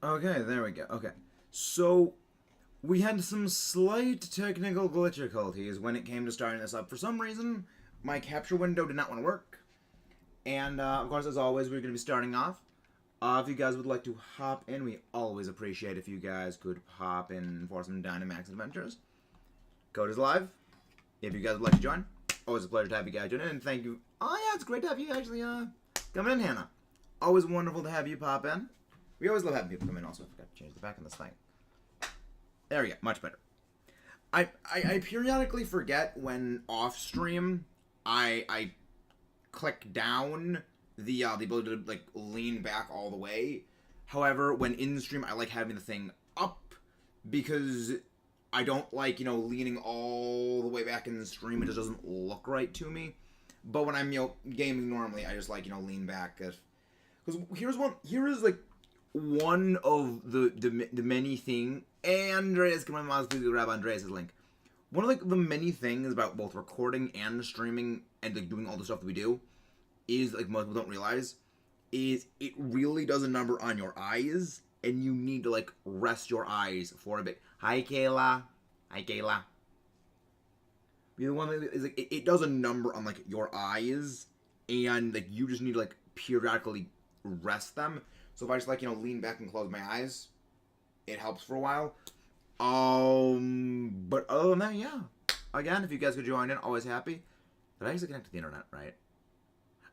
Okay, there we go. Okay. So, we had some slight technical glitchiculties when it came to starting this up. For some reason, my capture window did not want to work. And, of course, as always, we're going to be starting off. If you guys would like to hop in, we always appreciate if you guys could pop in for some Dynamax adventures. Code is live. If you guys would like to join, always a pleasure to have you guys join in. And thank you. Oh, yeah, it's great to have you actually coming in, Hannah. Always wonderful to have you pop in. We always love having people come in. Also, I forgot to change the back on this thing. There we go. Much better. I periodically forget when off stream I click down the ability to like lean back all the way. However, when in stream I like having the thing up because I don't like, leaning all the way back in the stream. It just doesn't look right to me. But when I'm, gaming normally, I just like, lean back. Because here is like one of the many things. Andreas, come on, mouse, please grab Andreas' link. One of like the many things about both recording and streaming and like doing all the stuff that we do is like most people don't realize is it really does a number on your eyes, and you need to like rest your eyes for a bit. Hi Kayla. The one that is like it does a number on like your eyes, and like you just need to like periodically rest them. So if I just like lean back and close my eyes, it helps for a while. But other than that, yeah. Again, if you guys could join in, always happy. Did I actually connect to the internet, right?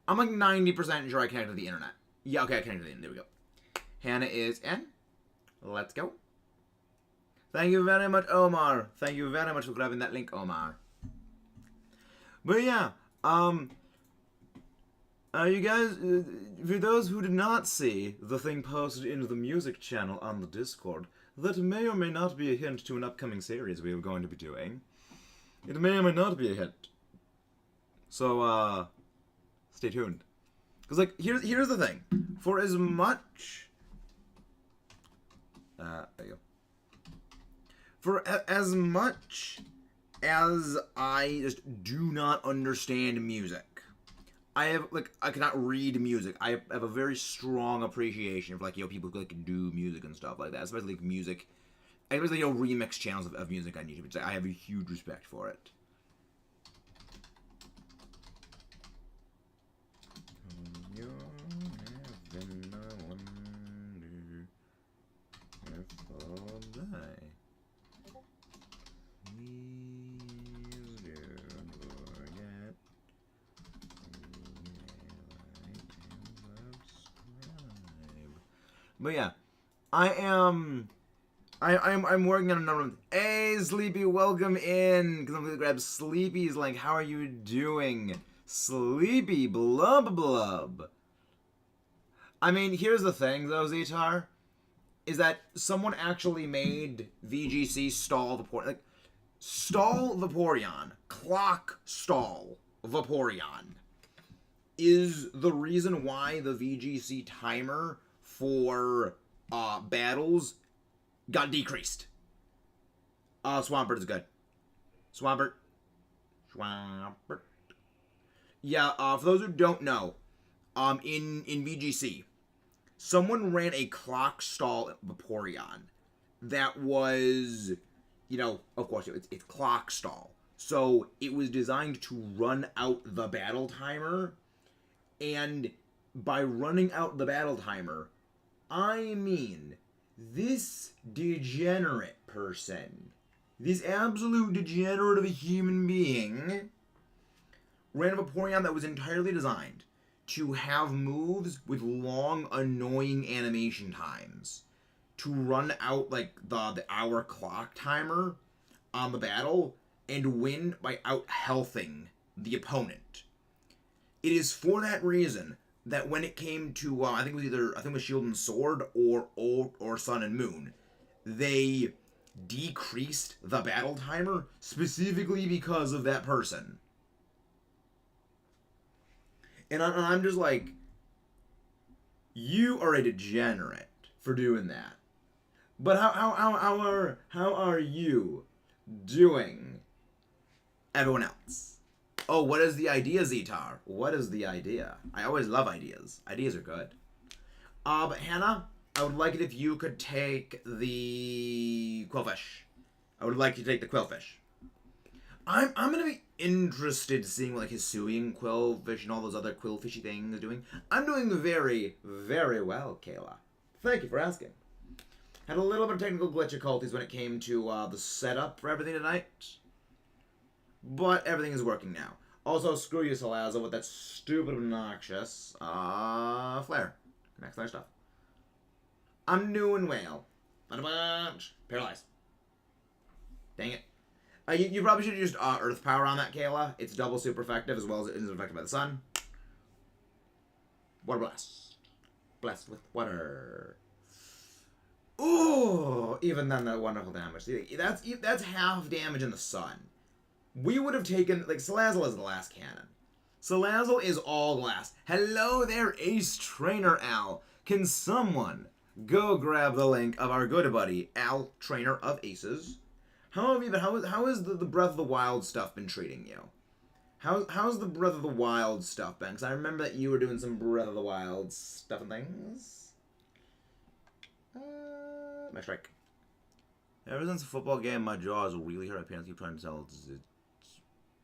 I'm like 90% sure I connected to the internet. Yeah, okay, I connected to the internet. There we go. Hannah is in. Let's go. Thank you very much, Omar. Thank you very much for grabbing that link, Omar. But yeah, you guys, for those who did not see the thing posted into the music channel on the Discord, that may or may not be a hint to an upcoming series we are going to be doing. It may or may not be a hint. So, stay tuned. Because, like, here's the thing. For as much... there you go. For as much as I just do not understand music, I cannot read music. I have a very strong appreciation for, like, people who, like, do music and stuff like that. Especially, like, music. Especially, remix channels of music on YouTube. I have a huge respect for it. But yeah, I'm working on a number of... Hey, Sleepy, welcome in! Because I'm going to grab Sleepy's link. How are you doing? Sleepy, blub blub. I mean, here's the thing, though, Zetar. Is that someone actually made VGC stall Vaporeon. Like, stall Vaporeon. Clock stall Vaporeon. Is the reason why the VGC timer for battles got decreased. Swampert is good. Swampert. Yeah, for those who don't know, in VGC, someone ran a clock stall Vaporeon that was, of course, it's clock stall. So it was designed to run out the battle timer, and by running out the battle timer, I mean this degenerate person, this absolute degenerate of a human being, ran a Vaporeon that was entirely designed to have moves with long, annoying animation times to run out, like, the hour clock timer on the battle and win by out-healthing the opponent. It is for that reason that when it came to, I think it was Shield and Sword or Sun and Moon, they decreased the battle timer specifically because of that person. And I'm just like, you are a degenerate for doing that. But how are you doing, everyone else? Oh, what is the idea, Zetar? What is the idea? I always love ideas. Ideas are good. But Hannah, I would like it if you could take the Quillfish. I would like you to take the Quillfish. I'm gonna be interested seeing what, like, Hisui and Quillfish and all those other Quillfishy things are doing. I'm doing very, very well, Kayla. Thank you for asking. Had a little bit of technical difficulties when it came to the setup for everything tonight. But everything is working now. Also, screw you, Salaza, with that stupid, obnoxious, flare. Next flare stuff. I'm new and whale. Not a bunch. Paralyzed. Dang it. You probably should have used Earth Power on that, Kayla. It's double super effective as well as it isn't affected by the sun. Water Blast. Blessed with water. Ooh! Even then, that wonderful damage. See, that's half damage in the sun. We would have taken... Like, Salazzle is the last cannon. Salazzle is all glass. Hello there, Ace Trainer Al. Can someone go grab the link of our good buddy, Al, Trainer of Aces? How have you been? How has the Breath of the Wild stuff been treating you? How's the Breath of the Wild stuff been? Because I remember that you were doing some Breath of the Wild stuff and things. My strike. Ever since the football game, my jaw is really hurt. My parents keep trying to tell it's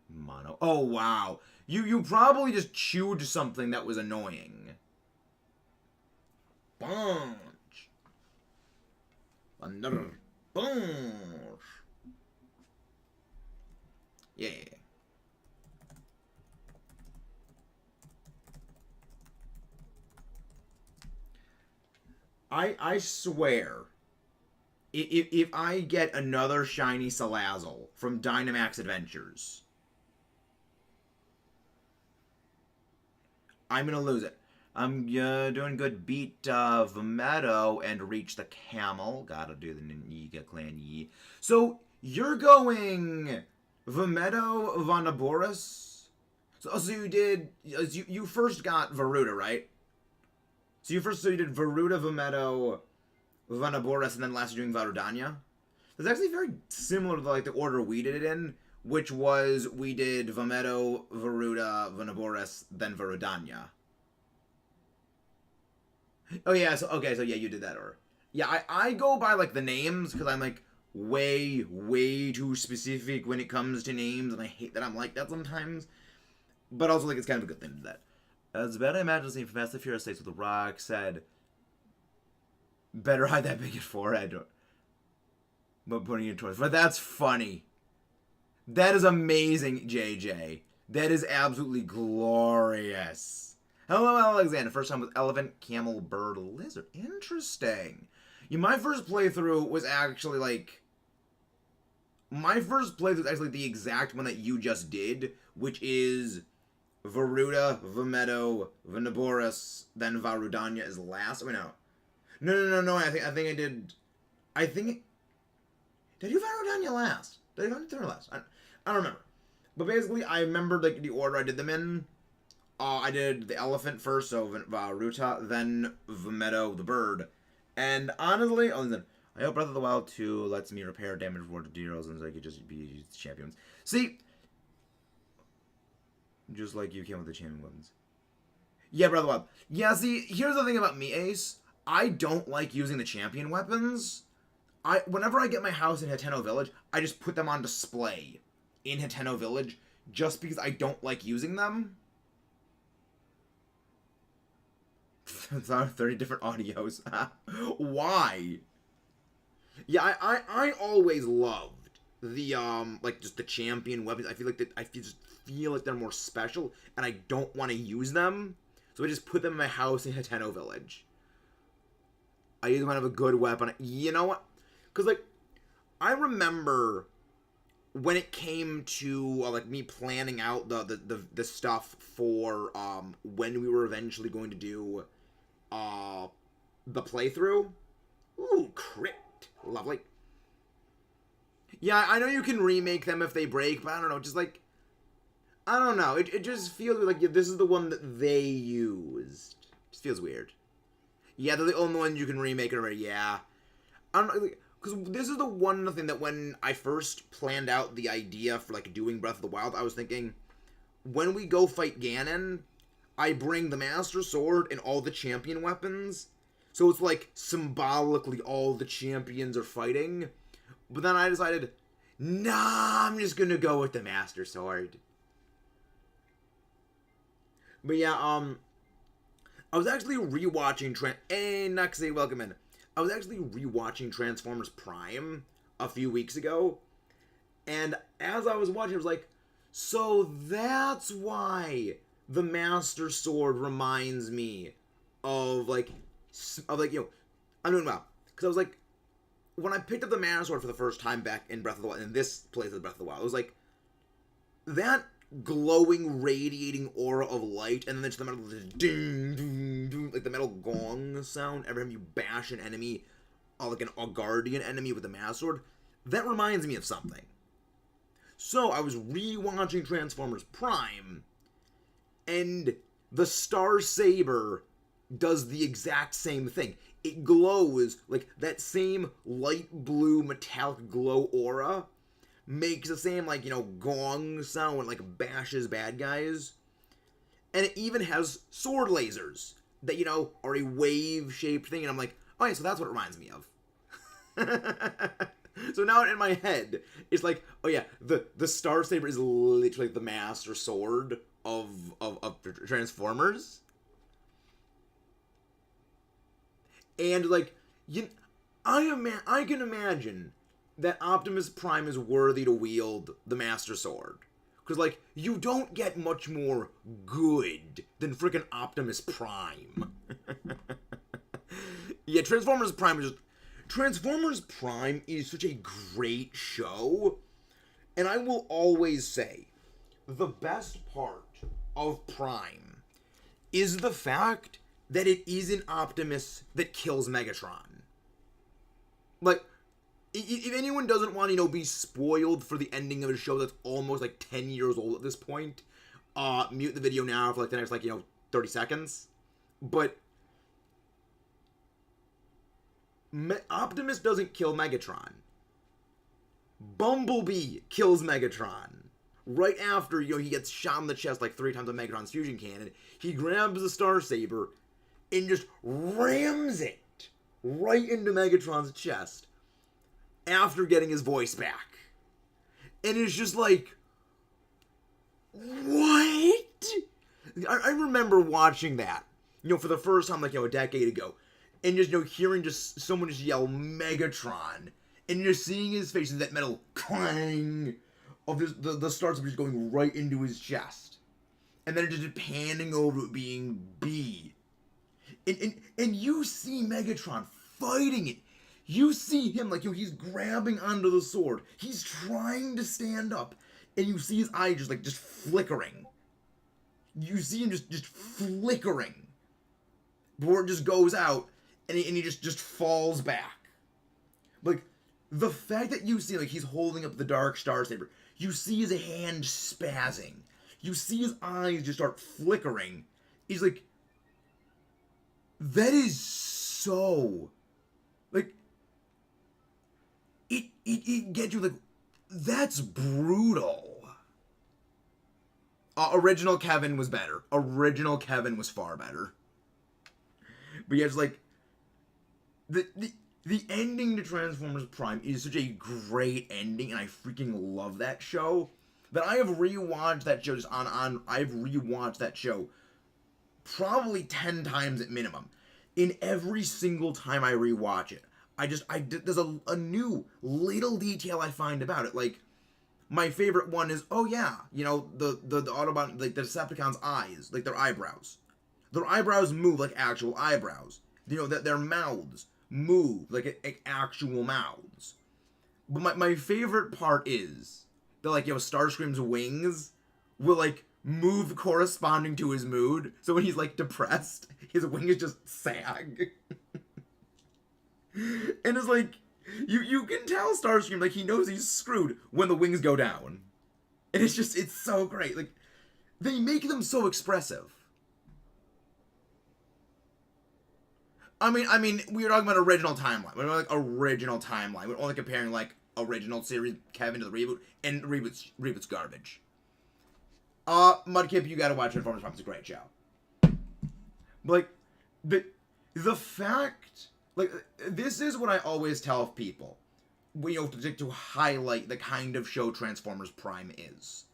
mono. Oh, wow. You probably just chewed something that was annoying. Bunch. Another bunch. Yeah. I swear, if I get another shiny Salazzle from Dynamax Adventures, I'm gonna lose it. I'm doing good. Beat Vametto and reach the Camel. Gotta do the Niga Clan Yi. So you're going Vametto, Vanaboris. So you did. You first got Varuda, right? So you did Varuda, Vametto, Vanaboris, and then last you're doing Varudanya. That's actually very similar to like the order we did it in, which was we did Vametto, Varuda, Vanaboris, then Varudanya. Oh yeah, so yeah, you did that order. Yeah, I go by like the names because I'm like way too specific when it comes to names, and I hate that I'm like that sometimes. But also like it's kind of a good thing to do that. As bad I imagine seeing Fast and Furious States with the Rock said, better hide that bigot forehead. But putting it towards. But that's funny. That is amazing, JJ. That is absolutely glorious. Hello, Alexander. First time with elephant, camel, bird, lizard. Interesting. My first playthrough was actually like... My first playthrough was actually the exact one that you just did, which is Varuda, Vametto, Vanaboris, then Varudanya is last. Wait, no. No. I think I did... Did you Varudanya last? Did I go to last? I don't remember. But basically, I remember like the order I did them in. I did the elephant first, so Varuta, then Vametto, the bird. And honestly, I hope Breath of the Wild 2 lets me repair damage reward to heroes and so I could just be champions. See, just like you came with the champion weapons. Yeah, Breath of the Wild. Yeah, see, here's the thing about me, Ace. I don't like using the champion weapons. Whenever I get my house in Hateno Village, I just put them on display in Hateno Village just because I don't like using them. 30 different audios. Why? Yeah, I always loved the like just the champion weapons. I feel like they're more special, and I don't want to use them, so I just put them in my house in Hateno Village. I either want to have a good weapon. You know what? Because like, I remember when it came to like me planning out the stuff for when we were eventually going to do the playthrough. Ooh, crit. Lovely. Yeah, I know you can remake them if they break, but I don't know, just like, I don't know, it just feels like this is the one that they used. It just feels weird. Yeah, they're the only one you can remake it already, yeah. I don't know, because this is the one thing that when I first planned out the idea for like doing Breath of the Wild, I was thinking, when we go fight Ganon, I bring the Master Sword and all the champion weapons, So it's like symbolically all the champions are fighting. But then I decided, nah, I'm just gonna go with the Master Sword. But yeah, I was actually rewatching hey Nuxie, welcome in. I was actually rewatching Transformers Prime a few weeks ago, and as I was watching, I was like, so that's why the Master Sword reminds me of like, you know, I'm doing well. Because I was like, when I picked up the Master Sword for the first time back in Breath of the Wild, in this place of Breath of the Wild, it was like, that glowing, radiating aura of light, and then just the metal, ding, ding, ding, like the metal gong sound every time you bash an enemy, like a guardian enemy with the Master Sword, that reminds me of something. So I was rewatching Transformers Prime, and the Star Saber does the exact same thing. It glows like that same light blue metallic glow aura makes the same, like, you know, gong sound when it, like, bashes bad guys. And it even has sword lasers that, you know, are a wave-shaped thing. And I'm like, oh yeah, so that's what it reminds me of. So now in my head, it's like, oh yeah, the Star Saber is literally the Master Sword of Transformers. And, like, I can imagine that Optimus Prime is worthy to wield the Master Sword. Because, like, you don't get much more good than freaking Optimus Prime. Yeah, Transformers Prime is such a great show. And I will always say, the best part of Prime is the fact that it isn't Optimus that kills Megatron. Like, if anyone doesn't want to, you know, be spoiled for the ending of a show that's almost, like, 10 years old at this point, mute the video now for, like, the next, like, you know, 30 seconds. But Optimus doesn't kill Megatron. Bumblebee kills Megatron. Right after, you know, he gets shot in the chest, like, 3 times with Megatron's fusion cannon, he grabs the Star Saber and just rams it right into Megatron's chest after getting his voice back. And it's just like, what? I remember watching that, you know, for the first time, like, you know, a decade ago, and just, you know, hearing just someone just yell Megatron, and just seeing his face and that metal clang of just the Star Saber just going right into his chest, and then it just panning over it being B. And you see Megatron fighting it. You see him, like, you know, he's grabbing onto the sword. He's trying to stand up. And you see his eye just, like, just flickering. You see him just flickering. Before it just goes out, and he just falls back. Like, the fact that you see, like, he's holding up the Dark Star Saber. You see his hand spazzing. You see his eyes just start flickering. He's like, that is so, like, it gets you, like, that's brutal. Original Kevin was better. Original Kevin was far better. But yeah, it's like, the ending to Transformers Prime is such a great ending, and I freaking love that show, that I have rewatched that show I've rewatched that show probably 10 times at minimum. In every single time I rewatch it, there's a new little detail I find about it. Like, my favorite one is, oh yeah, you know, the Autobot, like, the Decepticons' eyes, like, their eyebrows. Their eyebrows move like actual eyebrows. You know, that their mouths move like actual mouths. But my favorite part is that, like, you know, Starscream's wings will, like, move corresponding to his mood. So when he's, like, depressed, his wings just sag. And it's like, you can tell Starscream, like, he knows he's screwed when the wings go down. And it's so great. Like, they make them so expressive. I mean, we were talking about original timeline. We're like original timeline. We're only comparing, like, original series Kevin to the reboot, and reboot's garbage. Mudkip, you gotta watch Transformers Prime. It's a great show. But, like, the fact, like, this is what I always tell people, to highlight the kind of show Transformers Prime is.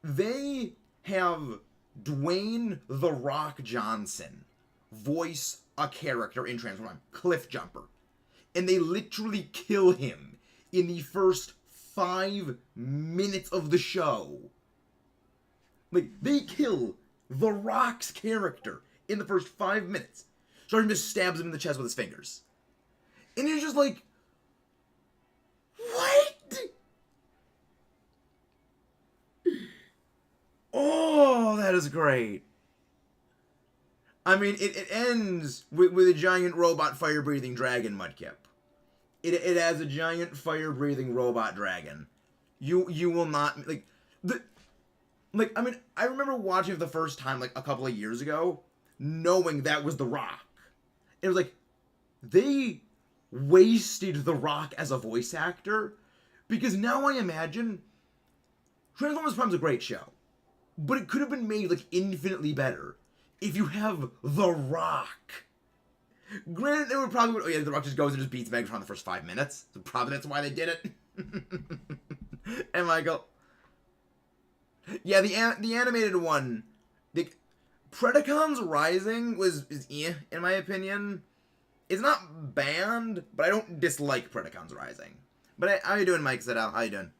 They have Dwayne "The Rock" Johnson voice a character in Transformers Prime, Cliffjumper, and they literally kill him in the first 5 minutes of the show. Like, they kill The Rock's character in the first 5 minutes. Sergeant just stabs him in the chest with his fingers. And you're just like, what? Oh, that is great. I mean, it ends with a giant robot fire-breathing dragon, Mudkip. It has a giant fire-breathing robot dragon. You will not, I mean, I remember watching it the first time, like, a couple of years ago, knowing that was The Rock. It was like, they wasted The Rock as a voice actor, because now I imagine Transformers Prime's a great show, but it could have been made, like, infinitely better if you have The Rock. Granted, they would probably, The Rock just goes and just beats Megatron the first 5 minutes, so probably that's why they did it. And Michael, yeah, the animated one, Predacons Rising is in my opinion. It's not banned, but I don't dislike Predacons Rising. But how you doing, Mike Sedal? How you doing?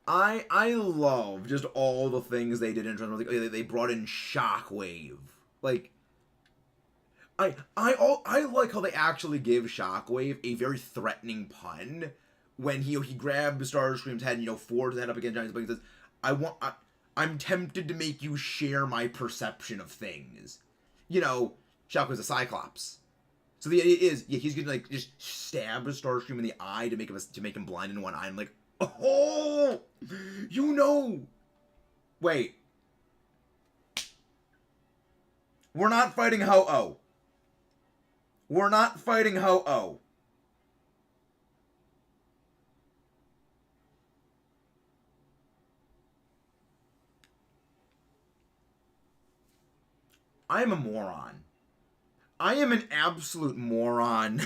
I love just all the things they did in Transformers. Like, they brought in Shockwave. Like, I like how they actually give Shockwave a very threatening pun when he grabs Starscream's head and forges that up against Giant's body and says, I'm tempted to make you share my perception of things. Shockwave's a Cyclops. So the idea is, he's gonna just stab Starscream in the eye to make him blind in one eye. I'm like, oh, wait, we're not fighting Ho-Oh. We're not fighting Ho-Oh. I am a moron. I am an absolute moron.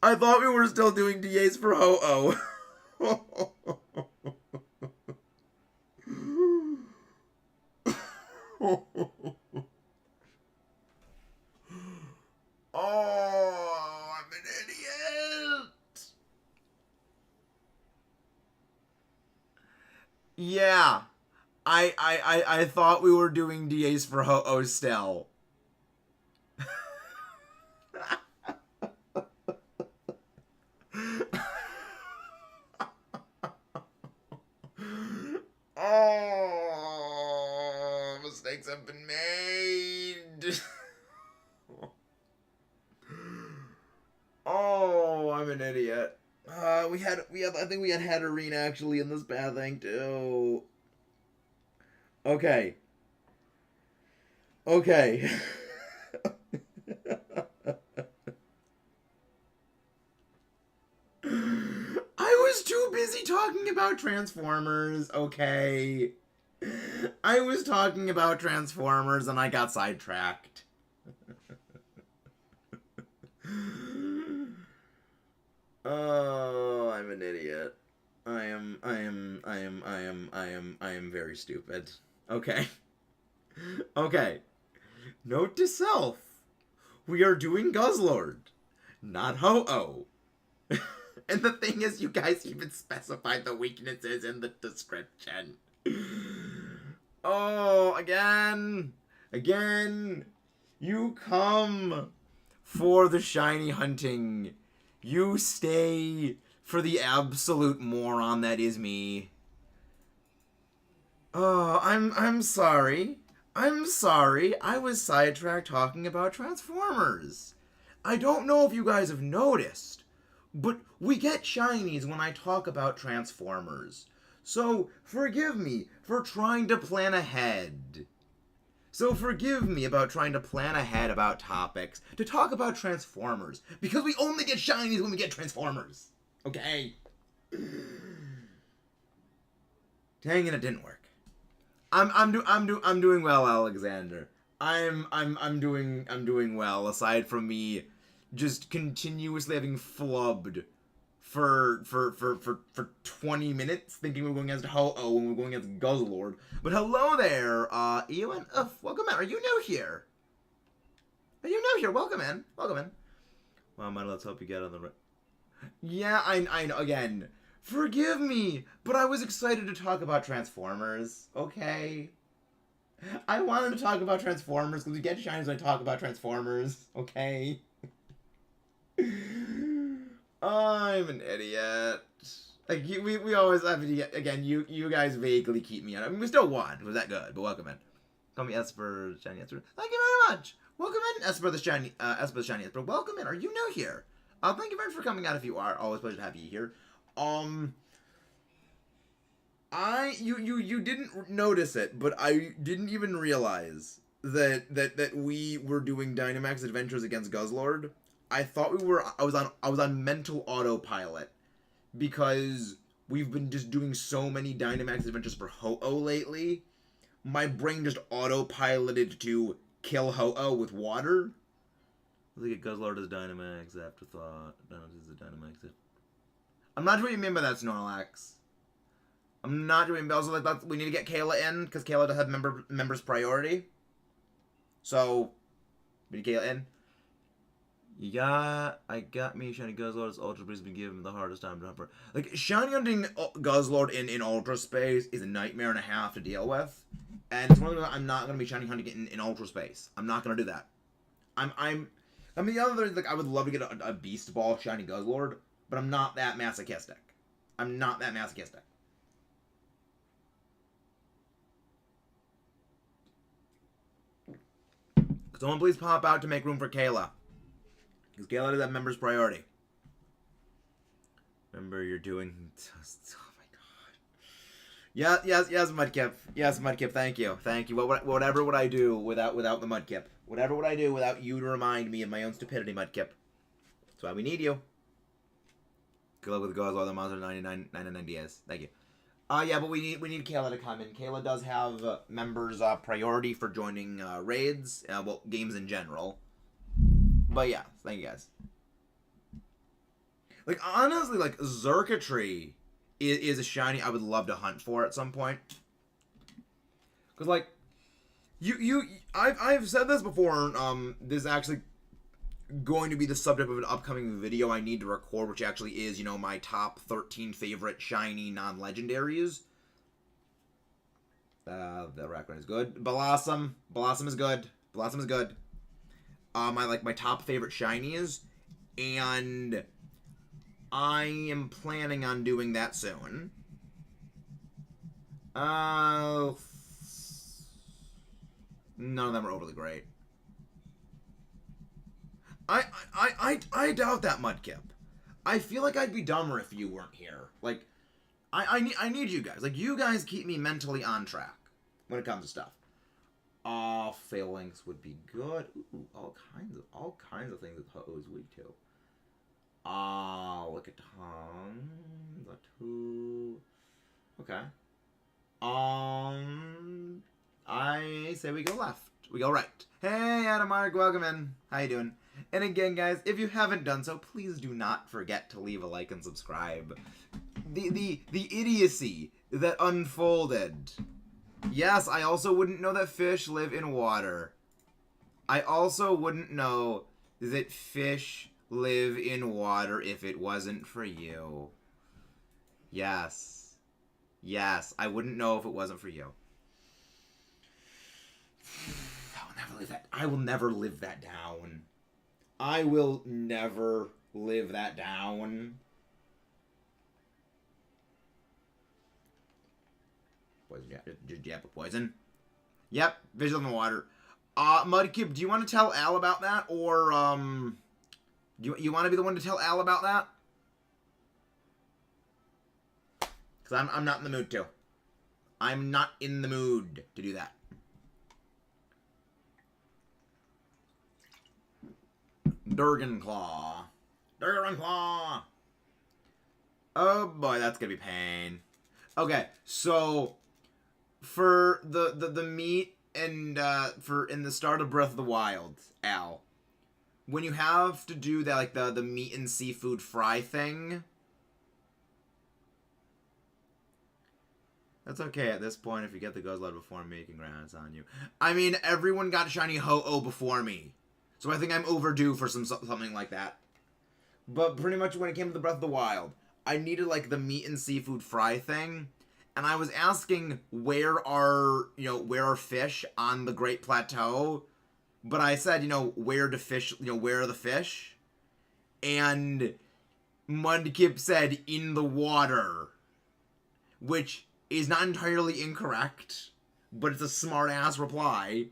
I thought we were still doing DAs for Ho-Oh. Oh, I'm an idiot. Yeah. I thought we were doing DAs for Ho-Oh still. Oh, mistakes have been made. Oh, I'm an idiot. I think we had Hatterene actually in this bad thing too. Okay. I was too busy talking about Transformers, okay? I was talking about Transformers and I got sidetracked. Oh, I'm an idiot. I am very stupid. Okay. Note to self. We are doing Guzzlord, not Ho-Oh. And the thing is, you guys even specified the weaknesses in the description. Oh, again. You come for the shiny hunting. You stay for the absolute moron that is me. Oh, I'm sorry. I was sidetracked talking about Transformers. I don't know if you guys have noticed, but we get shinies when I talk about Transformers. So forgive me for trying to plan ahead. So forgive me about trying to plan ahead about topics to talk about Transformers, because we only get shinies when we get Transformers. Okay? Dang it, it didn't work. I'm doing well, Alexander. I'm doing well. Aside from me, just continuously having flubbed for 20 minutes, thinking we were going against Ho-Oh when we were going against Guzzlord. But hello there, Ewan. Welcome in. Are you new here? Are you new here? Welcome in. Welcome in. Well, man, let's hope you get on the right. Yeah, I know. Again, forgive me, but I was excited to talk about Transformers. Okay. I wanted to talk about Transformers because we get Shinies when I talk about Transformers. Okay. I'm an idiot. Like we always have to, again. You guys vaguely keep me on. I mean, we still won. It was that good? But welcome in. Call me Esper Shiny Esper. Thank you very much. Welcome in, Esper the Shiny Esper. Welcome in. Are you new here? Thank you very much for coming out. If you are, always a pleasure to have you here. You didn't notice it, but I didn't even realize that we were doing Dynamax Adventures against Guzzlord. I thought we were. I was on mental autopilot because we've been just doing so many Dynamax Adventures for Ho-Oh lately. My brain just autopiloted to kill Ho-Oh with water. Look at Guzzlord as Dynamax afterthought. Dynamax is a Dynamax. I'm not sure what you mean by that, Snorlax. I'm not doing bells. Like we need to get Kayla in because Kayla does have members priority. So we need Kayla in. I got me Shiny Guzzlord's Ultra Beast been giving the hardest time to hunt for. Like Shiny hunting Guzzlord in Ultra Space is a nightmare and a half to deal with, and it's one of the I'm not gonna be Shiny hunting it in Ultra Space. I'm not gonna do that. I mean the other like I would love to get a Beast Ball Shiny Guzzlord, but I'm not that masochistic. I'm not that masochistic. Someone please pop out to make room for Kayla. Because Kayla does have members priority. Remember, you're doing... Oh my god. Yes, Mudkip. Yes, Mudkip, thank you. Thank you. Whatever would I do without the Mudkip? Whatever would I do without you to remind me of my own stupidity, Mudkip? That's why we need you. Good luck with the Guzzlord, the Monster 99 DS. Thank you. Yeah, but we need Kayla to come in. Kayla does have members priority for joining raids, well, games in general. But yeah, thank you guys. Like honestly, like Xurkitree is a shiny I would love to hunt for at some point. Cause like I've said this before. This is actually going to be the subject of an upcoming video I need to record, which actually is, you know, my top 13 favorite shiny non-legendaries. The Raccoon is good. Blossom is good. Blossom is good. My top favorite shinies, and I am planning on doing that soon. None of them are overly great. I doubt that, Mudkip. I feel like I'd be dumber if you weren't here. Like, I need you guys. Like, you guys keep me mentally on track when it comes to stuff. Phalanx would be good. Ooh, all kinds of things that Ho-Oh is weak to. Look at Tom. The two. Okay. I say we go left. We go right. Hey, Adam Mark, welcome in. How you doing? And again, guys, if you haven't done so, please do not forget to leave a like and subscribe. The idiocy that unfolded. Yes, I also wouldn't know that fish live in water. I also wouldn't know that fish live in water if it wasn't for you. Yes. Yes, I wouldn't know if it wasn't for you. I will never live that down. I will never live that down. Poison, yeah. Did you have poison? Yep, visual in the water. Mudkip, do you want to tell Al about that? Or, you want to be the one to tell Al about that? Because I'm not in the mood to. I'm not in the mood to do that. Durganclaw. Durganclaw! Oh boy, that's gonna be pain. Okay, so for the meat and for in the start of Breath of the Wild, Al, when you have to do that, like the meat and seafood fry thing. That's okay at this point. If you get the Guzzlord before me, congrats on you. I mean, everyone got Shiny Ho-Oh before me, so I think I'm overdue for something like that. But pretty much when it came to the Breath of the Wild, I needed like the meat and seafood fry thing, and I was asking where are fish on the Great Plateau, but I said where do fish where are the fish, and Mudkip said in the water, which is not entirely incorrect, but it's a smart-ass reply,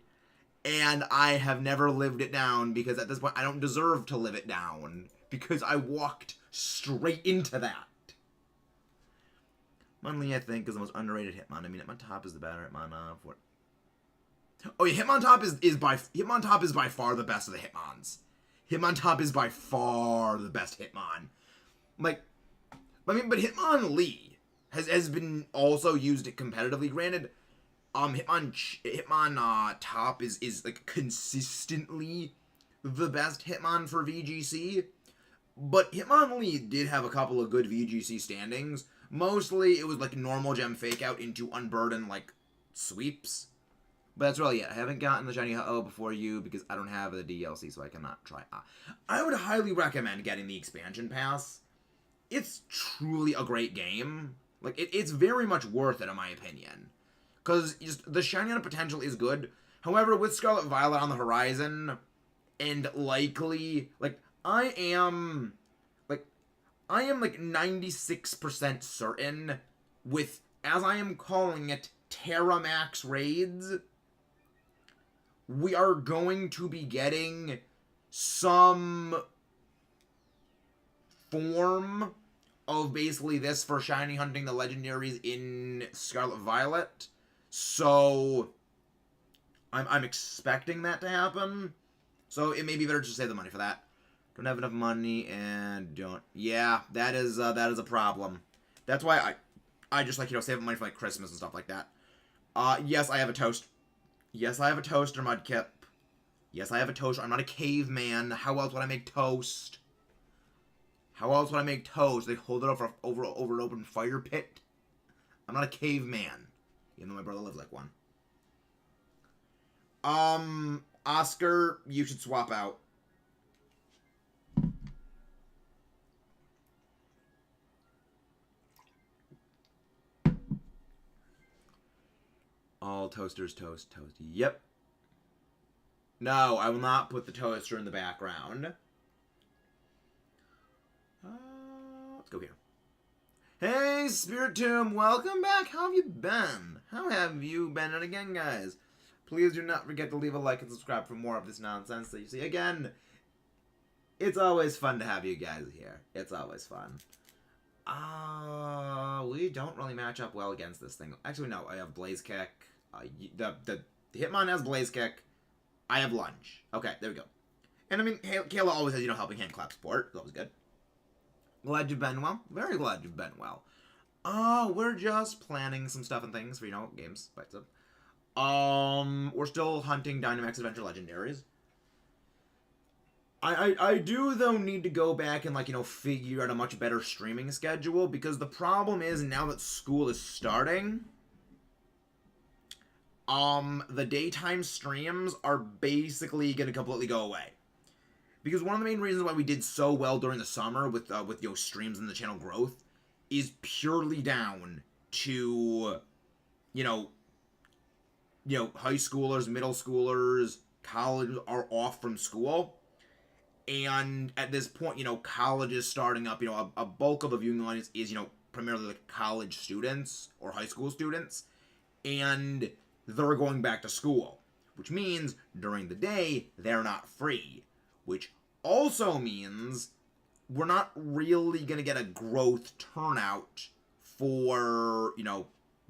and I have never lived it down, because at this point I don't deserve to live it down, because I walked straight into that. Hitmonlee, I think, is the most underrated Hitmon. I mean, Hitmontop is the better Hitmon. Oh yeah, Hitmontop is by far the best of the Hitmons. Hitmontop is by far the best Hitmon. Like, I mean, but Hitmonlee has been also used competitively. Granted, Hitmon top is like consistently the best Hitmon for VGC, but Hitmonlee did have a couple of good VGC standings. Mostly it was like normal gem fake out into unburdened like sweeps. But that's really it. I haven't gotten the Shiny Ho-Oh before you because I don't have the DLC, so I cannot try. I would highly recommend getting the expansion pass. It's truly a great game. Like, it's very much worth it, in my opinion. Because the Shiny potential is good. However, with Scarlet Violet on the horizon, and likely, like, I am, like, 96% certain with, as I am calling it, Terramax raids, we are going to be getting some form of basically this for shiny hunting the legendaries in Scarlet Violet. So I'm expecting that to happen. So it may be better to save the money for that. Don't have enough money and don't. Yeah, that is a problem. That's why I just like save money for like Christmas and stuff like that. Yes, I have a toast. Yes, I have a toaster, Mudkip. Yes, I have a toaster. I'm not a caveman. How else would I make toast? How else would I make toast? They hold it over an open fire pit? I'm not a caveman. Even though my brother lives like one. Oscar, you should swap out. All toasters toast. Yep. No, I will not put the toaster in the background. Let's go here. Hey, Spirit Tomb, welcome back. How have you been? How have you been? And again, guys, please do not forget to leave a like and subscribe for more of this nonsense that you see. Again, it's always fun to have you guys here. It's always fun. We don't really match up well against this thing. Actually, no, I have Blaze Kick. The Hitmon has Blaze Kick. I have Lunge. Okay, there we go. And I mean, Kayla always has, helping hand clap support. It's always good. Glad you've been well. Very glad you've been well. We're just planning some stuff and things for, games. But, we're still hunting Dynamax Adventure Legendaries. I do, though, need to go back and, figure out a much better streaming schedule, because the problem is, now that school is starting, the daytime streams are basically gonna completely go away. Because one of the main reasons why we did so well during the summer with streams and the channel growth is purely down to, high schoolers, middle schoolers, college are off from school. And at this point, college is starting up. A bulk of the viewing audience is, primarily like college students or high school students. And they're going back to school. Which means, during the day, they're not free. Which also means we're not really going to get a growth turnout for,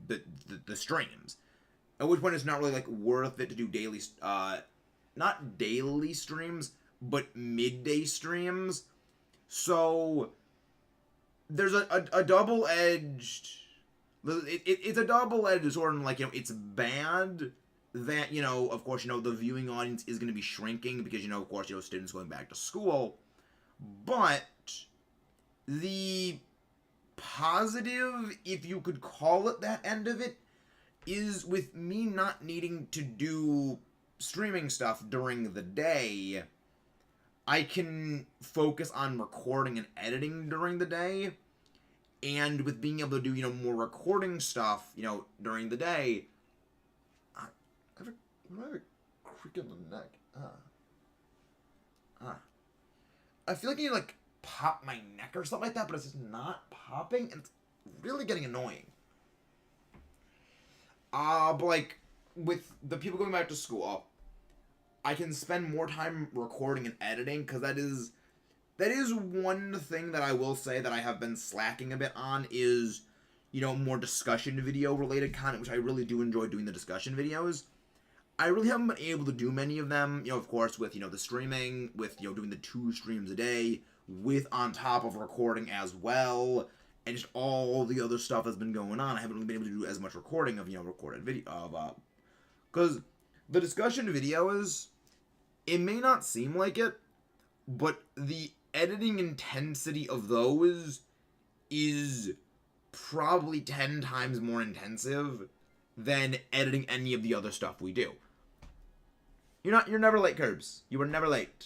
the streams. At which point it's not really, worth it to do daily, not daily streams, but midday streams. So there's a double-edged It's a double-edged sword, and, like, it's bad that, of course, the viewing audience is going to be shrinking because, of course, students going back to school. But the positive, if you could call it that end of it, is with me not needing to do streaming stuff during the day, I can focus on recording and editing during the day. And with being able to do, more recording stuff, during the day, I have a creak in the neck. I feel like I need to, like, pop my neck or something like that, but it's just not popping, and it's really getting annoying. But, like, with the people going back to school, I can spend more time recording and editing, because that is one thing that I will say that I have been slacking a bit on is, more discussion video related content, which I really do enjoy doing the discussion videos. I really haven't been able to do many of them, of course, with, the streaming, with, doing the 2 streams a day, with on top of recording as well, and just all the other stuff that's been going on. I haven't really been able to do as much recording of, recorded video, because the discussion videos, it may not seem like it, but the editing intensity of those is probably 10 times more intensive than editing any of the other stuff we do. You're never late, Curbs. You were never late.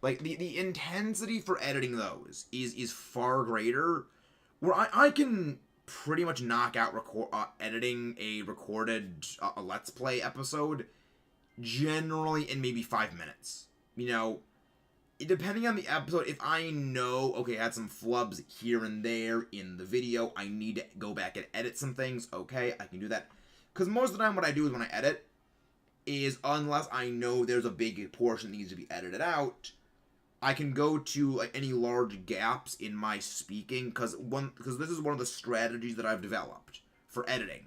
Like, the intensity for editing those is far greater, where I can pretty much knock out editing a recorded a Let's Play episode generally in maybe 5 minutes. Depending on the episode, if I know, okay, I had some flubs here and there in the video, I need to go back and edit some things, okay, I can do that. Because most of the time what I do is when I edit, is unless I know there's a big portion that needs to be edited out, I can go to, like, any large gaps in my speaking, because this is one of the strategies that I've developed for editing,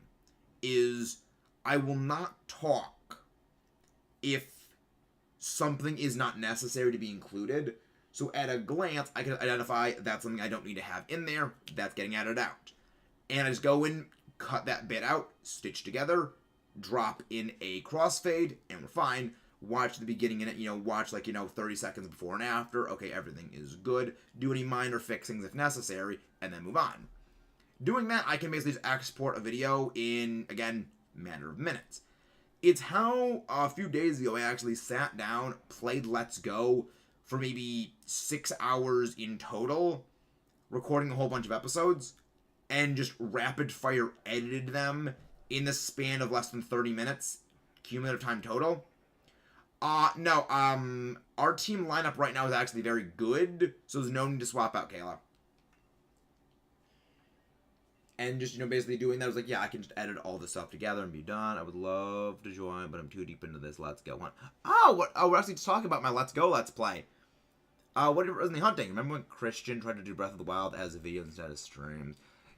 is I will not talk if something is not necessary to be included. So at a glance, I can identify that's something I don't need to have in there, that's getting added out. And I just go in, cut that bit out, stitch together, drop in a crossfade, and we're fine. Watch the beginning in it, watch, like, 30 seconds before and after. Okay, everything is good. Do any minor fixings if necessary, and then move on. Doing that, I can basically just export a video in, again, matter of minutes. It's how a few days ago I actually sat down, played Let's Go for maybe 6 hours in total, recording a whole bunch of episodes, and just rapid fire edited them in the span of less than 30 minutes, cumulative time total. No, our team lineup right now is actually very good, so there's no need to swap out Kayla. And just, basically doing that, I was like, yeah, I can just edit all this stuff together and be done. I would love to join, but I'm too deep into this Let's Go one. Oh, we're actually talking about my Let's Go Let's Play. What was the hunting? Remember when Christian tried to do Breath of the Wild as a video instead of streams?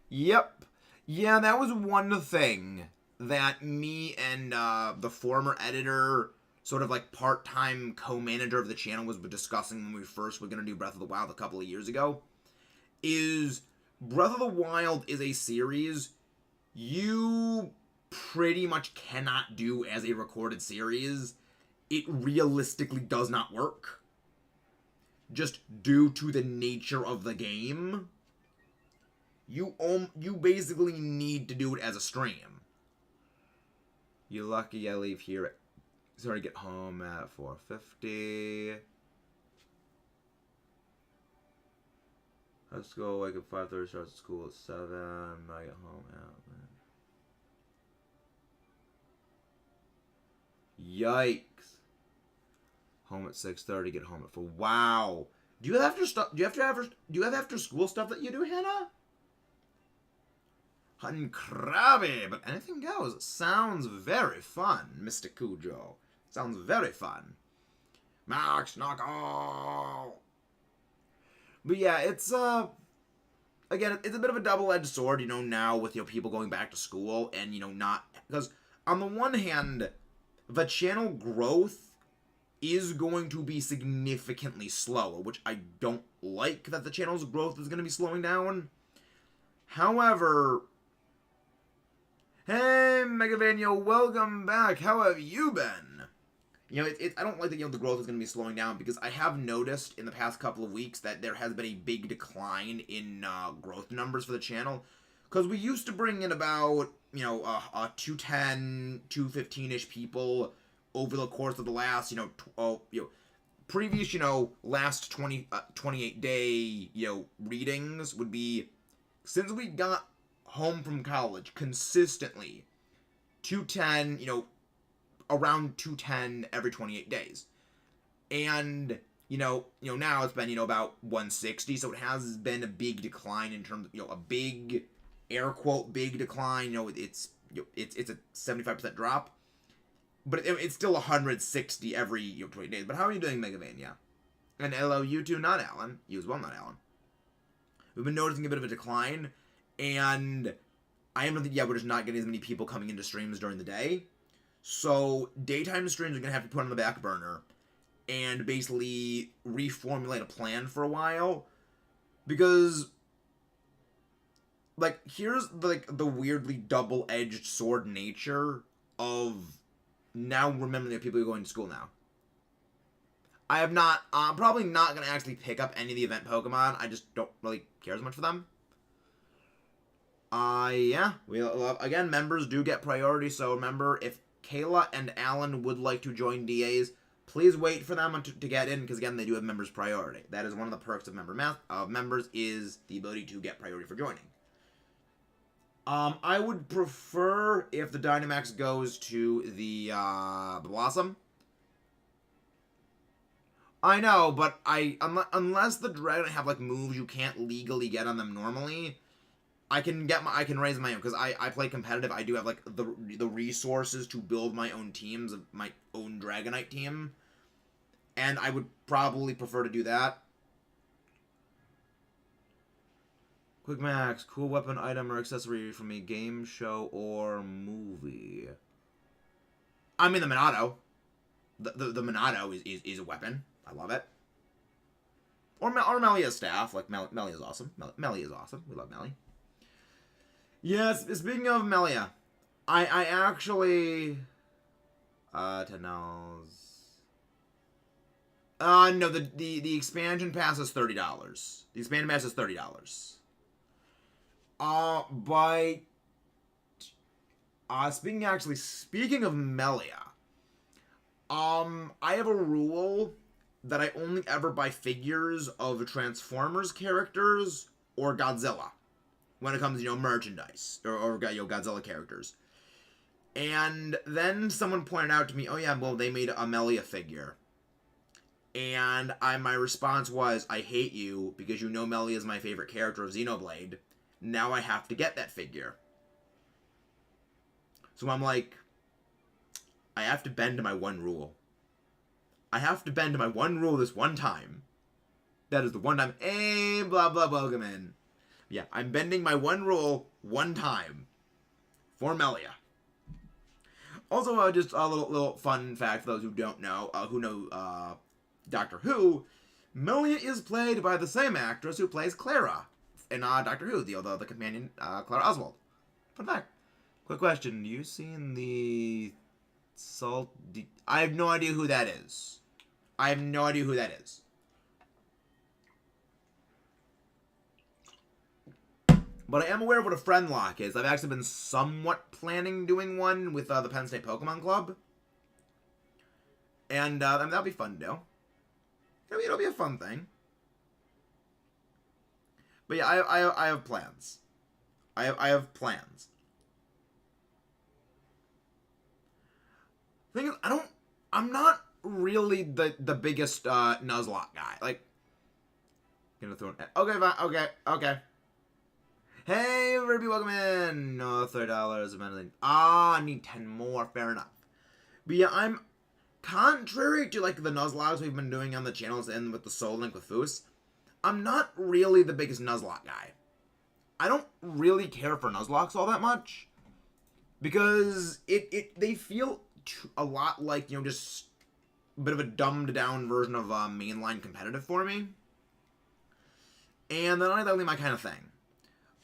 Yep. Yeah, that was one thing that me and the former editor, sort of like part-time co-manager of the channel, was discussing when we first were going to do Breath of the Wild a couple of years ago, is Breath of the Wild is a series you pretty much cannot do as a recorded series. It realistically does not work, just due to the nature of the game. You basically need to do it as a stream. You're lucky I leave here at... Sorry, get home at 4:50. Let's go, wake up 5:30, starts school at 7. I get home at... Yikes. Home at 6:30, get home at 4. Wow. Do you have after school stuff that you do, Hannah? Hunting crabby, but anything goes. Sounds very fun, Mr. Cujo. Sounds very fun. Max, knock off. But yeah, it's, again, it's a bit of a double-edged sword, now with, people going back to school and, not... Because, on the one hand, the channel growth is going to be significantly slower, which I don't like that the channel's growth is going to be slowing down. However, hey, Megavania, welcome back. How have you been? You know, I don't like that, the growth is going to be slowing down, because I have noticed in the past couple of weeks that there has been a big decline in growth numbers for the channel. Because we used to bring in about, 210, 215-ish people over the course of the last, previous, last 28-day, readings would be, since we got home from college, consistently 210, around 210 every 28 days. And, now it's been, about 160, so it has been a big decline in terms of, a big, air quote, big decline. It's a 75% drop. But it's still 160 every 20 days. But how are you doing, Megavania? And hello, you too, not Alan. You as well, not Alan. We've been noticing a bit of a decline, and I am thinking, we're just not getting as many people coming into streams during the day. So daytime streams are going to have to put on the back burner and basically reformulate a plan for a while. Because, here's, the weirdly double-edged sword nature of now remembering that people are going to school now. I'm probably not going to actually pick up any of the event Pokemon. I just don't really care as much for them. Yeah. Again, members do get priority, so remember, if Kayla and Alan would like to join DAs, please wait for them to get in, because again, they do have members priority. That is one of the perks of members, is the ability to get priority for joining. I would prefer if the Dynamax goes to the Blossom. I know, but unless the Dragon have moves you can't legally get on them normally, I can raise my own, because I play competitive. I do have the resources to build my own teams, of my own Dragonite team, and I would probably prefer to do that. Quick Max, cool weapon, item, or accessory from a game, show, or movie. I mean, the Monado. The Monado is a weapon. I love it. Or Melia's staff. Melia's awesome. Melia is awesome. We love Melia. Yes, speaking of Melia, I actually... $10. No, the expansion pass is $30. The expansion pass is $30. But speaking of Melia, I have a rule that I only ever buy figures of Transformers characters or Godzilla when it comes to, merchandise or Godzilla characters. And then someone pointed out to me, oh yeah, well, they made a Melia figure. And my response was, I hate you, because Melia is my favorite character of Xenoblade. Now I have to get that figure. So I'm like, I have to bend to my one rule. I have to bend to my one rule this one time. That is the one time. Hey, blah, blah, welcome in. Yeah, I'm bending my one rule one time. For Melia. Also, just a little fun fact for those who don't know, who know Doctor Who. Melia is played by the same actress who plays Clara in Doctor Who, the companion, Clara Oswald. Fun fact. Quick question. You seen the Salt... I have no idea who that is. I have no idea who that is. But I am aware of what a friend lock is. I've actually been somewhat planning doing one with the Penn State Pokemon Club. And that'll be fun to do. It'll be a fun thing. But yeah, I have plans. I have plans. Thing is, I'm not really the biggest Nuzlocke guy. Gonna throw an... Okay, fine. Okay. Hey, Ruby, welcome in. No, $30 of anything. I need 10 more. Fair enough. But yeah, I'm... Contrary to, the Nuzlockes we've been doing on the channels and with the Soul Link with Foos, I'm not really the biggest Nuzlocke guy. I don't really care for Nuzlocks all that much. Because they feel a lot like, just a bit of a dumbed down version of mainline competitive for me. And they're not exactly my kind of thing.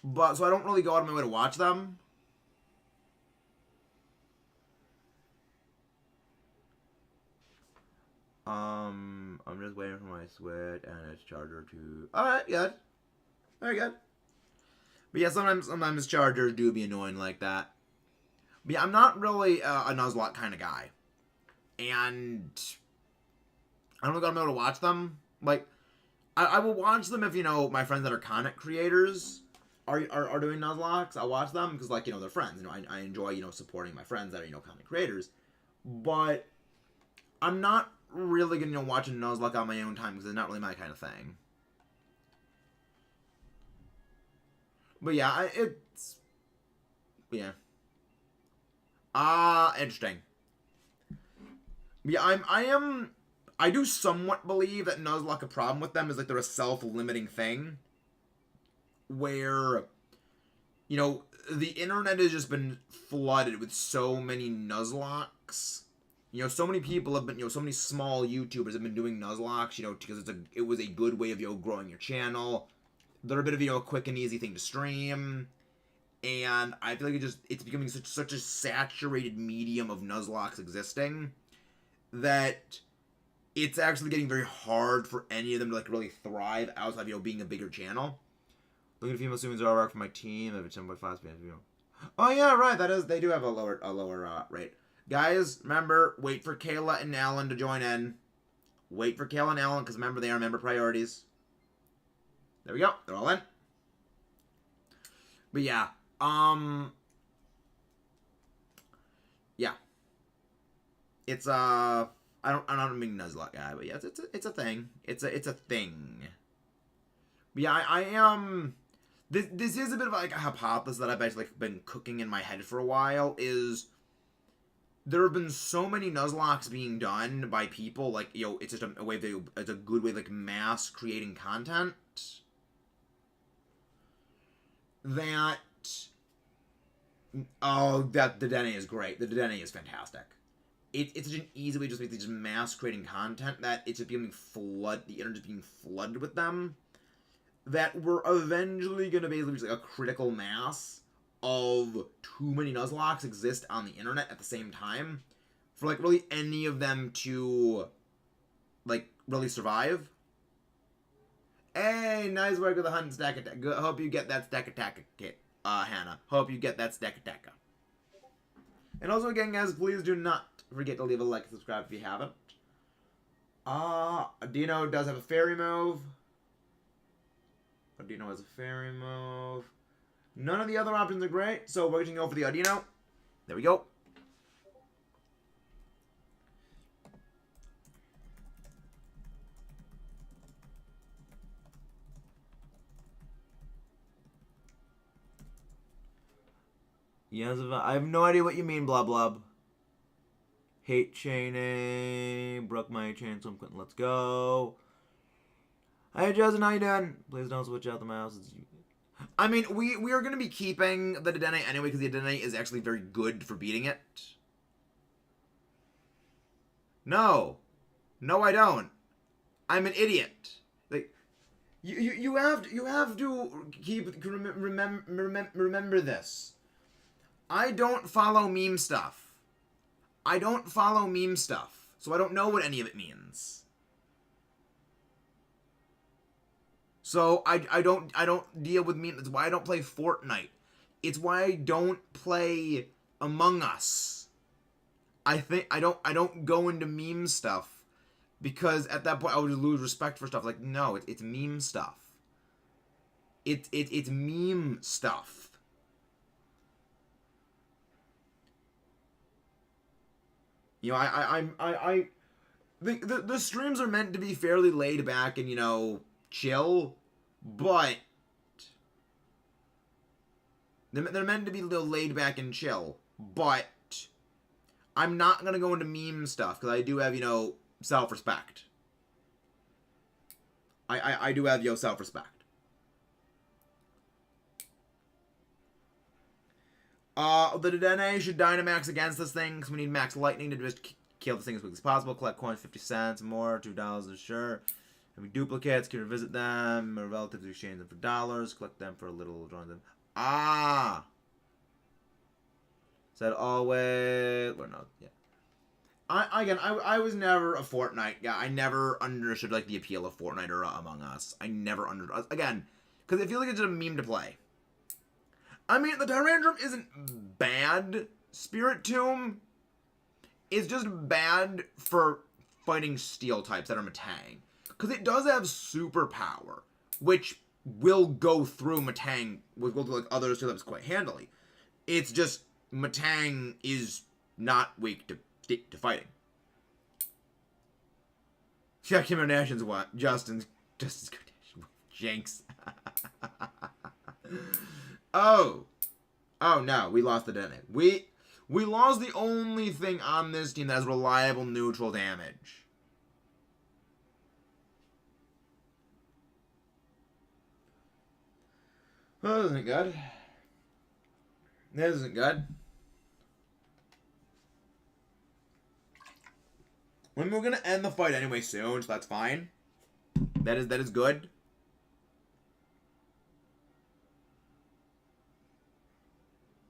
But, so I don't really go out of my way to watch them. I'm just waiting for my Switch and its charger to... Alright, good. Very good. But yeah, sometimes chargers do be annoying like that. But yeah, I'm not really a Nuzlocke kind of guy. And I don't think I'm able to watch them. Like, I will watch them if, you know, my friends that are content creators are doing Nuzlocks. I'll watch them because, like, you know, they're friends. You know, I enjoy, you know, supporting my friends that are, you know, content creators. But I'm not really going to, you know, watch a Nuzlocke on my own time because it's not really my kind of thing. But yeah, it's... Yeah. Interesting. Yeah, I do somewhat believe that Nuzlocke, a problem with them is, like, they're a self-limiting thing. Where, you know, the internet has just been flooded with so many Nuzlocks. You know, so many people have been, you know, so many small YouTubers have been doing Nuzlocks, you know, because it was a good way of, you know, growing your channel. They're a bit of, you know, a quick and easy thing to stream. And I feel like it's becoming such a saturated medium of Nuzlocks existing that it's actually getting very hard for any of them to, like, really thrive outside of, you know, being a bigger channel. Looking at female students are work for my team of 10.5 spans. Oh yeah, right. They do have a lower rate. Guys, remember, wait for Kayla and Alan to join in. Wait for Kayla and Alan, because remember, they are member priorities. There we go. They're all in. But yeah, yeah. It's I'm not a big Nuzlocke guy, but yeah, it's a thing. It's a thing. But yeah, I am. This is a bit of like a hypothesis that I've actually been cooking in my head for a while. Is there have been so many Nuzlocks being done by people, like, you know, it's just a way it's a good way of, like, mass creating content, that that the Dedenne is great. The Dedenne is fantastic. It's such an easy way just mass creating content that it's just becoming the internet just being flooded with them, that we're eventually going to basically reach, like, a critical mass of too many Nuzlocks exist on the internet at the same time for, like, really any of them to, like, really survive. Hey, nice work with the hunt stack attack. Hope you get that stack attack kit, Hannah. Hope you get that stack attack. And also, again, guys, please do not forget to leave a like and subscribe if you haven't. Dino does have a fairy move. Audino has a fairy move. None of the other options are great, so we're going to go for the Audino. There we go. Yes, I have no idea what you mean, Blub Blub. Hate chaining. Broke my chain, so I'm quitting. Let's go. Hey, Justin, how you doing? Please don't switch out the mouse. I mean, we are going to be keeping the Dedenne anyway, because the Dedenne is actually very good for beating it. No. No, I don't. I'm an idiot. Like, you have to remember this. I don't follow meme stuff. I don't follow meme stuff, so I don't know what any of it means. So I don't deal with memes. That's why I don't play Fortnite. It's why I don't play Among Us. I don't go into meme stuff, because at that point I would lose respect for stuff. Like, no, it's meme stuff. It's meme stuff. You know, the streams are meant to be fairly laid back and, you know, chill, but they're meant to be a little laid back and chill, but I'm not gonna go into meme stuff because I do have, you know, self-respect. I do have, you know, self-respect. The Dedenne should Dynamax against this thing, because we need max lightning to just kill this thing as quickly as possible. Collect coins, 50 cents, more, $2, sure. Having duplicates, can revisit them, or relatives exchange them for dollars, collect them for a little, join them. Ah! Said always. Well, no, yeah. I was never a Fortnite guy. I never understood like the appeal of Fortnite or Among Us. I never understood. Again, because it feels like it's just a meme to play. I mean, the Tyrantrum isn't bad. Spirit Tomb is just bad for fighting steel types that are Matang. Because it does have superpower, which will go through Matang, will go through like other steel types quite handily. It's just Matang is not weak to fighting. Yeah, Kim Kardashian's what? Justin's Kardashian. Jinx. Oh no, we lost the dynamic. We lost the only thing on this team that has reliable neutral damage. Well, that isn't good. That isn't good. We're gonna end the fight anyway soon, so that's fine. That is good.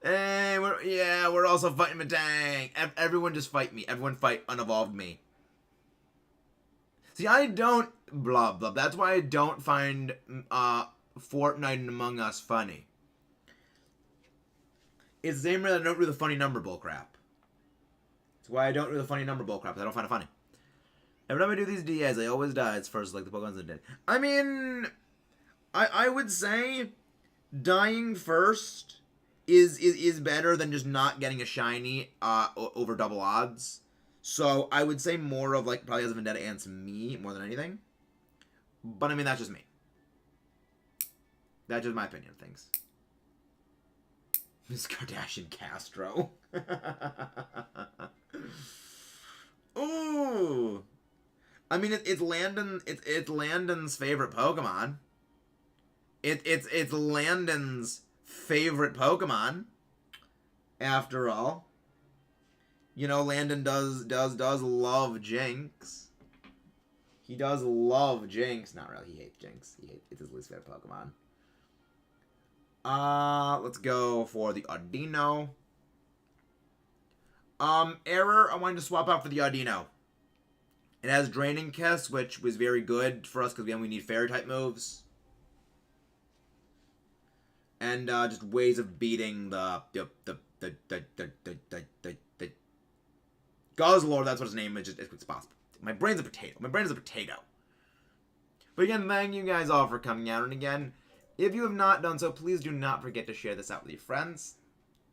And we're also fighting Matang. Everyone just fight me. Everyone fight unevolved me. See, I don't blah blah. That's why I don't find Fortnite and Among Us funny. It's the same reason I don't do the funny number bullcrap. That's why I don't do the funny number bullcrap. I don't find it funny. Every time I do these DAs, I always die. It's first like the Pokemon's that did. I mean, I would say dying first is better than just not getting a shiny over double odds. So I would say more of like probably as a vendetta against me more than anything. But I mean that's just me. That's just my opinion of things. Miss Kardashian Castro. Ooh. I mean it's Landon's favorite Pokemon. It's Landon's favorite Pokemon. After all. You know, Landon does love Jinx. He does love Jinx. Not really, he hates Jinx. It's his least favorite Pokemon. Let's go for the Audino. Error, I wanted to swap out for the Audino. It has Draining Kiss, which was very good for us because we need Fairy type moves. And just ways of beating the Guzzlord, that's what his name is, just as quick as possible. My brain's a potato. My brain is a potato. But again, thank you guys all for coming out. And again, if you have not done so, please do not forget to share this out with your friends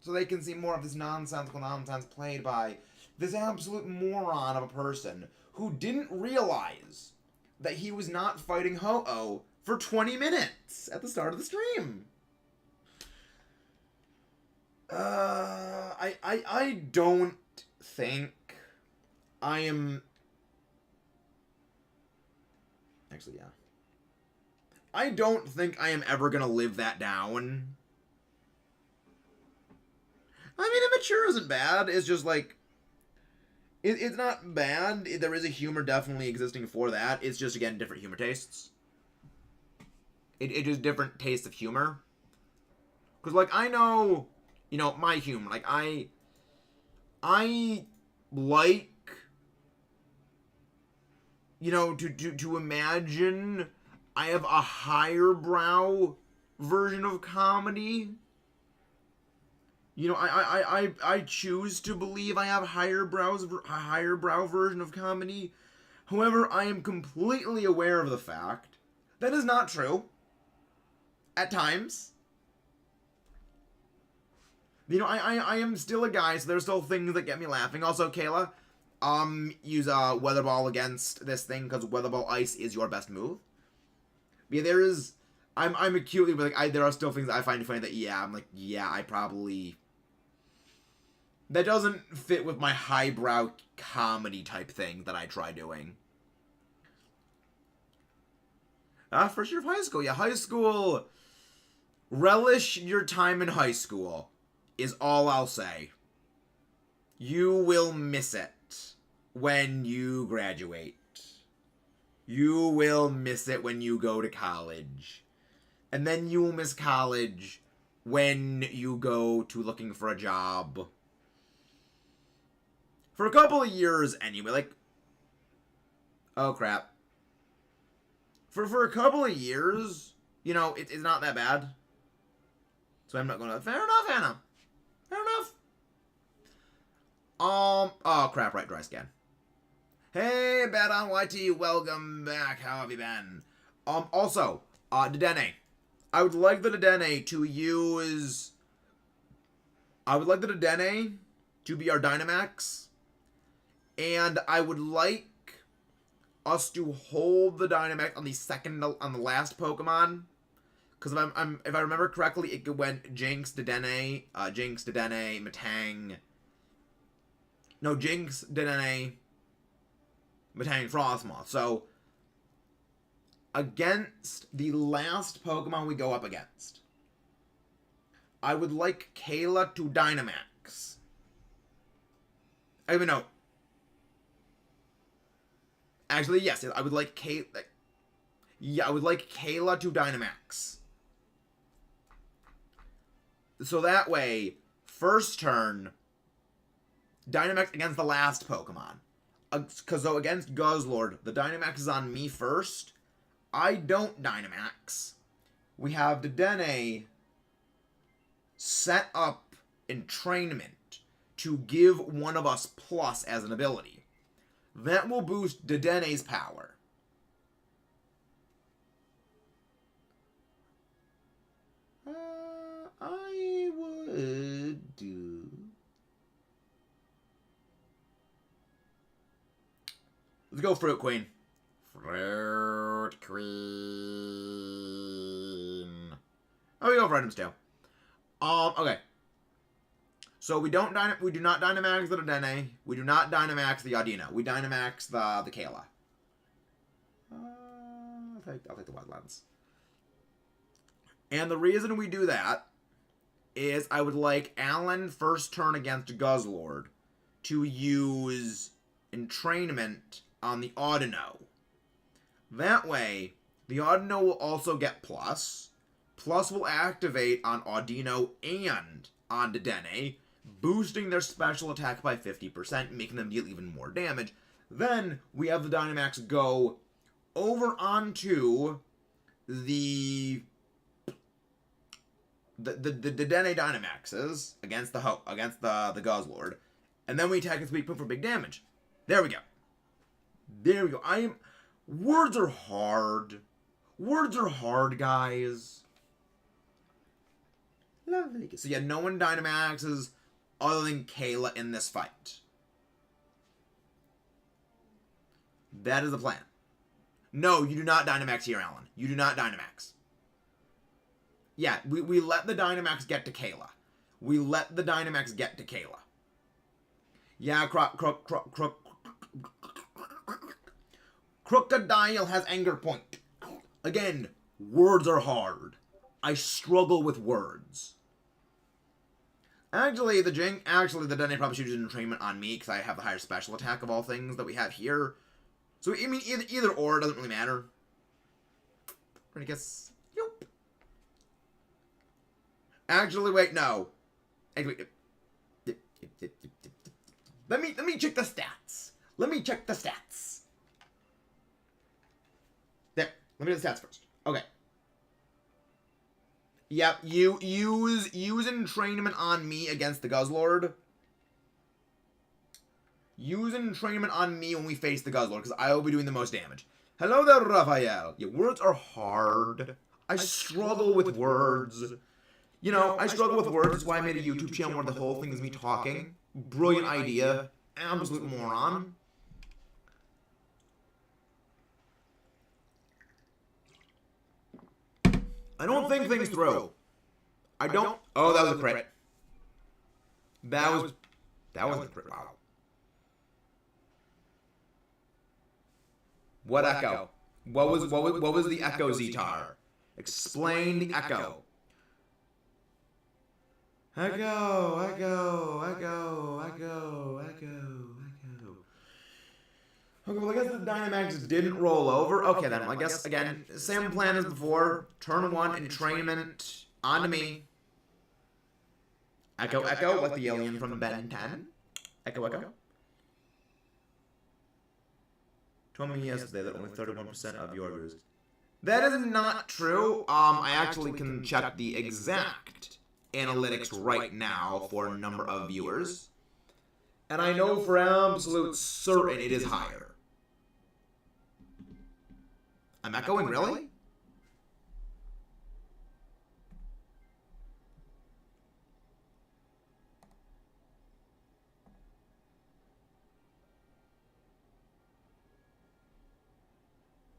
so they can see more of this nonsensical nonsense played by this absolute moron of a person who didn't realize that he was not fighting Ho-Oh for 20 minutes at the start of the stream. I don't think I am... Actually, yeah. I don't think I am ever gonna live that down. I mean, immature isn't bad. It's just like... It's not bad. There is a humor definitely existing for that. It's just, again, different humor tastes. It is different tastes of humor. Because, like, I know... You know, my humor. Like, I like... You know, to imagine I have a higher brow version of comedy. You know, I choose to believe I have a higher brow version of comedy. However, I am completely aware of the fact that is not true. At times. You know, I am still a guy, so there's still things that get me laughing. Also, Kayla, use Weather Ball against this thing, because Weather Ball Ice is your best move. But yeah, there is... I'm acutely, but like, there are still things that I find funny that, yeah, I'm like, yeah, I probably... That doesn't fit with my highbrow comedy type thing that I try doing. First year of high school. Yeah, high school... Relish your time in high school, is all I'll say. You will miss it when you graduate. You will miss it when you go to college. And then you will miss college when you go to looking for a job. For a couple of years anyway, like... Oh, crap. For a couple of years, you know, it's not that bad. So I'm not going to... Fair enough, Hannah. Fair enough. Oh, crap, right, dry scan. Hey, Bad on YT, welcome back. How have you been? Also, Dedenne. I would like the Dedenne to use... I would like the Dedenne to be our Dynamax. And I would like us to hold the Dynamax on the last Pokemon. Because if I remember correctly, it went Jinx, Dedenne, Matang. No, Jinx, Dedenne, Matang, Frostmoth. So, against the last Pokemon we go up against, I would like Kayla to Dynamax. I even know. Actually, yes, I would like Kayla. Yeah, I would like Kayla to Dynamax. So that way, first turn, Dynamax against the last Pokemon. Because though against Guzzlord, the Dynamax is on me first. I don't Dynamax. We have Dedenne set up entrainment to give one of us plus as an ability. That will boost Dedenne's power. I would do... Let's go Fruit Queen. Fruit Queen. Oh, we go for Items Tail. Okay. So we do not Dynamax the Dedenne. We do not Dynamax the Audino. We Dynamax the Kayla. I'll take the Wildlands. And the reason we do that is I would like Alan first turn against Guzzlord to use entrainment on the Audino. That way, the Audino will also get plus. Plus will activate on Audino and on Dedenne, boosting their special attack by 50%, making them deal even more damage. Then we have the Dynamax go over onto the Dedenne Dynamaxes against the Guzzlord, and then we attack its weak point for big damage. There we go. There we go. Words are hard. Words are hard, guys. Lovely. So yeah, no one Dynamaxes other than Kayla in this fight. That is the plan. No, you do not Dynamax here, Alan. You do not Dynamax. Yeah, we let the Dynamax get to Kayla. We let the Dynamax get to Kayla. Yeah, Crocodile has Anger Point. Again, words are hard. I struggle with words. Actually, the Dedenne probably should use entrainment on me because I have the higher special attack of all things that we have here. So, I mean, either or, it doesn't really matter. I guess, yep. Actually, wait, no. Actually, let me check the stats. Let me check the stats. There. Let me do the stats first. Okay. Yep, you use entrainment on me against the Guzzlord. Use entrainment on me when we face the Guzzlord, because I will be doing the most damage. Hello there, Raphael. Yeah, words are hard. I struggle with words. You know, I struggle with words. That's why I made a YouTube channel where the whole thing is me talking. Brilliant idea. Absolute moron. I don't think things through. I don't. Oh, that was a crit. That was a crit. Wow. What echo? What was the echo, Zetar? Explain the echo. Echo. Okay, well, I guess the Dynamax didn't roll over. Okay, then, I guess, again, same plan as before. Turn 1, entrainment onto me. Echo, echo, like the alien from Ben 10. Echo, echo. Told me yesterday that only 31% of your viewers. That is not true. I actually can check the exact analytics right now for number of viewers. And I know for absolute certain it is higher. I'm echoing, really?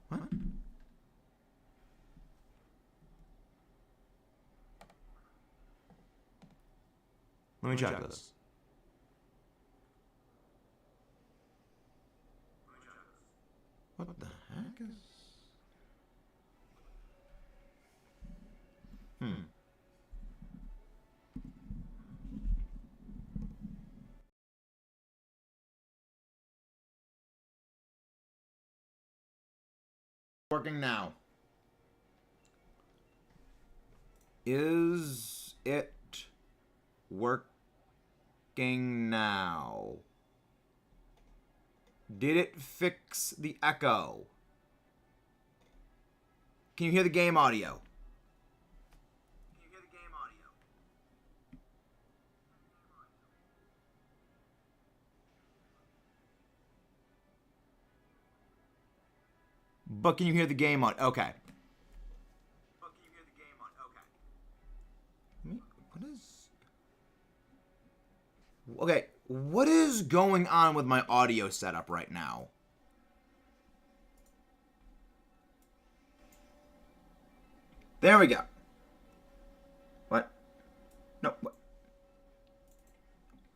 What? Let me check this. What the heck is... Working now. Is it working now? Did it fix the echo? Can you hear the game audio? But can you hear the game on? Okay. What is... Okay, what is going on with my audio setup right now? There we go. What? No, what?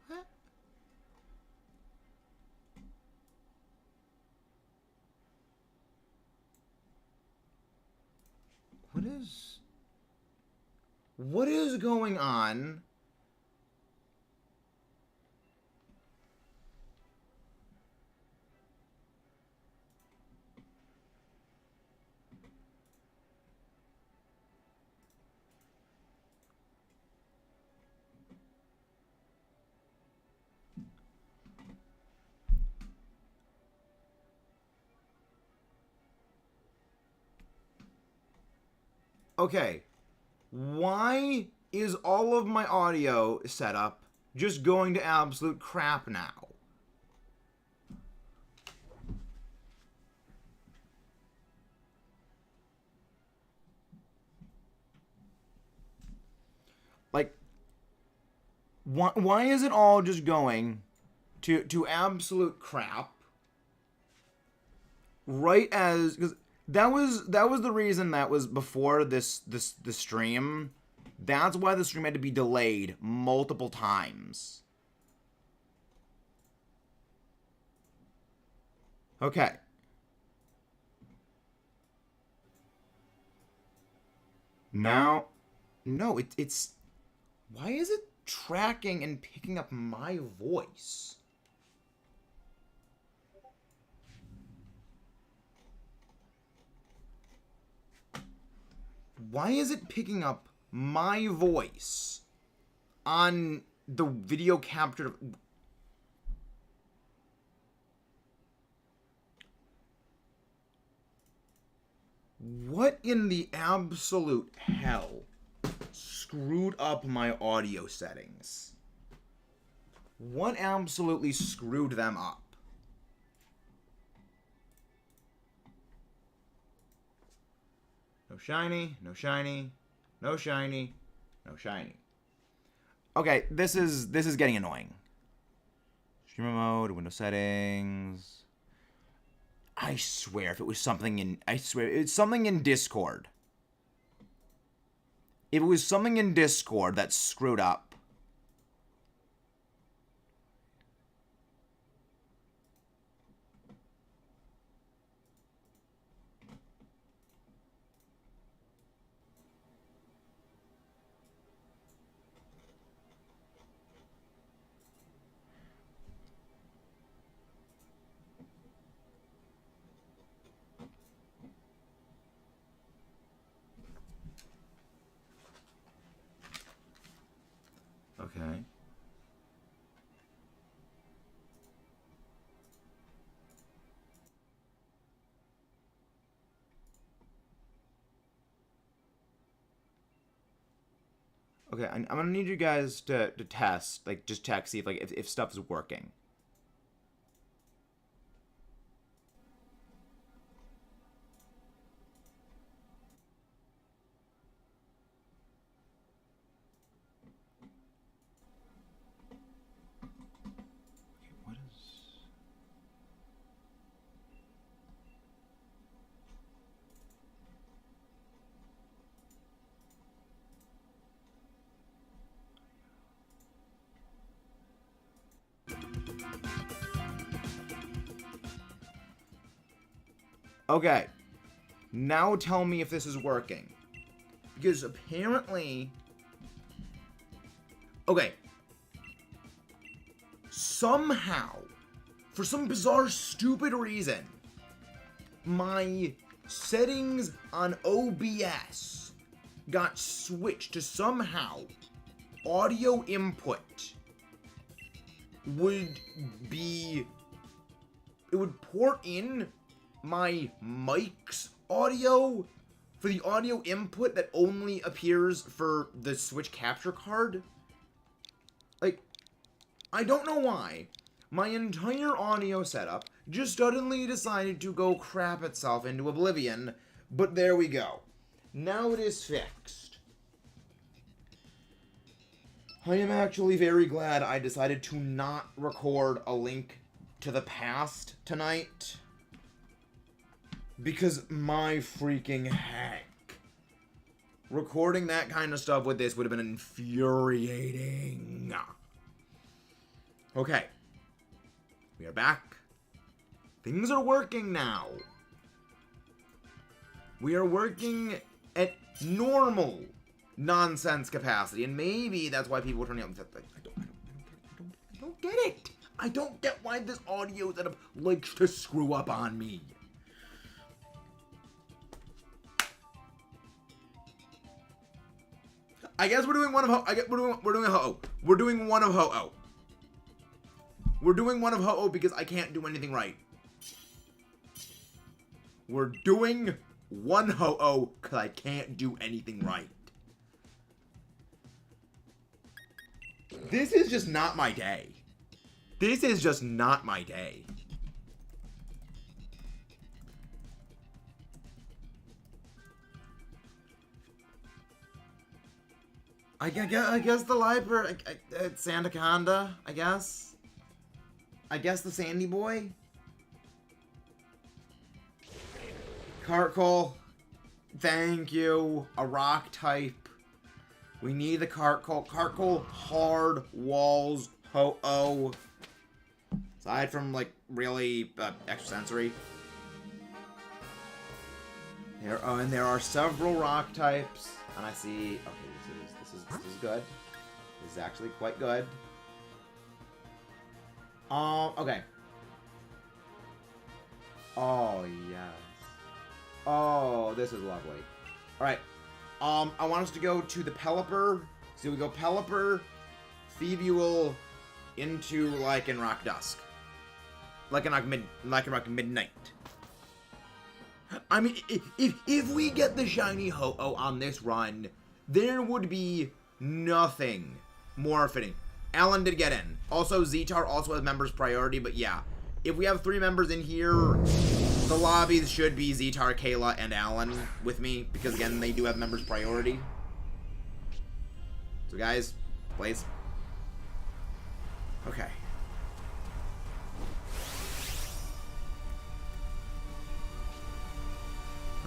Huh? What is going on? Okay, why is all of my audio setup just going to absolute crap now? Like, why is it all just going to absolute crap? Right as, because that was the reason that was before the stream. That's why the stream had to be delayed multiple times. Okay. Now, no, it's why is it tracking and picking up my voice? Why is it picking up my voice on the video captured? What in the absolute hell screwed up my audio settings? What absolutely screwed them up? No shiny, no shiny, no shiny, no shiny. Okay, this is getting annoying. Streamer mode, window settings. I swear if it was something in... I swear, it's something in Discord. If it was something in Discord that screwed up. Okay, I'm gonna need you guys to test, like, just check, see if, like, if stuff's working. Okay, what is... Okay, now tell me if this is working. Because apparently... Okay. Somehow, for some bizarre, stupid reason, my settings on OBS got switched to somehow audio input would be... It would port in my mic's audio for the audio input that only appears for the Switch capture card. Like, I don't know why. My entire audio setup just suddenly decided to go crap itself into oblivion, but there we go. Now it is fixed. I am actually very glad I decided to not record a Link to the Past tonight. Because my freaking heck. Recording that kind of stuff with this would have been infuriating. Okay. We are back. Things are working now. We are working at normal nonsense capacity. And maybe that's why people are turning up. I don't get it. I don't get why this audio setup likes to screw up on me. I guess we're doing one of we're doing Ho-Oh. We're doing one of Ho-Oh. We're doing one of Ho-Oh because I can't do anything right. We're doing one Ho-Oh because I can't do anything right. This is just not my day. This is just not my day. I guess the library, it's Sandaconda, I guess. I guess the Sandy Boy. Cartcoal, thank you. A rock type. We need the Cartcoal. Cartcoal, hard walls, Ho-Oh. Aside from, like, really extrasensory. And there are several rock types. And I see, okay, this is good. This is actually quite good. Okay. Oh, yes. Oh, this is lovely. Alright. I want us to go to the Pelipper. So we go Pelipper, Thievual, into Lycanroc Dusk. Lycanroc Midnight. I mean, if we get the shiny Ho-Oh on this run, there would be nothing more fitting. Alan did get in. Also, Zetar also has members priority, but yeah. If we have 3 members in here, the lobbies should be Zetar, Kayla, and Alan with me, because again, they do have members priority. So guys, please. Okay.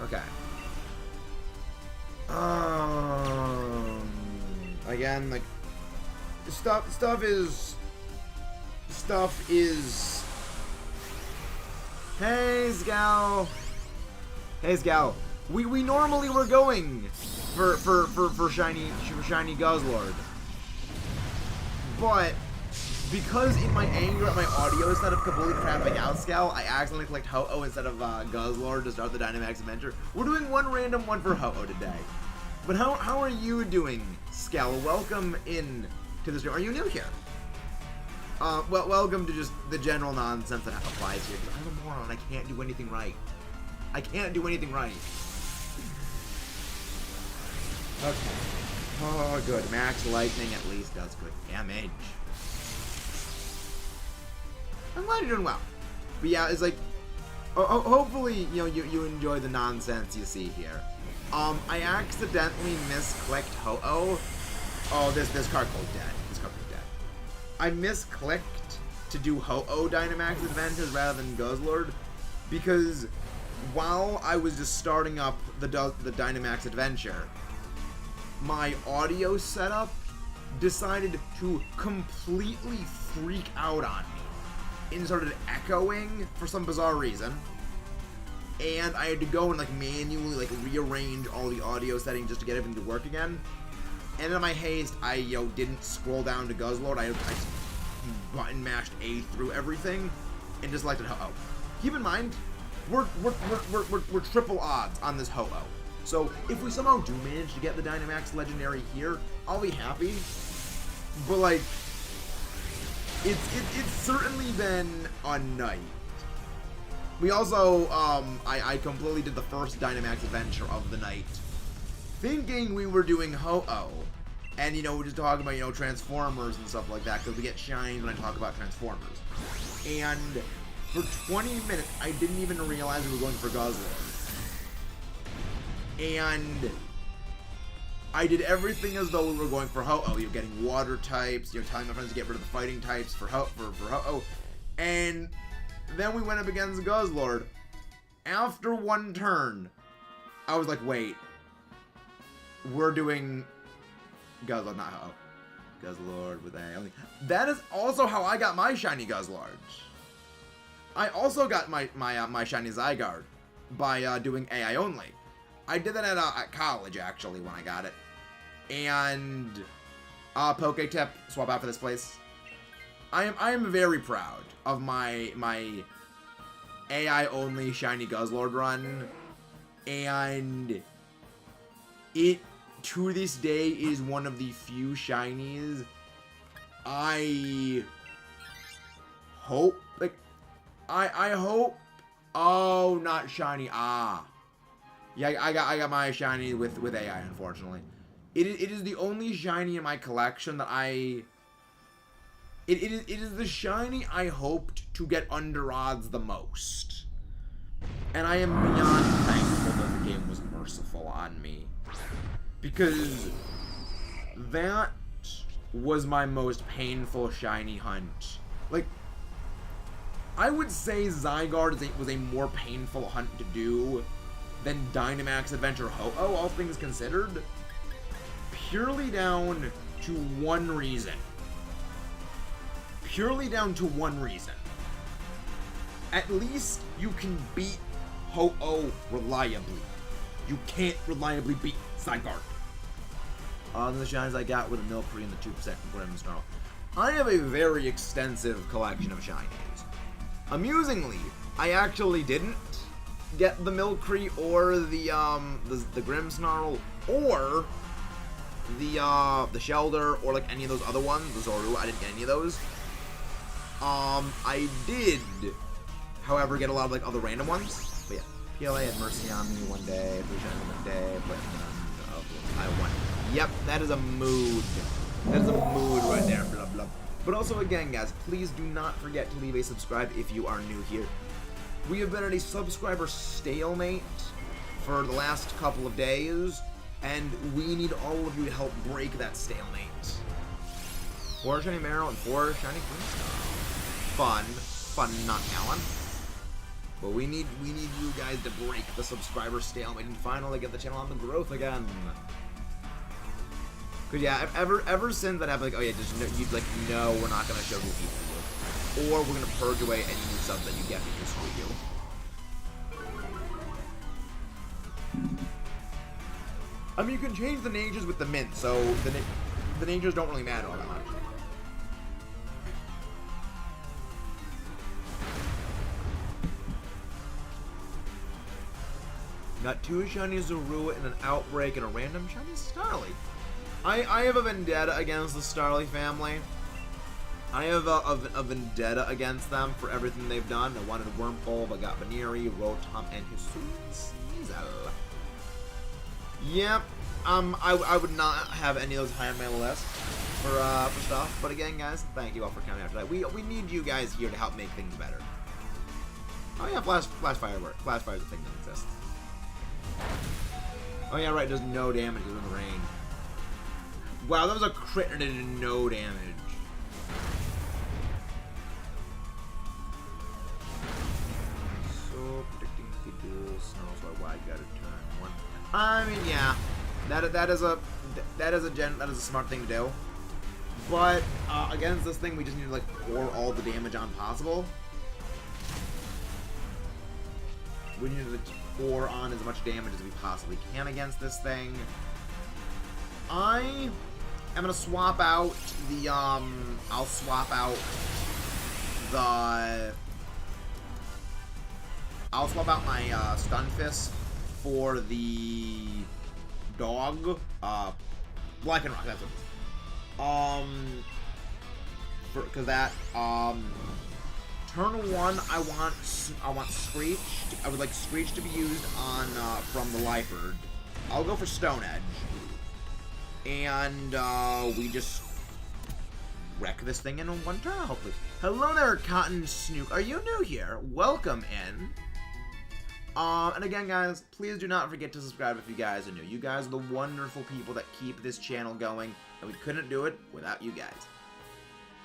Okay. Again, like, stuff is... Hey, Scowl. Hey, Scowl. We normally were going for shiny Guzzlord. But because in my anger at my audio setup completely crapping out, Scowl, I accidentally clicked Ho-Oh instead of Guzzlord to start the Dynamax adventure. We're doing one random one for Ho-Oh today. But how are you doing, Scowl? Welcome in to the stream. Are you new here? Well, welcome to just the general nonsense that applies here. I'm a moron. I can't do anything right. I can't do anything right. Okay. Oh, good. Max Lightning at least does good damage. I'm glad you're doing well. But yeah, it's like, hopefully, you know, you enjoy the nonsense you see here. I accidentally misclicked Ho-Oh. Oh, this card goes dead. This card goes dead. I misclicked to do Ho-Oh Dynamax Adventures rather than Guzzlord, because while I was just starting up the Dynamax Adventure, my audio setup decided to completely freak out on me and started echoing for some bizarre reason. And I had to go and like manually like rearrange all the audio settings just to get everything to work again. And in my haste, I didn't scroll down to Guzzlord. I button mashed A through everything and just selected Ho-Oh. Keep in mind, we're triple odds on this Ho-Oh. So if we somehow do manage to get the Dynamax Legendary here, I'll be happy. But like, it's certainly been a night. We also, I completely did the first Dynamax adventure of the night, thinking we were doing Ho-Oh, and we're just talking about Transformers and stuff like that, because we get shines when I talk about Transformers. And for 20 minutes, I didn't even realize we were going for Guzzlord. And I did everything as though we were going for Ho-Oh. You're getting water types, telling my friends to get rid of the fighting types for Ho-Oh. And then we went up against Guzzlord. After one turn, I was like, wait. We're doing Guzzlord, not Ho-Oh. Guzzlord with A only. That is also how I got my shiny Guzzlord. I also got my shiny Zygarde by doing AI only. I did that at college, actually, when I got it. And Poke Tip, swap out for this place. I am very proud of my AI only shiny Guzzlord run, and it to this day is one of the few shinies I hope I hope. Oh, not shiny. Yeah, I got my shiny with AI, unfortunately. It is the only shiny in my collection that It is the shiny I hoped to get under odds the most. And I am beyond thankful that the game was merciful on me. Because that was my most painful shiny hunt. Like, I would say Zygarde was a more painful hunt to do than Dynamax Adventure Ho-Oh, all things considered. Purely down to one reason. Purely down to one reason. At least you can beat Ho-Oh reliably. You can't reliably beat Zygarde. The shinies I got with a Milcery and the 2% Grim Snarl. I have a very extensive collection of shinies. Amusingly, I actually didn't get the Milcery or the Grimmsnarl or the Shelter or like any of those other ones, the Zoru. I didn't get any of those. I did, however, get a lot of like other random ones. But yeah, PLA had Mercy on me one day, Blue Shiny one day, but I won. Yep, that is a mood. That is a mood right there. Blah blah. But also, again, guys, please do not forget to leave a subscribe if you are new here. We have been at a subscriber stalemate for the last couple of days, and we need all of you to help break that stalemate. 4 shiny Marrow and 4 shiny Queen. Fun, not Alan. But we need you guys to break the subscriber stalemate and finally get the channel on the growth again. Cause yeah, ever since that happened, like, oh yeah, just no, we're not gonna show new people you, or we're gonna purge away any new subs that you get because screw you. I mean, you can change the natures with the mint, so the natures don't really matter all that much. Got 2 shiny Zorua and an Outbreak and a random shiny Starly. I have a vendetta against the Starly family. I have a vendetta against them for everything they've done. I wanted Wurmple, I got Veneeri, Rotom, and Hisuian Sneasel. Yep, I would not have any of those high on my list for stuff. But again, guys, thank you all for coming after that. We need you guys here to help make things better. Oh yeah, flash firework. Flash fire is a thing that exists. Oh yeah, right. It does no damage in the rain. Wow, that was a crit and it did no damage. So predicting the dual snow, so I got to turn one. I mean, yeah, that is a smart thing to do. But against this thing, we just need to like pour all the damage on possible. We need to pour on as much damage as we possibly can against this thing. I am gonna swap out the I'll swap out my stun fist for the dog. Black and rock, that's what it is. Because that turn one, I want Screech. I would like Screech to be used on from the Lyford. I'll go for Stone Edge, and we just wreck this thing in one turn, hopefully. Hello there, Cotton Snook. Are you new here? Welcome in. And again, guys, please do not forget to subscribe if you guys are new. You guys are the wonderful people that keep this channel going, and we couldn't do it without you guys.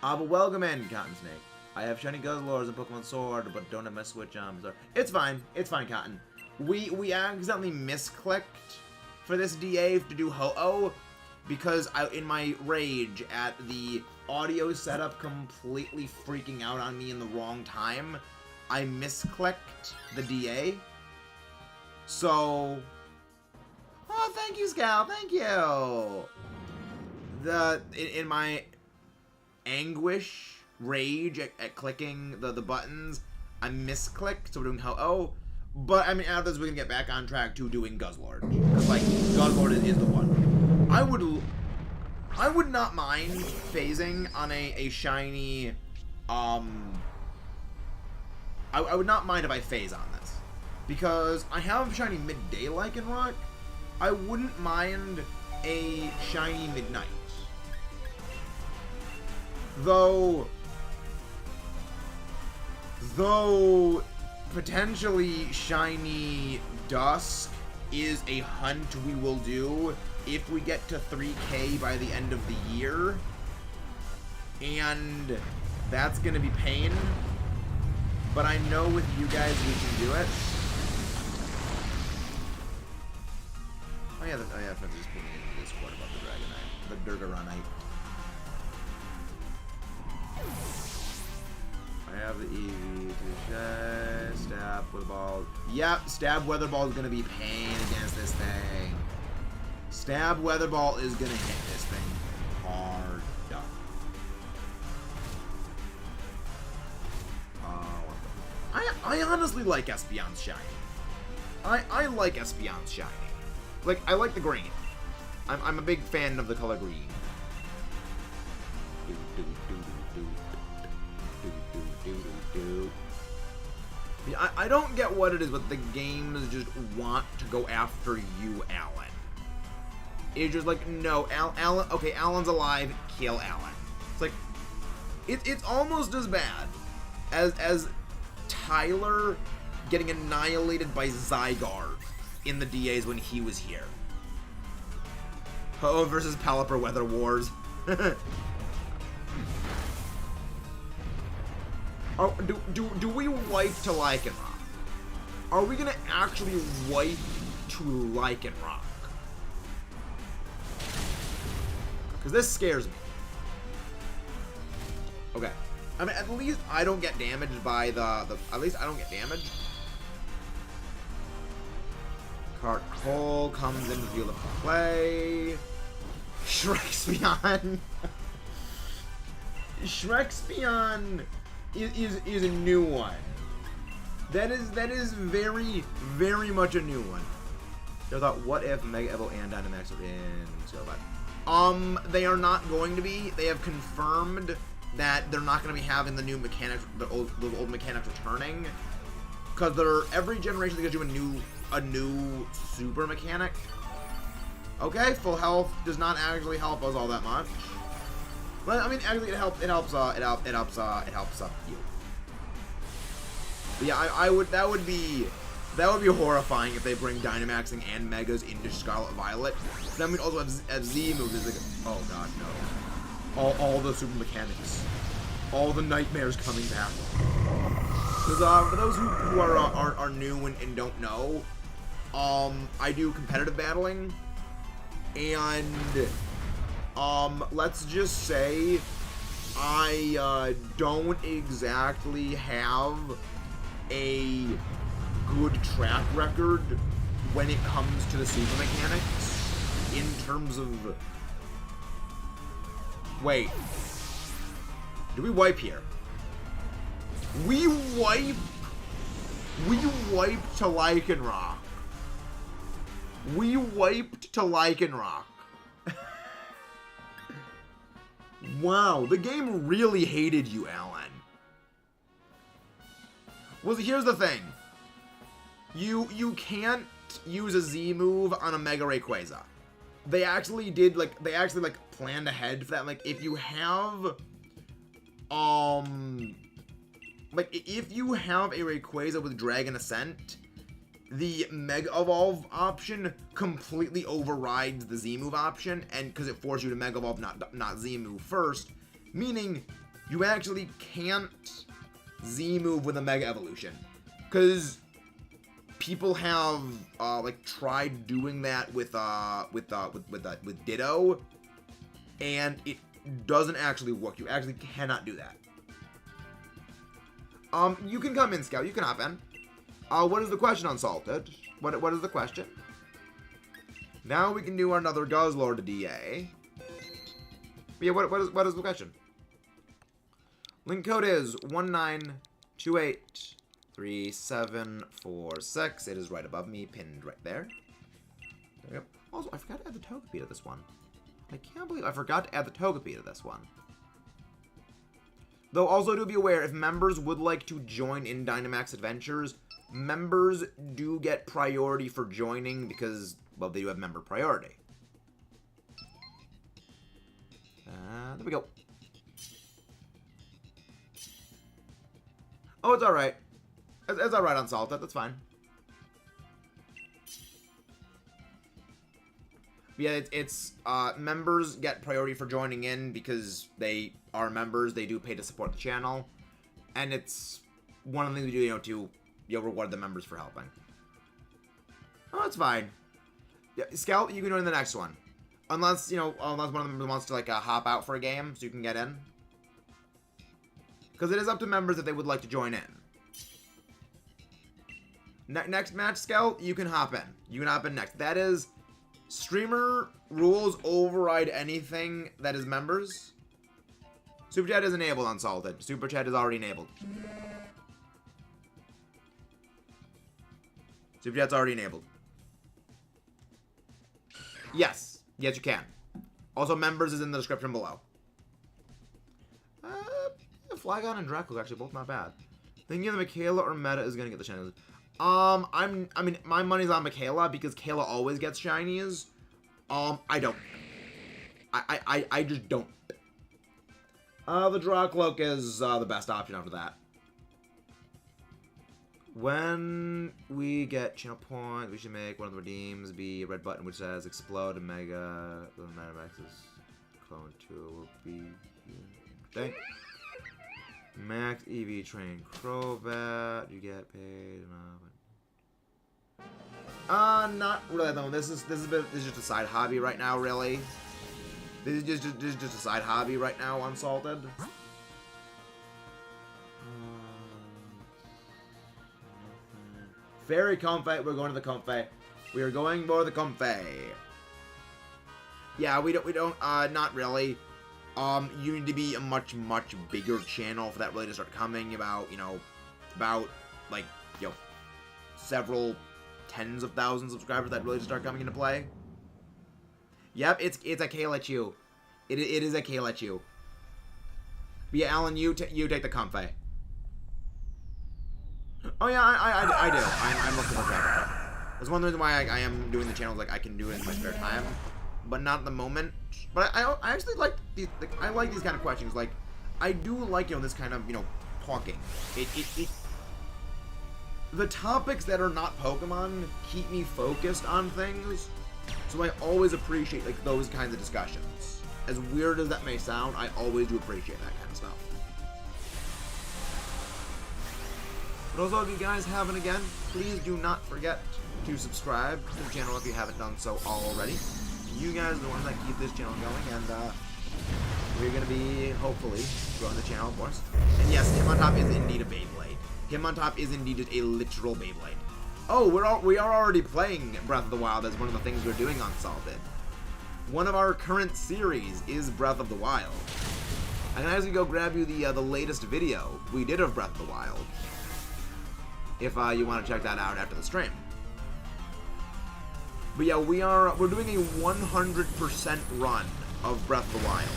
But welcome in, Cotton Snake. I have shiny Guzzlords and Pokemon Sword, but don't have my Switch on. So it's fine, Cotton. We accidentally misclicked for this DA to do Ho-Oh, because in my rage at the audio setup completely freaking out on me in the wrong time, I misclicked the DA. So, oh, thank you, Scal, thank you. In my anguish, rage at clicking the buttons, I misclicked, so we're doing Ho-Oh. But I mean, out of this, we can get back on track to doing Guzzlord, because like Guzzlord is the one. I would not mind phasing on a shiny. I would not mind if I phase on this, because I have shiny Midday Lycanroc. I wouldn't mind a shiny Midnight, though potentially shiny Dusk is a hunt we will do if we get to 3K by the end of the year, and that's gonna be pain. But I know with you guys we can do it. Oh yeah, friends just put me into Discord about the Dragonite, the Durgaronite. I have the Eevee to stab with a ball. Yep, stab weather ball is gonna be pain against this thing. Stab weather ball is gonna hit this thing hard. I honestly like Espeon's shiny. I like Espeon's shiny. Like, I like the green. I'm a big fan of the color green. I don't get what it is, but the games just want to go after you, Alan. It's just like, no, Alan, okay, Alan's alive, kill Alan. It's like, it's almost as bad as Tyler getting annihilated by Zygarde in the DAs when he was here. Ho versus Pelipper Weather Wars. Oh, do we wipe to Lycanroc? Are we gonna actually wipe to Lycanroc? Because this scares me. Okay. I mean, at least I don't get damaged by at least I don't get damaged. Cart Hole comes into the field of play. Shrexpeon. Shrexpeon is a new one. That is very, very much a new one. I thought, what if Mega Evo and Dynamax are in Scalebat? They are not going to be. They have confirmed that they're not going to be having the new mechanics, the old mechanics returning, because every generation they do a new super mechanic. Okay, full health does not actually help us all that much. But I mean, actually, it helps you. But yeah, I would. That would be horrifying if they bring Dynamaxing and Megas into Scarlet Violet. Then we'd also have Z moves. Like, oh god, no! All the super mechanics, all the nightmares coming back. Because for those who are new and don't know, I do competitive battling, and let's just say I don't exactly have a good track record when it comes to the super mechanics in terms of... Wait. Do we wipe here? We wipe to Lycanroc. We wiped to Lycanroc. Wow, the game really hated you, Alan. Well, here's the thing. You can't use a Z move on a Mega Rayquaza. They actually planned ahead for that. Like, if you have if you have a Rayquaza with Dragon Ascent, the Mega Evolve option completely overrides the Z move option, and because it forces you to Mega Evolve, not Z move first, meaning you actually can't Z move with a Mega Evolution, because people have tried doing that with Ditto, and it doesn't actually work. You actually cannot do that. You can come in, Scout. You can hop in. What is the question, Unsalted? What is the question? Now we can do another Guzzlord DA. Yeah, what is the question? Link code is 19283746. It is right above me, pinned right there. There we go. Also, I forgot to add the Togepi to this one. I can't believe I forgot to add the Togepi to this one. Though, also do be aware, if members would like to join in Dynamax Adventures, members do get priority for joining because, well, they do have member priority. There we go. Oh, it's alright. It's alright, Unsalted. That's fine. Yeah, it's members get priority for joining in because they are members. They do pay to support the channel, and it's one of the things we do, to reward the members for helping. Oh, that's fine. Yeah, Scout, you can join the next one, unless one of the members wants to hop out for a game, so you can get in. Because it is up to members if they would like to join in. Next match, Scout, you can hop in. You can hop in next. That is. Streamer rules override anything that is members. Super Chat is enabled, Unsalted. Super Chat is already enabled. Super Chat's already enabled. Yes. Yes, you can. Also, members is in the description below. Flygon and Draco are actually both not bad. Thinking either Michaela or Meta is gonna get the Shinies. I mean, my money's on Michaela because Kayla always gets Shinies. I don't. I just don't. The Dracloak is the best option after that. When we get channel points, we should make one of the redeems be a red button which says explode and Mega. The Dynamax's clone 2 will be. Dang. Max EV train Crobat. You get paid enough. Not really though. This is just a side hobby right now, really. This is just a side hobby right now, Unsalted. Fairy Comfy, we're going to the Comfy. We are going for the Comfy. Yeah, we don't, not really. You need to be a much bigger channel for that really to start coming about, several tens of thousands of subscribers that really start coming into play. Yep, it's a K-let-you. It is a K-let-you. But yeah, Alan, you take the Comfy. Oh yeah, I do. I'm looking for Dragon. That's one reason why I am doing the channel. Like, I can do it in my spare time, but not at the moment. But I actually like these. Like, I like these kind of questions. Like, I do like, you know, this kind of, you know, talking. The topics that are not Pokemon keep me focused on things, so I always appreciate, like, those kinds of discussions. As weird as that may sound, I always do appreciate that kind of stuff. But also, if you guys haven't again, please do not forget to subscribe to the channel if you haven't done so already. You guys are the ones that keep this channel going, and we're going to be, hopefully, growing the channel, of course. And yes, Hitmontop is indeed a Beyblade. Hitmontop is indeed just a literal Beyblade. Oh, we are already playing Breath of the Wild as one of the things we're doing on Salted. One of our current series is Breath of the Wild. I can actually go grab you the latest video we did of Breath of the Wild, if you want to check that out after the stream. But yeah, we're doing a 100% run of Breath of the Wild.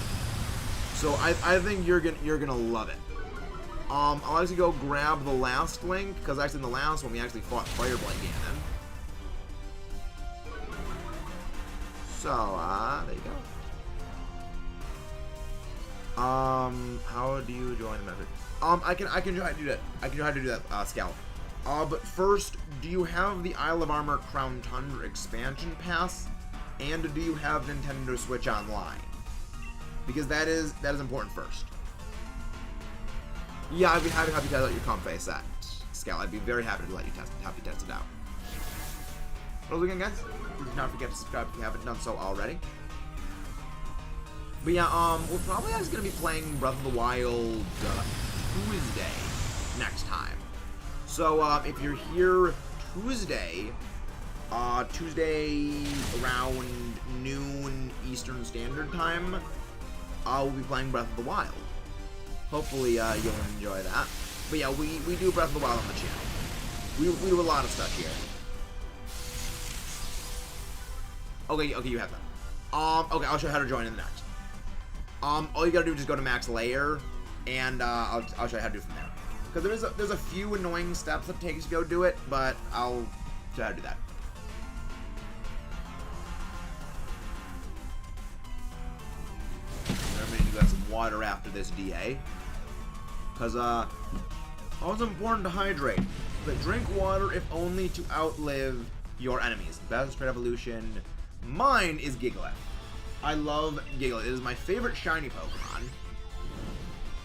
So I think you're gonna love it. I'll actually go grab the last link, because actually in the last one we actually fought Fireblade Ganon. So, there you go. How do you join the method? I can try to do that. I can try to do that, Scout. But first, do you have the Isle of Armor Crown Tundra expansion pass? And do you have Nintendo Switch Online? Because that is important first. Yeah, I'd be happy to test out your Comfey set, Scout. I'd be very happy to let you test it out. Well, again, guys, please do not forget to subscribe if you haven't done so already. But yeah, we're probably just gonna be playing Breath of the Wild Tuesday next time. So if you're here Tuesday around noon Eastern Standard Time, we'll be playing Breath of the Wild. Hopefully you'll enjoy that. But yeah, we do Breath of the Wild on the channel. We do a lot of stuff here. Okay, you have that. Okay, I'll show you how to join in the next. All you gotta do is just go to Max Layer, and I'll show you how to do it from there. Because there's a few annoying steps it takes to go do it, but I'll show you how to do that. Remember to get some water after this DA. Because, always important to hydrate. But drink water if only to outlive your enemies. Best trade evolution. Mine is Gigalith. I love Gigalith. It is my favorite shiny Pokemon.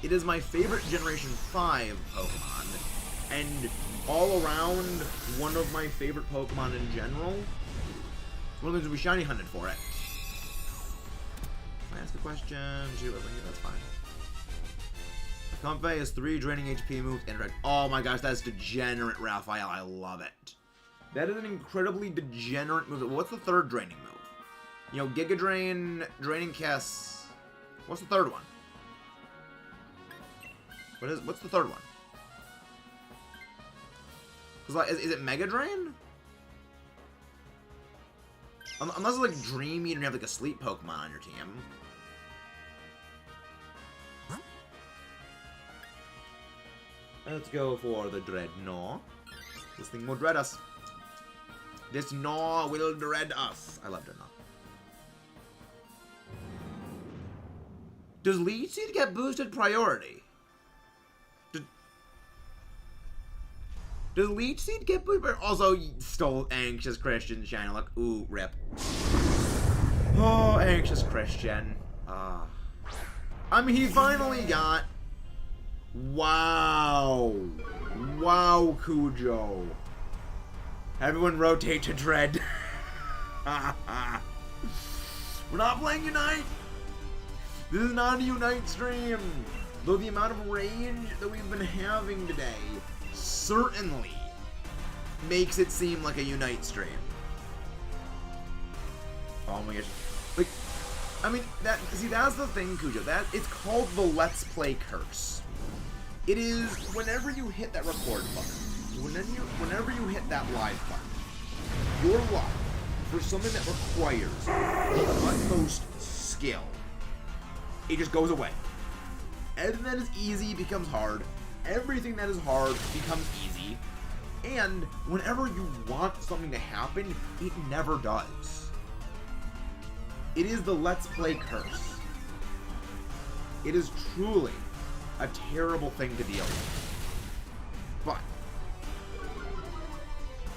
It is my favorite Generation 5 Pokemon. And all around, one of my favorite Pokemon in general. One of the things we shiny hunted for it. Can I ask a question? That's fine. Comfey is 3 draining HP moves and red. Oh my gosh, that's degenerate, Raphael. I love it. That is an incredibly degenerate move. What's the third draining move? You know, Giga Drain, Draining Kiss. What's the third one? What's the third one? Like, is it Mega Drain? Unless it's like Dream Eater and you have like a sleep Pokemon on your team. Let's go for the Dreadnought. This thing will dread us. This Gnaw will dread us. I love Dreadnought. Does Leech Seed get boosted priority? Does Leech Seed get boosted priority? Also, you stole Anxious Christian shiny. Like, ooh, rip. Oh, Anxious Christian. I mean, he finally got... Wow. Wow, Cujo. Everyone rotate to Dread. We're not playing Unite. This is not a Unite stream. Though the amount of rage that we've been having today certainly makes it seem like a Unite stream. Oh my gosh. Like, I mean, that's the thing, Cujo. It's called the Let's Play curse. It is whenever you hit that record button, whenever you hit that live button, your luck for something that requires the utmost skill, it just goes away. Everything that is easy becomes hard. Everything that is hard becomes easy. And whenever you want something to happen, it never does. It is the Let's Play curse. It is truly a terrible thing to deal with.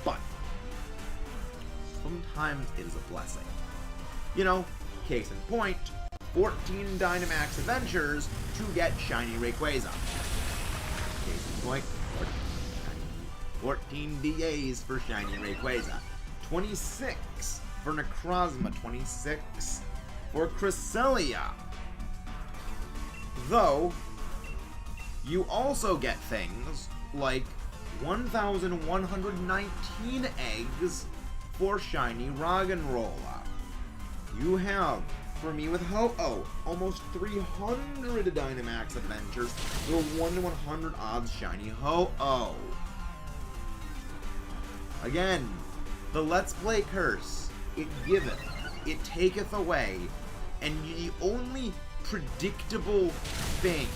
But, sometimes it is a blessing. You know, case in point, 14 Dynamax Adventures to get Shiny Rayquaza. Case in point, 14 DAs for Shiny Rayquaza. 26 for Necrozma, 26 for Cresselia. Though, you also get things like 1,119 eggs for Shiny Roggenrola. You have, for me with Ho-Oh, almost 300 Dynamax Adventures for a 1 in 100 odds Shiny Ho-Oh. Again, the Let's Play curse, it giveth, it taketh away, and the only predictable thing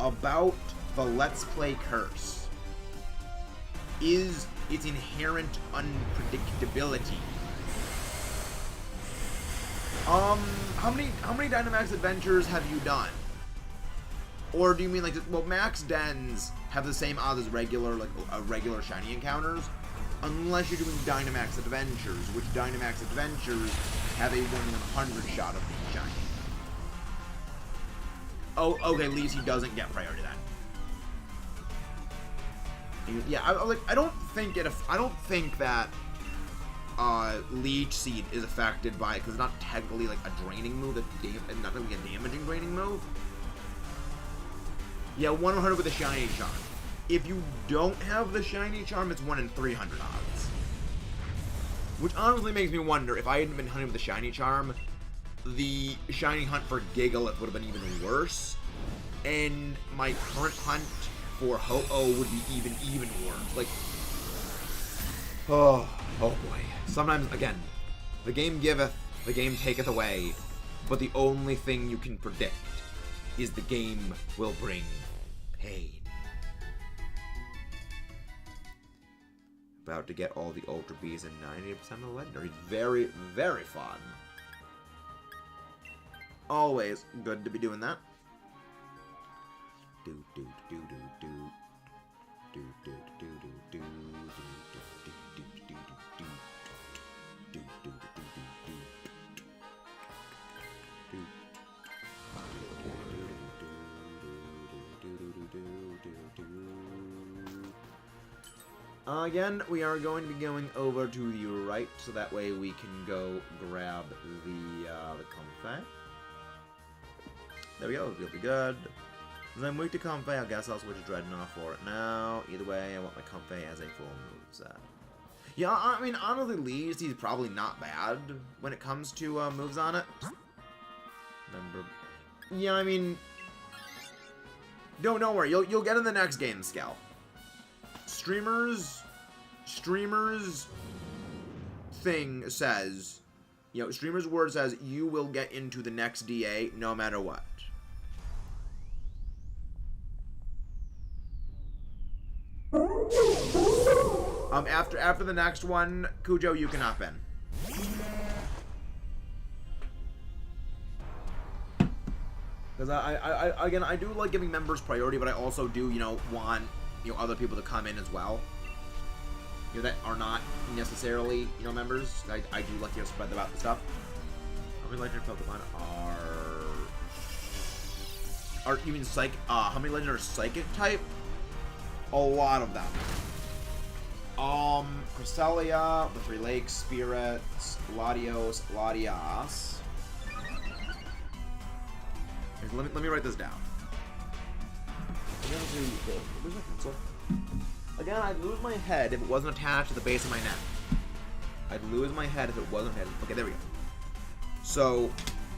about the Let's Play curse is its inherent unpredictability. How many Dynamax Adventures have you done? Or do you mean like, well, Max Dens have the same odds as regular Shiny encounters, unless you're doing Dynamax Adventures, which Dynamax Adventures have a 1 in 100 shot of being shiny. Oh, okay, at least he doesn't get priority then. Yeah, I don't think that Leech Seed is affected by it, because it's not technically like a draining move, it's not really a damaging draining move. Yeah, 1 in 100 with a Shiny Charm. If you don't have the Shiny Charm, it's 1 in 300 odds. Which honestly makes me wonder, if I hadn't been hunting with the Shiny Charm, the Shiny hunt for Gigalith would have been even worse, and my current hunt for Ho-Oh would be even worse. Like, oh boy. Sometimes, again, the game giveth, the game taketh away, but the only thing you can predict is the game will bring pain. About to get all the Ultra Bees and 90% of the Legendary. Very, very fun. Always good to be doing that. Do do do do do do do do do do Again, we are going to be going over to the right, so that way we can go grab the Comfey. There we go, it'll be good. Then weak to Comfey, I guess I'll switch to Dreadnought for it now. Either way, I want my Comfey as a full moveset. Yeah, I mean, honestly, Lee's, he's probably not bad when it comes to moves on it. Remember? Yeah, I mean, don't worry, you'll get in the next game, Scal. Streamers thing says, you know, Streamer's word says you will get into the next DA no matter what. After the next one, Cujo, you can hop in. Because I do like giving members priority, but I also do, you know, want, you know, other people to come in as well. You know, that are not necessarily, you know, members. I do like to spread about the stuff. How many legendary Pokemon are even psychic? How many legendary psychic type? A lot of them. Cresselia, the 3 Lake Spirits, Latios, Latias. Let me write this down. Where's my pencil? Again, I'd lose my head if it wasn't attached to the base of my neck. I'd lose my head if it wasn't head. Okay, there we go. So,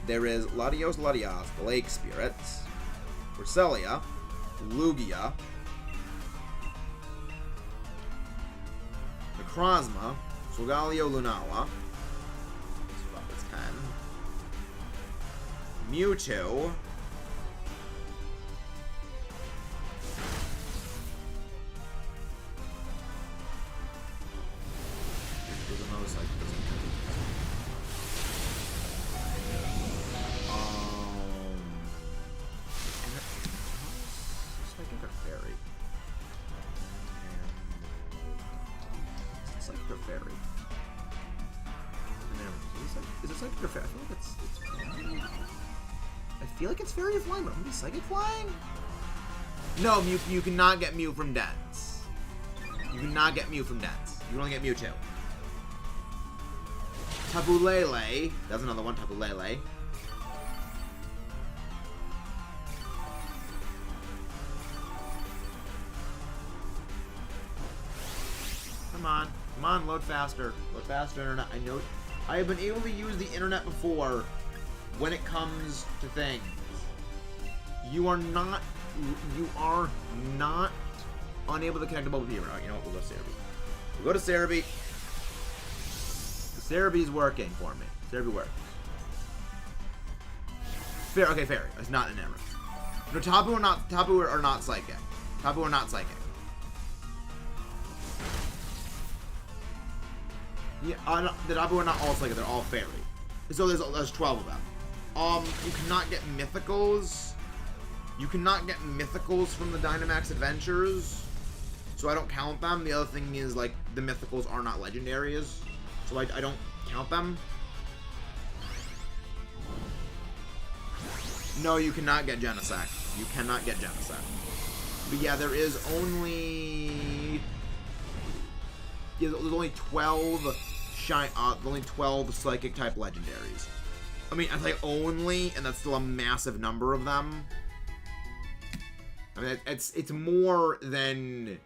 there is Latios, Latias, the Lake Spirits, Cresselia, Lugia, Necrozma, Solgaleo, Lunala. That's 10. Mewtwo. fairy. Is it psychic or fairy? Is it psychic or fairy? I feel like it's fairy flying, but I'm gonna be psychic flying? No, you cannot get Mew from Dance. You cannot get Mew from Dance. You can only get Mewtwo. Tapu Lele. That's another one, Tapu Lele. Come on. Come on, load faster. Load faster, internet. I know. I have been able to use the internet before when it comes to things. You are not unable to connect to Bubble Fever. Oh, you know what? We'll go to Cerebi. We'll go to Cerebi. Cerebi's working for me. Cerebi works. Fair. Okay, fairy. It's not an error. No, Tapu are not psychic. Tapu are not psychic. Yeah, the Tapu are not all psychic. They're all fairy. So there's 12 of them. You cannot get mythicals. You cannot get mythicals from the Dynamax Adventures, so I don't count them. The other thing is, like, the mythicals are not legendaries, so I don't count them. No, you cannot get Genesect. You cannot get Genesect. But yeah, there is only... Yeah, there's only 12 only 12 Psychic type legendaries. I mean, I say only, and that's still a massive number of them. I mean, it's more than,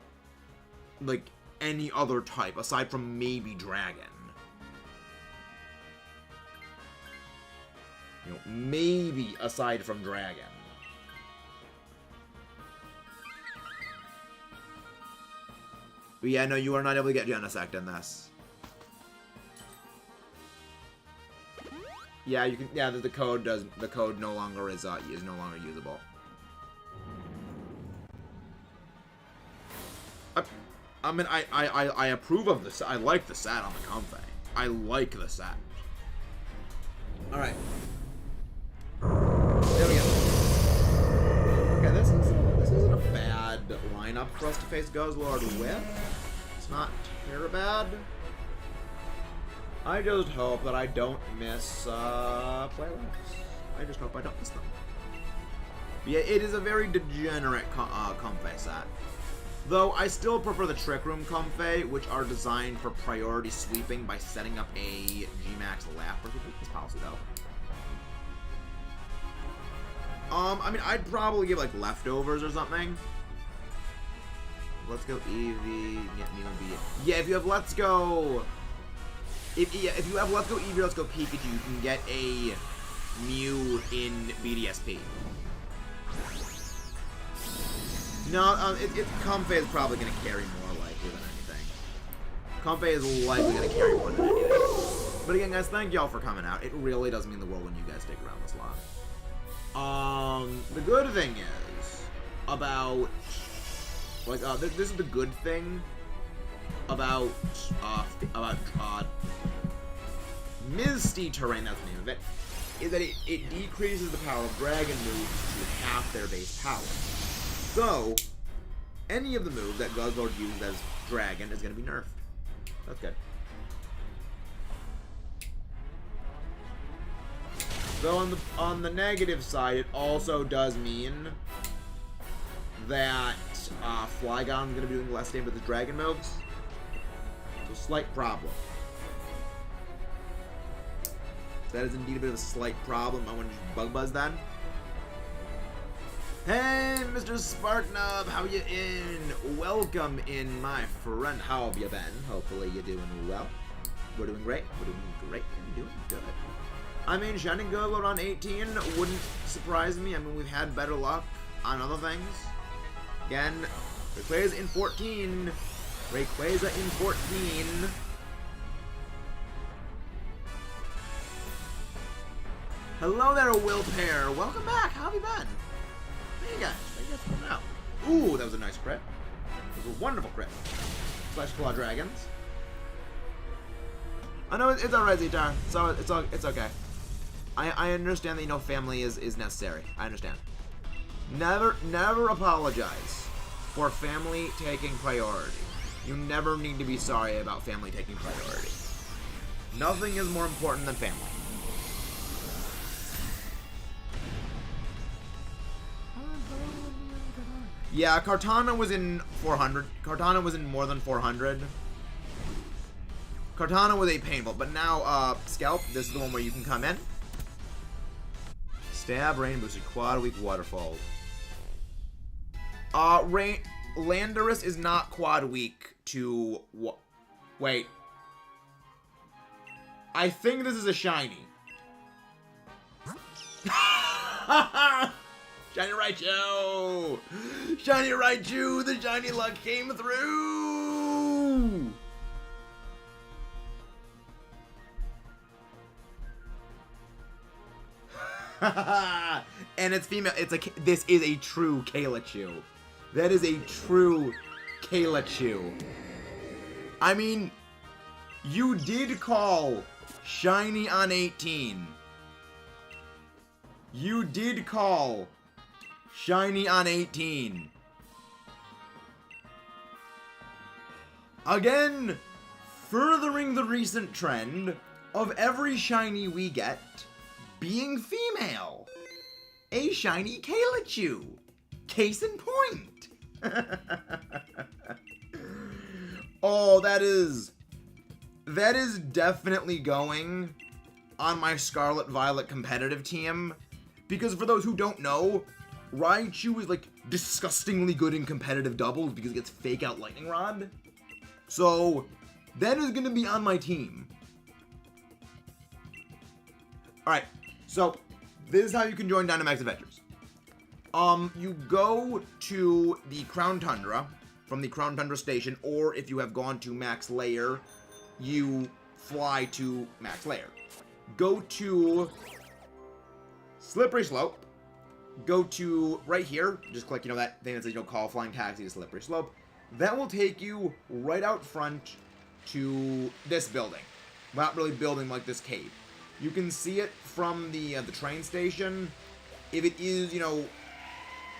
like, any other type, aside from maybe Dragon. You know, maybe aside from Dragon. But yeah, no, you are not able to get Genesect in this. Yeah, you can. Yeah, the code does. The code no longer is no longer usable. I mean, I approve of this. I like the set on the Comfey. I like the set. All right. There we go. Okay, this isn't a bad lineup for us to face Guzzlord with. It's not terrible bad. I just hope that I don't miss playlists. I just hope I don't miss them. But yeah, it is a very degenerate Comfey set. Though I still prefer the Trick Room Comfey, which are designed for priority sweeping by setting up a G-Max lap or this policy though. I mean, I'd probably give like leftovers or something. Let's go Eevee. Yeah, if you have Let's Go. If you have Let's Go Eevee, Let's Go Pikachu, you can get a Mew in BDSP. No, Comfey is probably going to carry more likely than anything. Comfey is likely going to carry more than anything. But again, guys, thank y'all for coming out. It really does mean the world when you guys stick around this long. The good thing is about, like, this is the good thing about Misty Terrain, that's the name of it, is that it decreases the power of Dragon moves to half their base power. So, any of the moves that Guzzlord uses as Dragon is going to be nerfed. That's good. Though on the negative side, it also does mean that Flygon is going to be doing less damage with his Dragon moves. So, slight problem. That is indeed a bit of a slight problem. I want to Bug Buzz then. Hey, Mr. Sparknub, how you in? Welcome in, my friend. How have you been? Hopefully you're doing well. We're doing great. We're doing great and doing good. I mean, Shining Guzzlord on 18 wouldn't surprise me. I mean, we've had better luck on other things. Again, Rayquaza in 14. Rayquaza in 14. Hello there, Will Pair. Welcome back. How have you been? Hey guys, thank you for coming out. Ooh, that was a nice crit. That was a wonderful crit. Slash Claw Dragons. I know it's alright, Zetar. It's okay. I understand that, you know, family is necessary. I understand. Never apologize for family taking priority. You never need to be sorry about family taking priority. Nothing is more important than family. Yeah, Kartana was in 400. Kartana was in more than 400. Kartana was a painful, but now, Scalp, this is the one where you can come in. Stab, rain boosted, quad weak, waterfall. Landorus is not quad weak to wait. I think this is a shiny. Shiny Raichu! Shiny Raichu! The shiny luck came through! And it's female. This is a true Kalachu. That is a true Kalachu. I mean, you did call shiny on 18. You did call shiny on 18. Again, furthering the recent trend of every shiny we get being female. A shiny Kalachu. Case in point. Oh, that is definitely going on my Scarlet Violet competitive team. Because for those who don't know, Raichu is like disgustingly good in competitive doubles because it gets fake out Lightning Rod. So that is going to be on my team. Alright, so this is how you can join Dynamax Adventures. You go to the Crown Tundra from the Crown Tundra station, or if you have gone to Max Lair, you fly to Max Lair. Go to Slippery Slope. Go to right here. Just click, that thing that says, call flying taxi to Slippery Slope. That will take you right out front to this building. Not really building, like this cave. You can see it from the train station. If it is,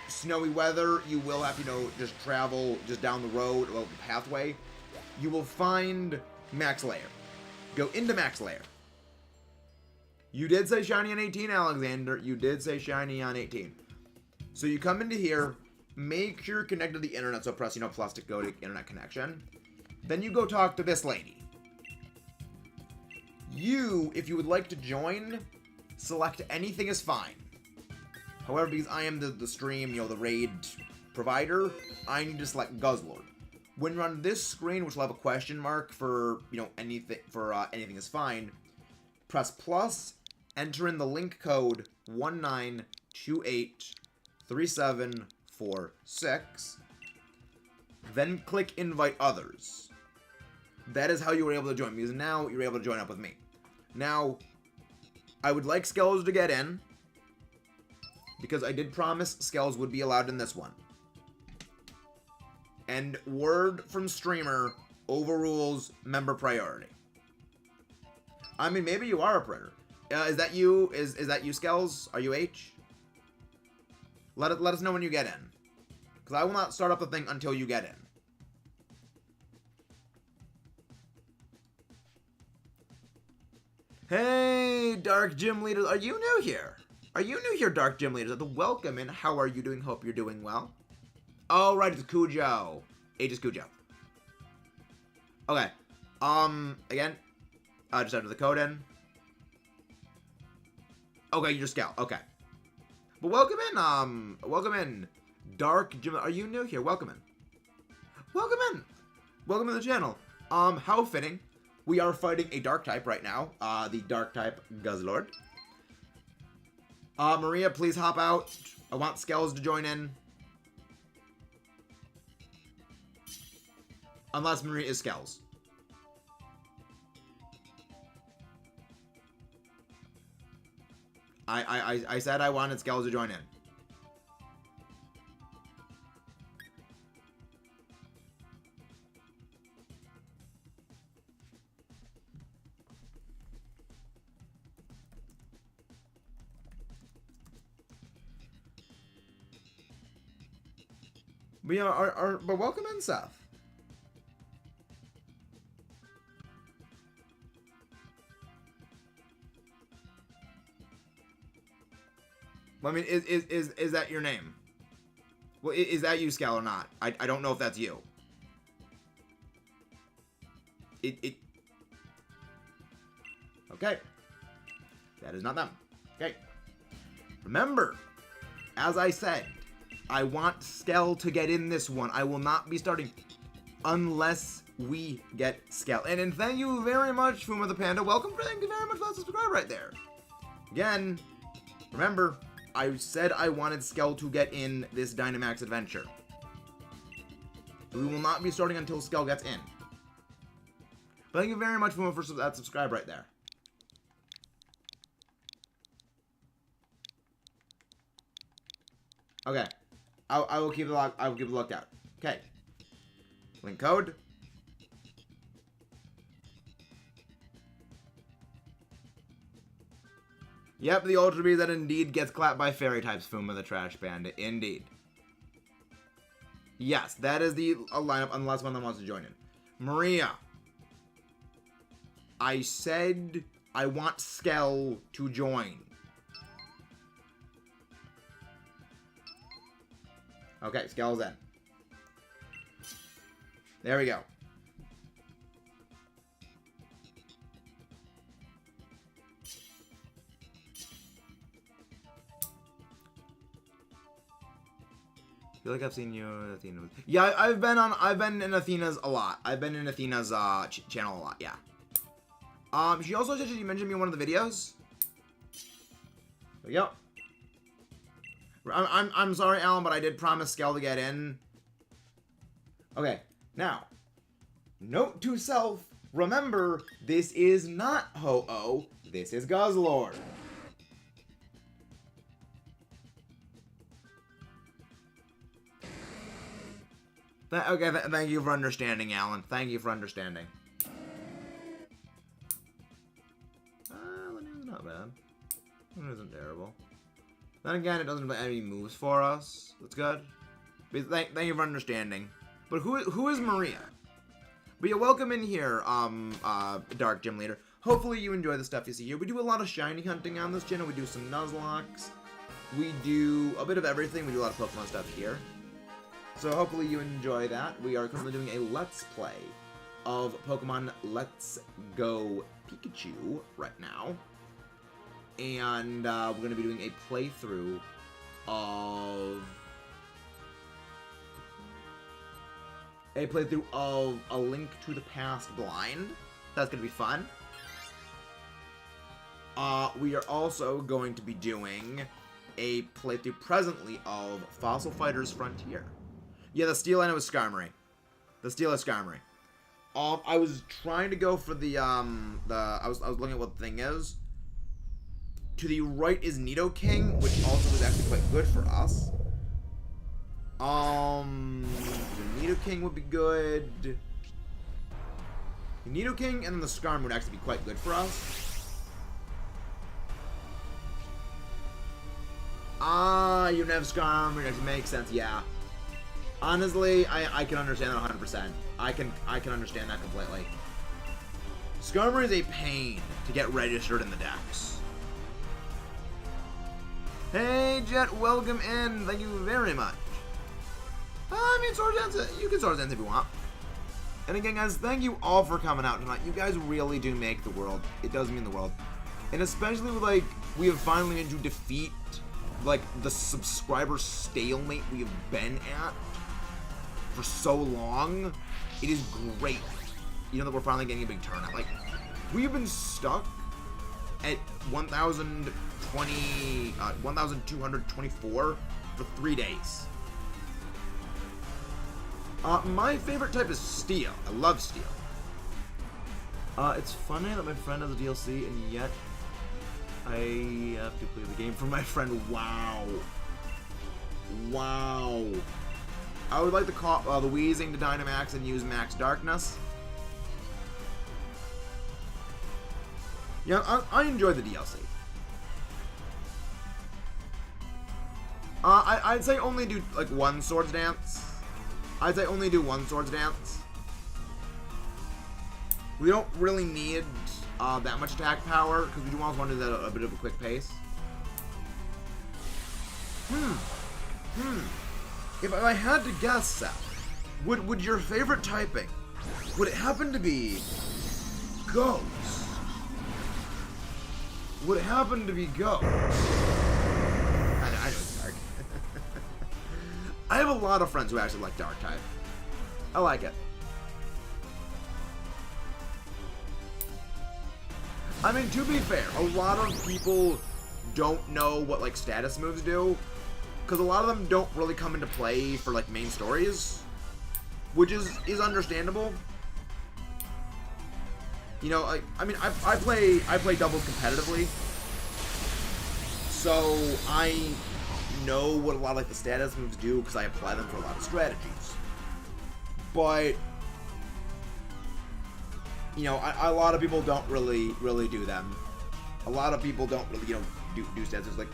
snowy weather, you will have to, just travel just down the road, well, the pathway. You will find Max Lair. Go into Max Lair. You did say shiny on 18, Alexander. You did say shiny on 18. So you come into here, make sure you're connected to the internet, so press, plus to go to internet connection. Then you go talk to this lady. You, if you would like to join, select anything is fine. However, because I am the stream, the raid provider, I need to select Guzzlord. When you're on this screen, which will have a question mark for, anything is fine, press plus, enter in the link code 19283746, then click invite others. That is how you were able to join, because now you're able to join up with me. Now, I would like Skells to get in, because I did promise Skells would be allowed in this one. And word from streamer overrules member priority. I mean, maybe you are a printer. Is that you? Is that you, Skells? Are you H? Let us know when you get in. Because I will not start up the thing until you get in. Hey, Dark Gym Leaders. Are you new here? Are you new here, Dark Gym Leaders? Welcome in. How are you doing? Hope you're doing well. Oh, right. It's Cujo. H is Cujo. Okay. Again. Just enter the code in. Okay, you just scout. Okay. But welcome in, Dark Gym. Are you new here? Welcome in. Welcome in. Welcome to the channel. How fitting. We are fighting a dark type right now. The dark type Guzzlord. Maria, please hop out. I want Skells to join in. Unless Maria is Skells. I said I wanted Skells to join in. But yeah, but welcome in, Seth. I mean, is that your name? Well, is that you, Scal, or not? I don't know if that's you. Okay. That is not them. Okay. Remember, as I said, I want Skell to get in this one. I will not be starting unless we get Skell. And thank you very much, Fuma the Panda. Welcome. Thank you very much for that subscribe right there. Again, remember, I said I wanted Skell to get in this Dynamax adventure. We will not be starting until Skell gets in. But thank you very much, Fuma, for that subscribe right there. Okay. I will keep the look. I will keep the lookout. Okay. Link code. Yep, the Ultra Bee that indeed gets clapped by fairy types, Fuma the Trash Panda. Indeed. Yes, that is the lineup unless one of them wants to join in. Maria. I said I want Skell to join. Okay, Skell's in. There we go. I feel like I've seen you, Athena. Yeah, I've been in Athena's a lot. I've been in Athena's channel a lot. Yeah. She also said she mentioned me in one of the videos. There we go. I'm sorry, Alan, but I did promise Skell to get in. Okay, now, note to self, remember, this is not Ho-Oh, this is Guzzlord. Okay, thank you for understanding, Alan. Thank you for understanding. The news is not bad. It isn't terrible. Then again, it doesn't have any moves for us. That's good. But thank you for understanding. But who is Maria? But yeah, welcome in here, Dark Gym Leader. Hopefully you enjoy the stuff you see here. We do a lot of shiny hunting on this channel. We do some Nuzlocks. We do a bit of everything. We do a lot of Pokemon stuff here. So hopefully you enjoy that. We are currently doing a Let's Play of Pokemon Let's Go Pikachu right now. And we're going to be doing a playthrough of... A Link to the Past Blind. That's going to be fun. We are also going to be doing a playthrough presently of Fossil Fighters Frontier. Yeah, the steel I know is Skarmory. The steel is Skarmory. I was trying to go for the I was looking at what the thing is. To the right is Nidoking, which also is actually quite good for us. The Nidoking would be good. The Nidoking and then the Skarm would actually be quite good for us. You have Skarm, which actually makes sense, yeah. Honestly, I can understand that 100%. I can understand that completely. Skarmory is a pain to get registered in the decks. Hey, Jet, welcome in. Thank you very much. I mean, Sword Dance, you can Sword Dance if you want. And again, guys, thank you all for coming out tonight. You guys really do make the world. It does mean the world. And especially with, like, we have finally managed to defeat, like, the subscriber stalemate we have been at for so long. It is great. You know that we're finally getting a big turnout. Like, we've been stuck at 1,224 for 3 days. My favorite type is Steel. I love Steel. It's funny that my friend has a DLC and yet I have to play the game for my friend. Wow. Wow. I would like to call the Weezing to Dynamax and use Max Darkness. Yeah, I enjoy the DLC. I'd say only do like one Swords Dance I'd say only do one Swords Dance. We don't really need that much attack power, because we do always want to do that at a bit of a quick pace. If I had to guess, Seth, would your favorite typing, would it happen to be Ghost? Would it happen to be Ghost? I know it's dark. I have a lot of friends who actually like Dark type. I like it. I mean, to be fair, a lot of people don't know what, like, status moves do, because a lot of them don't really come into play for, like, main stories, which is understandable. You know, I mean, I play doubles competitively, so I know what a lot of, like, the status moves do, because I apply them for a lot of strategies. But you know, a lot of people don't really do them. A lot of people don't really, you know, do stats. Like,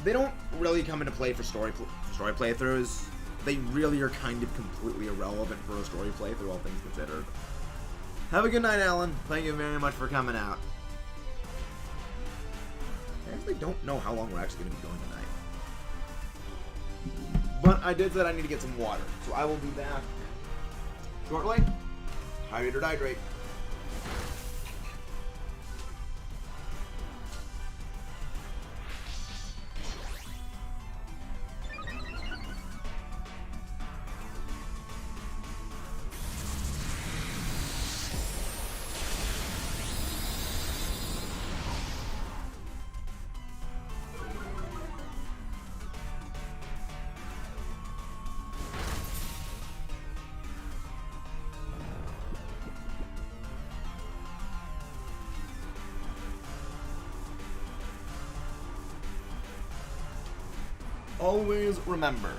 they don't really come into play for story playthroughs. They really are kind of completely irrelevant for a story playthrough, all things considered. Have a good night, Alan. Thank you very much for coming out. I actually don't know how long we're actually going to be going tonight. But I did say I need to get some water, so I will be back shortly. Hydrate or dehydrate. Always remember,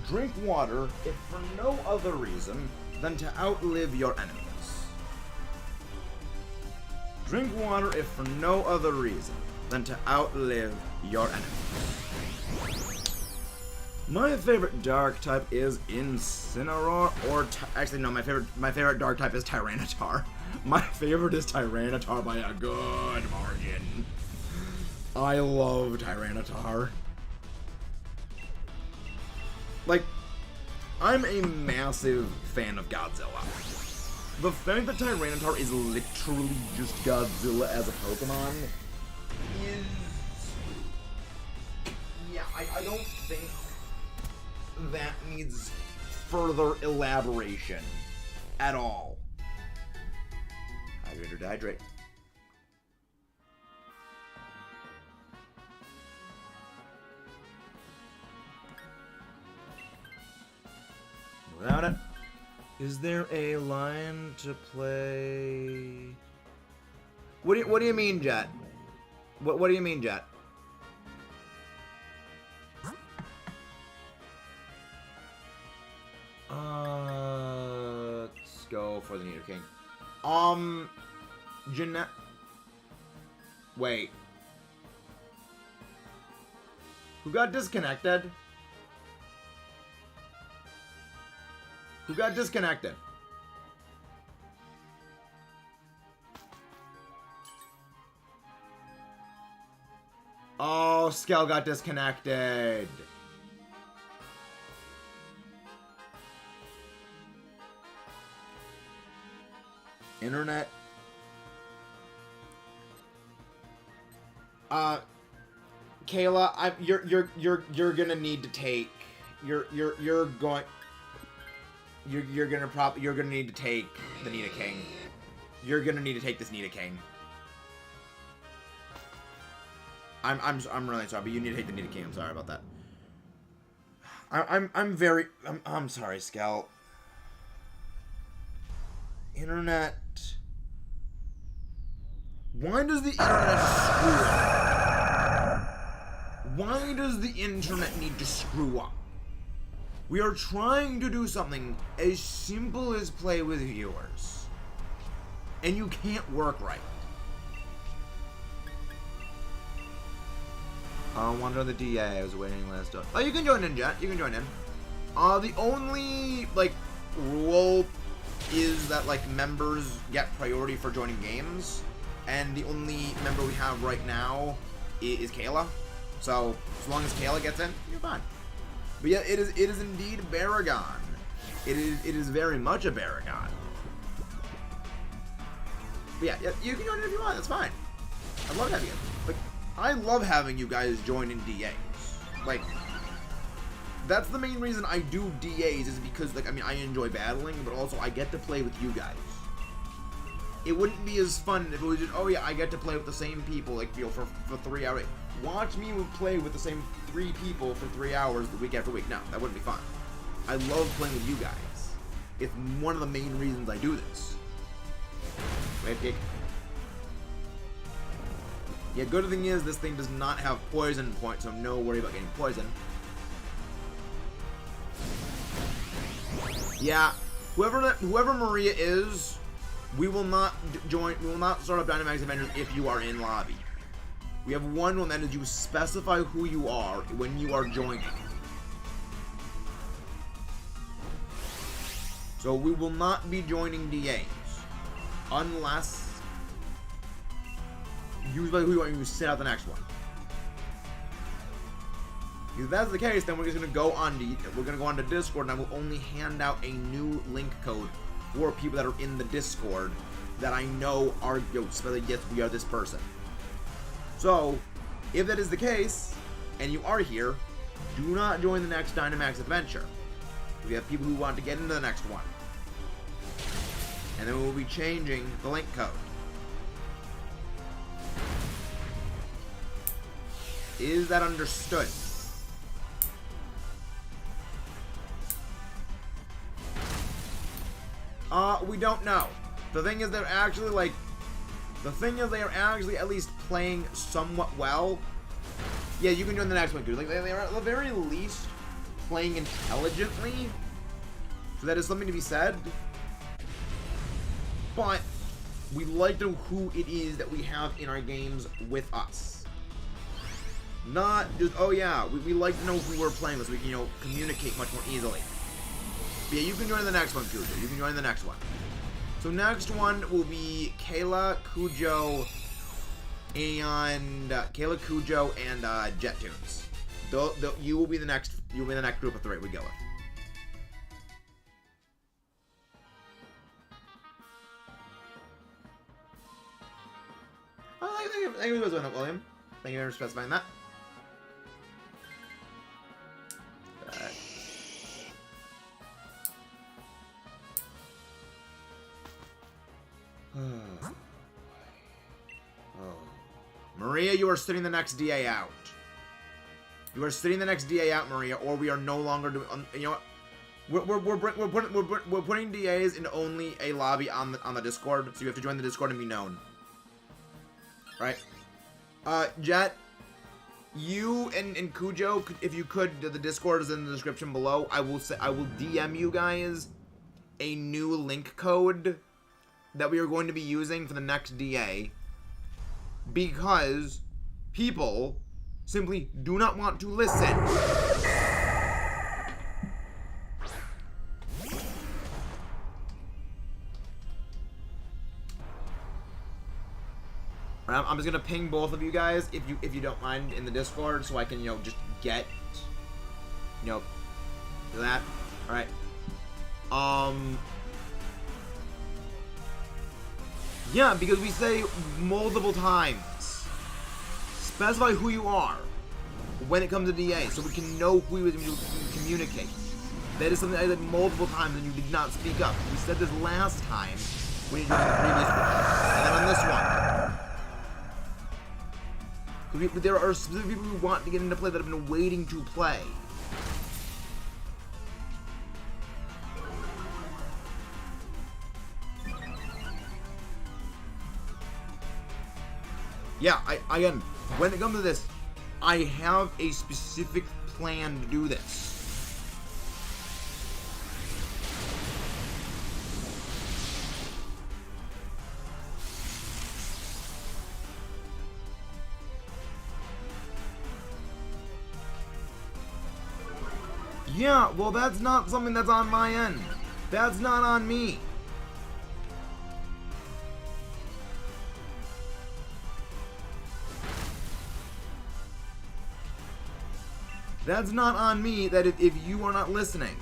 drink water if for no other reason than to outlive your enemies. Drink water if for no other reason than to outlive your enemies. My favorite dark type is Incineroar, or actually no, my favorite dark type is Tyranitar. My favorite is Tyranitar by a good margin. I love Tyranitar. Like, I'm a massive fan of Godzilla. The fact that Tyranitar is literally just Godzilla as a Pokemon is... yeah, I don't think that needs further elaboration at all. Hydrate or dehydrate. Without it, is there a line to play? What do you mean, Jet? What do you mean, Jet? Let's go for the Nidoking. Jeanette. Wait. Who got disconnected? Who got disconnected? Oh, Skell got disconnected. Internet. Kayla, you're gonna need to take. You're gonna need to take the Nidoking. You're gonna need to take this Nidoking. I'm really sorry, but you need to take the Nidoking. I'm sorry about that. I'm sorry, Scout. Internet. Why does the internet screw up? Why does the internet need to screw up? We are trying to do something as simple as play with viewers. And you can't work right. Wander the DA, I was waiting last up. Oh, you can join in, Jet. You can join in. The only, like, rule is that, like, members get priority for joining games, and the only member we have right now is Kayla. So, as long as Kayla gets in, you're fine. But yeah, it is indeed Baragon. It is very much a Baragon. But yeah, you can join it if you want, that's fine. I love having it. Like, I love having you guys join in DAs. Like, that's the main reason I do DAs, is because, like, I mean, I enjoy battling, but also I get to play with you guys. It wouldn't be as fun if it was just, oh yeah, I get to play with the same people, like, you know, for 3 hours. Watch me play with the same 3 people for 3 hours week after week. No, that wouldn't be fun. I love playing with you guys. It's one of the main reasons I do this. Red kick. Yeah, good thing is this thing does not have poison points, so no worry about getting poisoned. Yeah, whoever Maria is, we will not start up Dynamax Adventures if you are in lobby. We have one that is you specify who you are when you are joining. So we will not be joining DAs unless you specify who you are and you set out the next one. If that's the case, then we're just gonna go on to Discord, and I will only hand out a new link code for people that are in the Discord that I know are, yes, we are this person. So, if that is the case, and you are here, do not join the next Dynamax adventure. We have people who want to get into the next one. And then we'll be changing the link code. Is that understood? We don't know. The thing is, they're actually, like, they are actually at least playing somewhat well. Yeah, you can join the next one, dude. Like, they are at the very least playing intelligently. So that is something to be said. But we like to know who it is that we have in our games with us. Not just, oh yeah, we like to know who we're playing with so we can, communicate much more easily. But yeah, you can join the next one, Cujo. You can join the next one. So next one will be Kayla, Cujo, and Jet Tunes. You will be the next. You'll be the next group of 3 we go with. Thank you for doing that, William. Thank you for specifying that. Maria, you are sitting the next DA out. You are sitting the next DA out, Maria, or we are no longer doing. You know what? We're putting DAs into only a lobby on the Discord, so you have to join the Discord and be known. Right? Jet, you and Cujo, if you could, the Discord is in the description below. I will DM you guys a new link code that we are going to be using for the next DA, because people simply do not want to listen. I'm just gonna ping both of you guys if you don't mind in the Discord, so I can just get that. All right. Yeah, because we say multiple times, specify who you are when it comes to DA, so we can know who we communicate. That is something I said multiple times and you did not speak up. We said this last time when you did the previous one, and then on this one. Because there are specific people who want to get into play that have been waiting to play. Yeah, again, when it comes to this, I have a specific plan to do this. Yeah, well, that's not something that's on my end. That's not on me. That's not on me, that if you are not listening.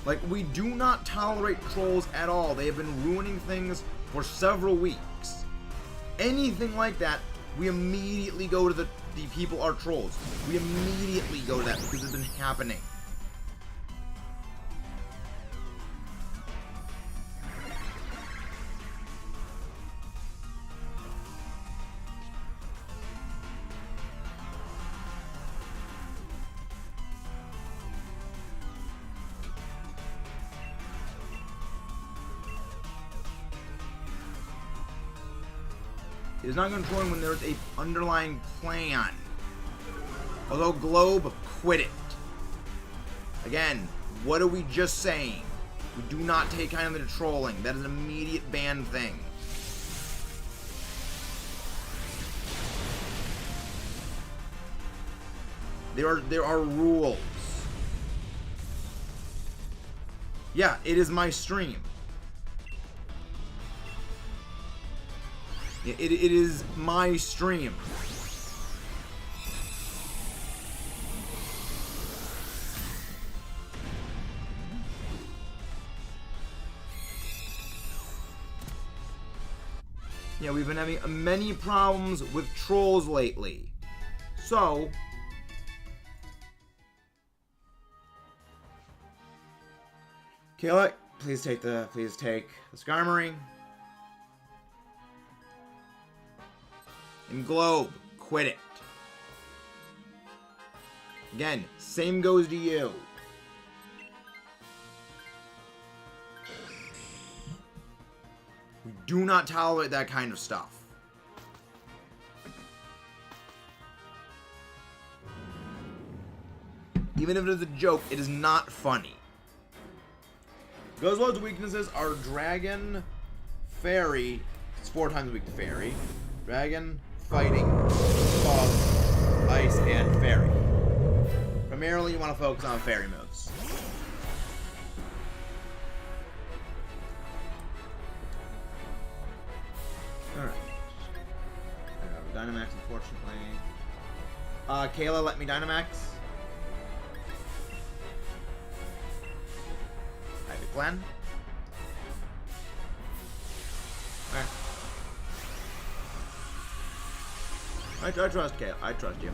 Like, we do not tolerate trolls at all. They have been ruining things for several weeks. Anything like that, we immediately go to the people are trolls. We immediately go to that because it's been happening. It is not controlling when there's a underlying plan. Although Globe, quit it. Again, what are we just saying? We do not take kindly to trolling. That is an immediate ban thing. There are rules. Yeah, it is my stream. It is my stream. Yeah, we've been having many problems with trolls lately. So, Kayla, please take the Skarmory. And Globe, quit it. Again, same goes to you. We do not tolerate that kind of stuff. Even if it is a joke, it is not funny. Guzzlord's weaknesses are Dragon, Fairy, it's 4 times weak to Fairy, Dragon, Fighting, Fog, Ice, and Fairy. Primarily, you want to focus on Fairy moves. Alright. Dynamax, unfortunately. Kayla, let me Dynamax. I have a plan. Alright. I trust Kale. I trust you.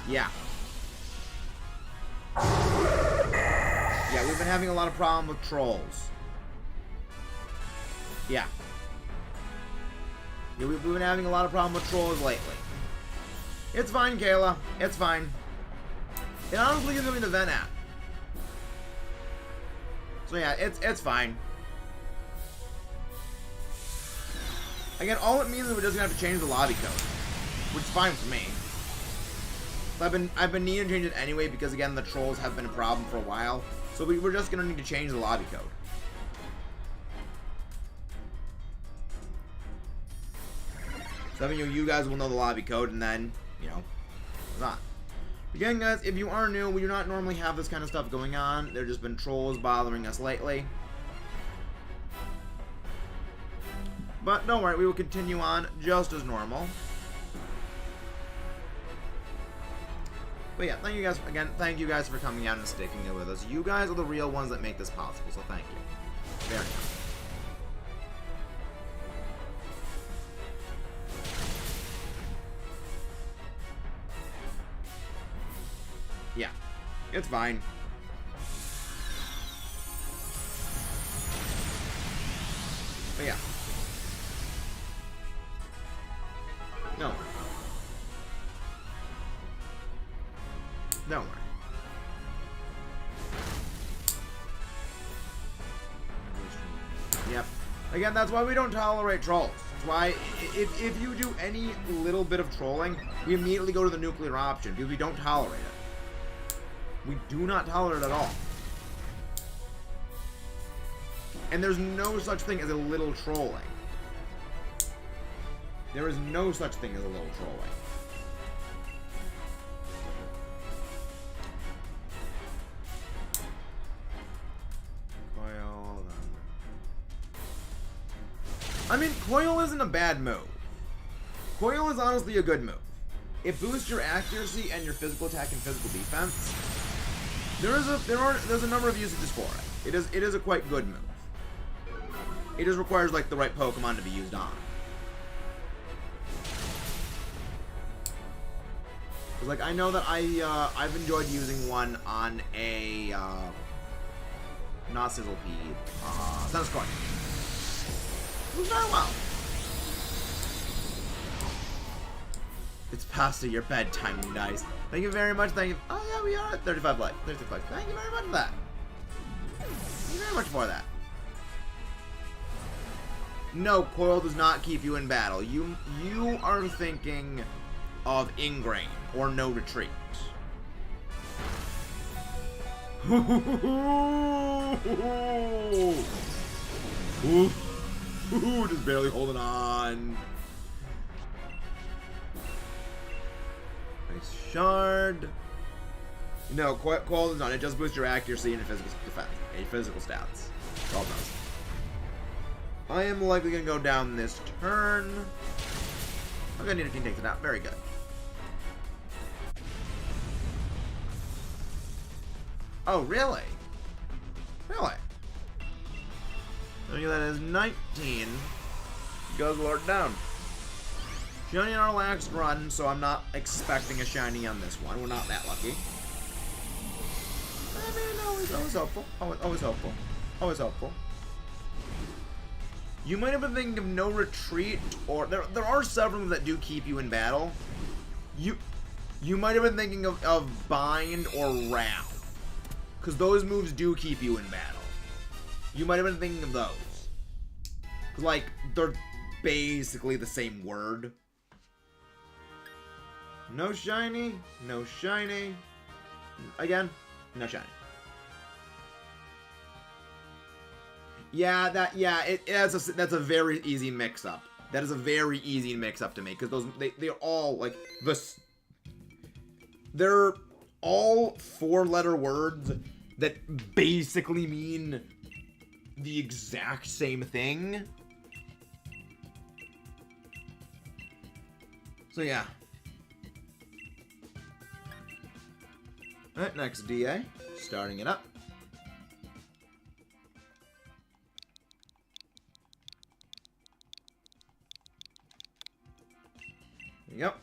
Yeah. Yeah, we've been having a lot of problem with trolls. Yeah. Yeah, we've been having a lot of problem with trolls lately. It's fine, Kayla. It's fine. It honestly gives me the vent app. So yeah, it's fine. Again, all it means is we're just gonna have to change the lobby code, which is fine for me. I've been needing to change it anyway because again the trolls have been a problem for a while, so we're just gonna need to change the lobby code. So I mean, you guys will know the lobby code, and then it's on. Again, guys, if you are new, we do not normally have this kind of stuff going on. There's just been trolls bothering us lately. But don't worry, we will continue on just as normal. But yeah, thank you guys again. Thank you guys for coming out and sticking it with us. You guys are the real ones that make this possible, so thank you. Very much. Yeah, it's fine. But yeah. Don't worry. Yep. Again, that's why we don't tolerate trolls. That's why if you do any little bit of trolling, we immediately go to the nuclear option because we don't tolerate it. We do not tolerate it at all. And there's no such thing as a little trolling. There is no such thing as a little trolling. Coil. I mean, Coil isn't a bad move. Coil is honestly a good move. It boosts your accuracy and your physical attack and physical defense. There's a number of usages for it. It is a quite good move. It just requires like the right Pokemon to be used on. Like, I know that I've enjoyed using one on a, not Sizzlepede, Tennis Coin. It was very well. It's past your bedtime, you guys. Thank you very much, thank you. Oh yeah, we are at 35 likes, 36 likes. Thank you very much for that. Thank you very much for that. No, Coil does not keep you in battle. You are thinking of Ingrain or No Retreat. Just barely holding on. Nice shard. No, Coil does not. It just boosts your accuracy and your physical defense, and your physical stats. All those. I am likely going to go down this turn. I'm going to need a team takes it out. Very good. Oh, really? Really? So that is 19. Guzzlord down. Shiny on our last run, so I'm not expecting a shiny on this one. We're not that lucky. I mean, always helpful. Always helpful. Always helpful. You might have been thinking of No Retreat, or there are several that do keep you in battle. You might have been thinking of Bind or Wrath, because those moves do keep you in battle. You might have been thinking of those. Cause like they're basically the same word. No shiny, no shiny. Again, no shiny. Yeah, that's a very easy mix-up. That is a very easy mix-up to make because they're all like this. They're all 4-letter words that basically mean the exact same thing. So yeah. All right, next DA, starting it up. Yep.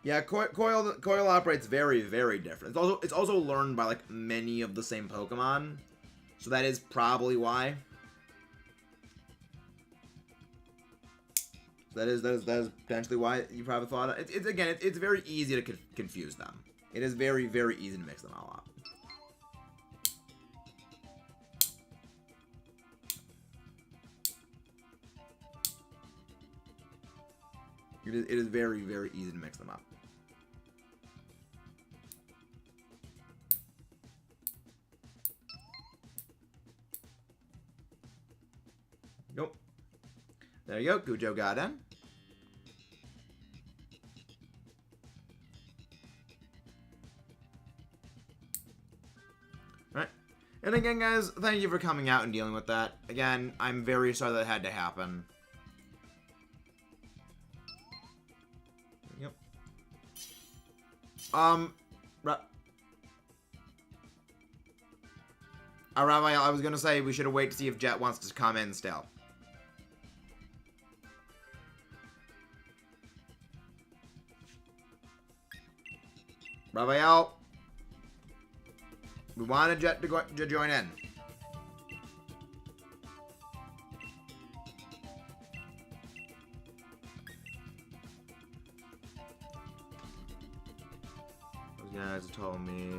Yeah, Coil operates very, very different. It's also learned by like many of the same Pokemon, so that is probably why. So that is potentially why you probably thought it. It's very easy to confuse them. It is very, very easy to mix them all up. It is very, very easy to mix them up. Nope. There you go. Gujo got in. Alright. And again, guys, thank you for coming out and dealing with that. Again, I'm very sorry that had to happen. Yep. Raphael, I was gonna say we should have waited to see if Jet wants to come in still. Raphael, we wanted Jet to join in. guys told me.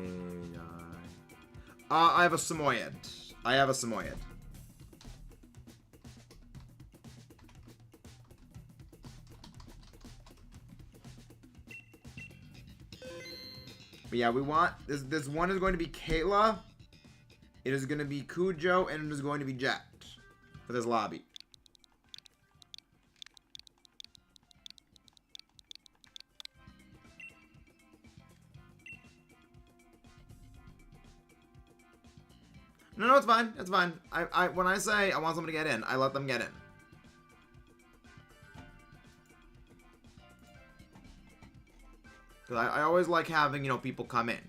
I have a Samoyed. I have a Samoyed. But yeah, we want this one is going to be Kayla. It is going to be Cujo, and it is going to be Jet for this lobby. No, it's fine. It's fine. When I say I want someone to get in, I let them get in. Because I always like having, you know, people come in.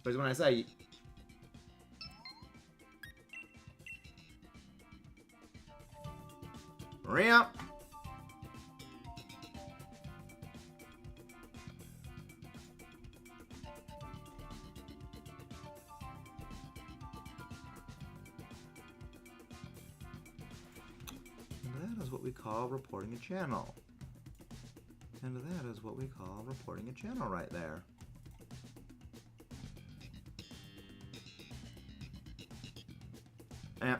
Because when I say... Maria! That is what we call reporting a channel. And that is what we call reporting a channel right there. Yeah.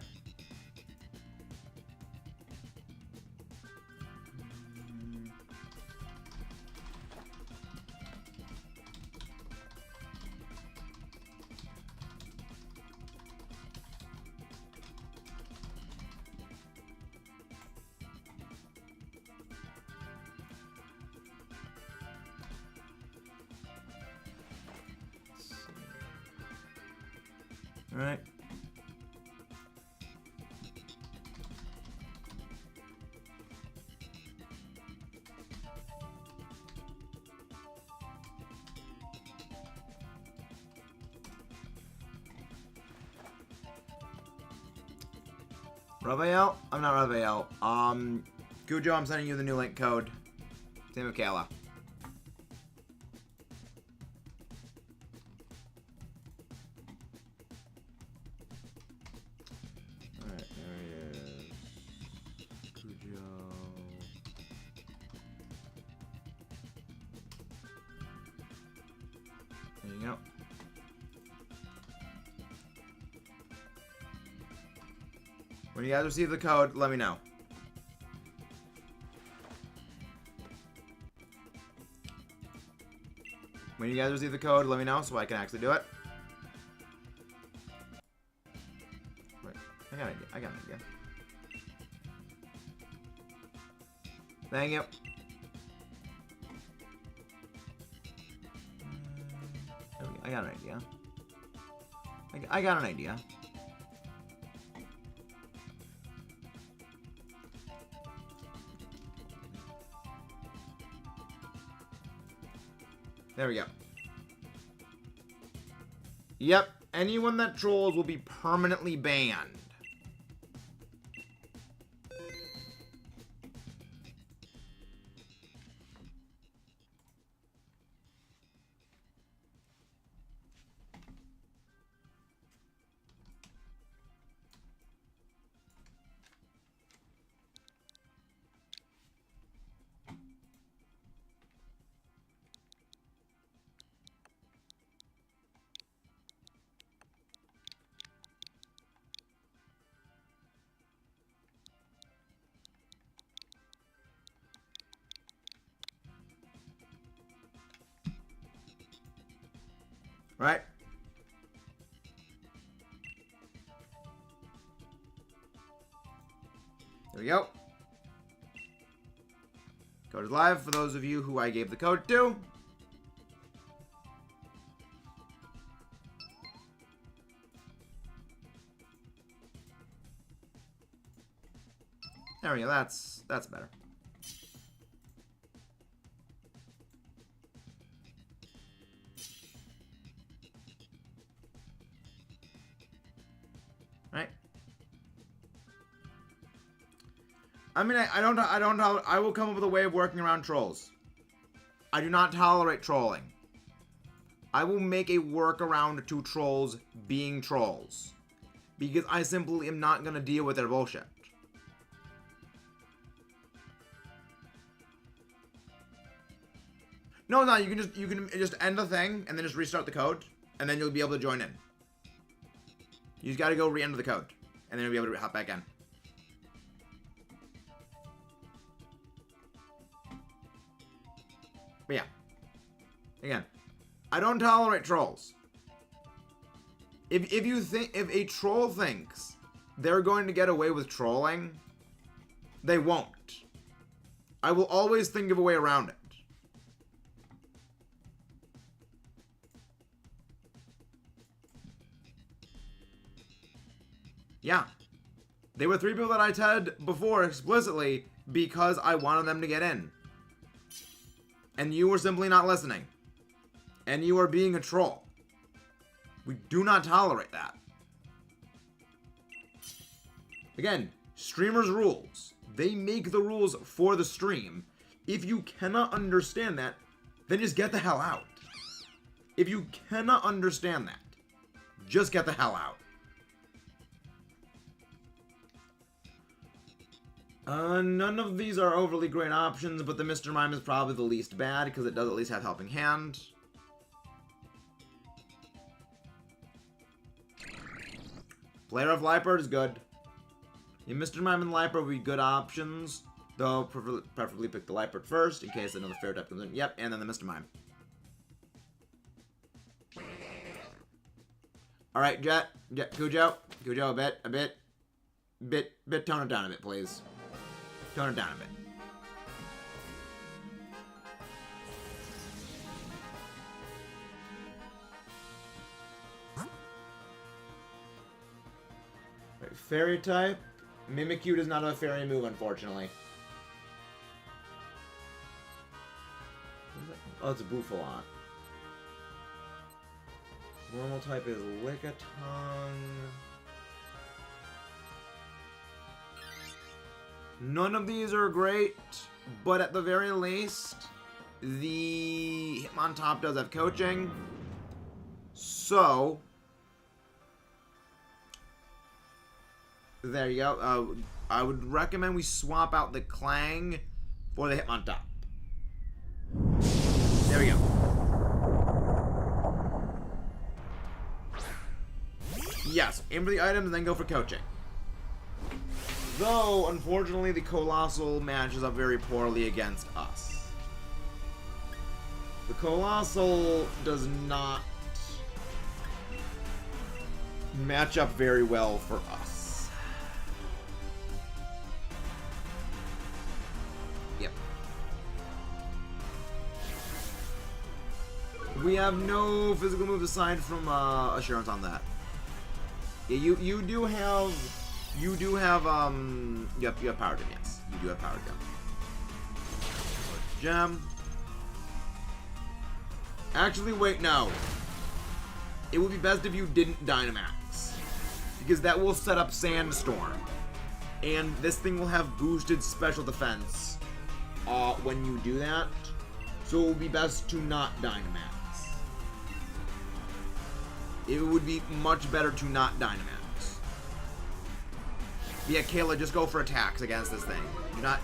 All right. Raphael? I'm not Raphael. Cujo, I'm sending you the new link code. Same with Kayla. Alright, there he is. Cujo. There you go. When you guys receive the code, let me know. When you guys receive the code, let me know so I can actually do it. Wait, I got an idea. I got an idea. Thank you. I got an idea. I got an idea. There we go. Yep, anyone that trolls will be permanently banned. Right? There we go. Code is live for those of you who I gave the code to. There we go. That's better. Right? I mean, I will come up with a way of working around trolls. I do not tolerate trolling. I will make a workaround to trolls being trolls. Because I simply am not going to deal with their bullshit. No, no, you can just end the thing and then just restart the code, and then you'll be able to join in. You just gotta go re-enter the code, and then you'll be able to hop back in. But yeah, again, I don't tolerate trolls. If a troll thinks they're going to get away with trolling, they won't. I will always think of a way around it. Yeah. They were 3 people that I said before explicitly because I wanted them to get in. And you were simply not listening. And you are being a troll. We do not tolerate that. Again, streamers' rules. They make the rules for the stream. If you cannot understand that, then just get the hell out. If you cannot understand that, just get the hell out. None of these are overly great options, but the Mr. Mime is probably the least bad because it does at least have Helping Hand. Player of Liepard is good. Yeah, Mr. Mime and Liepard would be good options, though preferably pick the Liepard first in case another fairy type comes in. Yep, and then the Mr. Mime. Alright, Jet, Cujo, a bit, tone it down a bit, please. Tone it down a bit. Right, fairy type. Mimikyu does not have a fairy move, unfortunately. Oh, it's a Bouffalon. Normal type is Lickitung. None of these are great, but at the very least, the Hitmontop does have coaching. So, there you go. I would recommend we swap out the Clang for the Hitmontop. There we go. Yes, aim for the items and then go for coaching. Though, unfortunately, the Colossal matches up very poorly against us. The Colossal does not match up very well for us. Yep. We have no physical moves aside from Assurance on that. Yeah, you do have Power Gem, yes. You do have Power Gem. Gem. Actually, wait, no. It would be best if you didn't Dynamax. Because that will set up Sandstorm. And this thing will have boosted special defense when you do that. So it would be best to not Dynamax. It would be much better to not Dynamax. Yeah, Kayla, just go for attacks against this thing. Do not,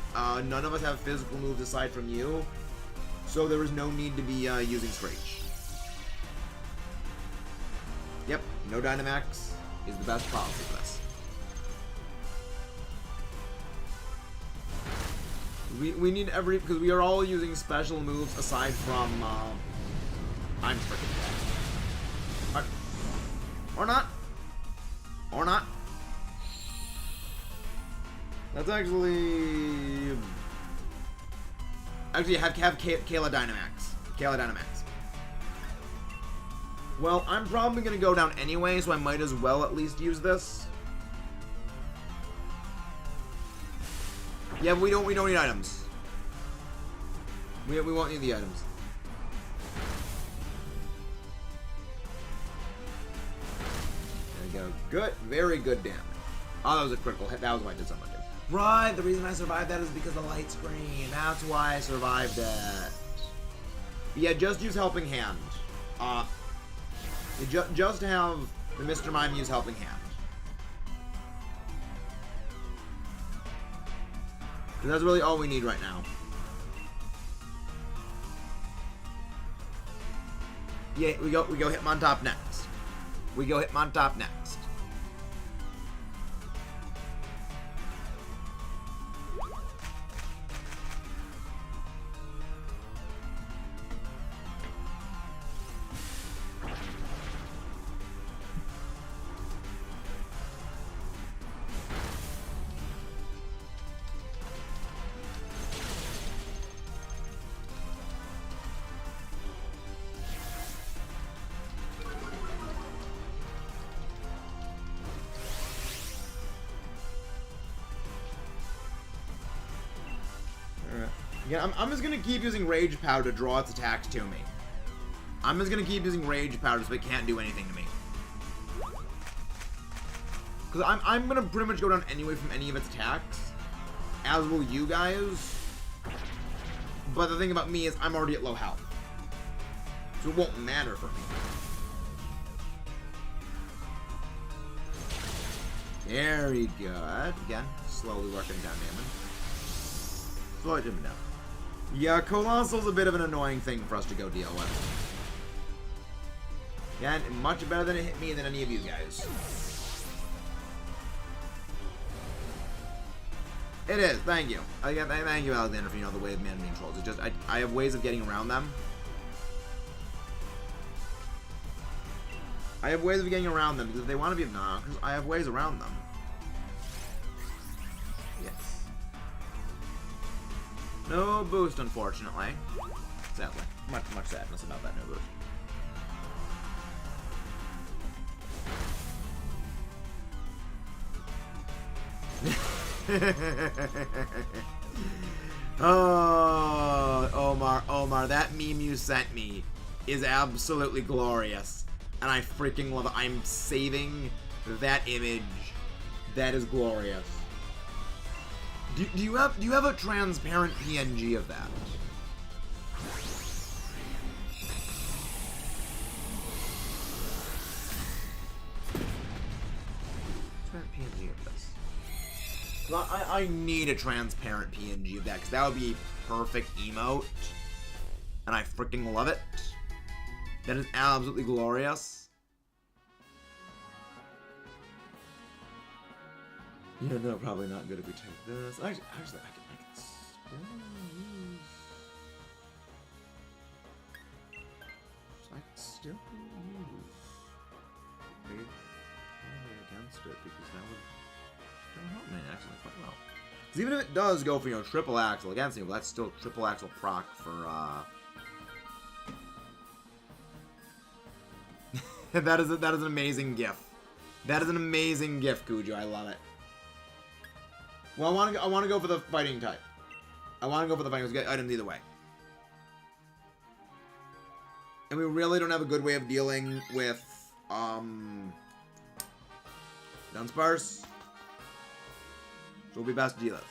none of us have physical moves aside from you, so there is no need to be using Screech. Yep, no Dynamax is the best policy for this. We need every, because we are all using special moves aside from, I'm freaking dead. Or not. Or not. That's actually have Kayla Dynamax. Kayla Dynamax. Well, I'm probably gonna go down anyway, so I might as well at least use this. Yeah, we don't need items. We won't need the items. There we go. Good, very good damage. Oh, that was a critical hit. That was why I did so much. Right, the reason I survived that is because of the light screen. That's why I survived it. Yeah, just use Helping Hand. Just have the Mr. Mime use Helping Hand. Because that's really all we need right now. Yeah, we go Hitmontop next. We go Hitmontop next. Yeah, I'm just gonna keep using Rage Powder to draw its attacks to me. I'm just gonna keep using Rage Powder so it can't do anything to me. Because I'm gonna pretty much go down anyway from any of its attacks. As will you guys. But the thing about me is I'm already at low health. So it won't matter for me. Very good. Again, slowly working down damage. Slowly him down. Yeah, Colossal's a bit of an annoying thing for us to go deal with. Again, much better than it hit me than any of you guys. It is, thank you. Again, thank you, Alexander, for, the way of managing trolls. It's just, I have ways of getting around them. I have ways of getting around them, because if they want to be obnoxious, I have ways around them. Yes. No boost, unfortunately. Sadly. Much sadness about that no boost. Oh, Omar, that meme you sent me is absolutely glorious. And I freaking love it. I'm saving that image. That is glorious. Do you have a transparent PNG of that? Transparent PNG of this. I need a transparent PNG of that because that would be a perfect emote, and I freaking love it. That is absolutely glorious. Yeah, no, probably not good if we take this. Actually, I can still use. I can still use big against it because that would help me actually quite well. Because even if it does go for triple axle against me, but that's still triple axle proc for that is an amazing gif. That is an amazing gif, Kujo. I love it. Well, I want to go for the fighting type. I want to go for the fighting. Let's get items either way. And we really don't have a good way of dealing with Dunsparce. So it'll be best to deal this.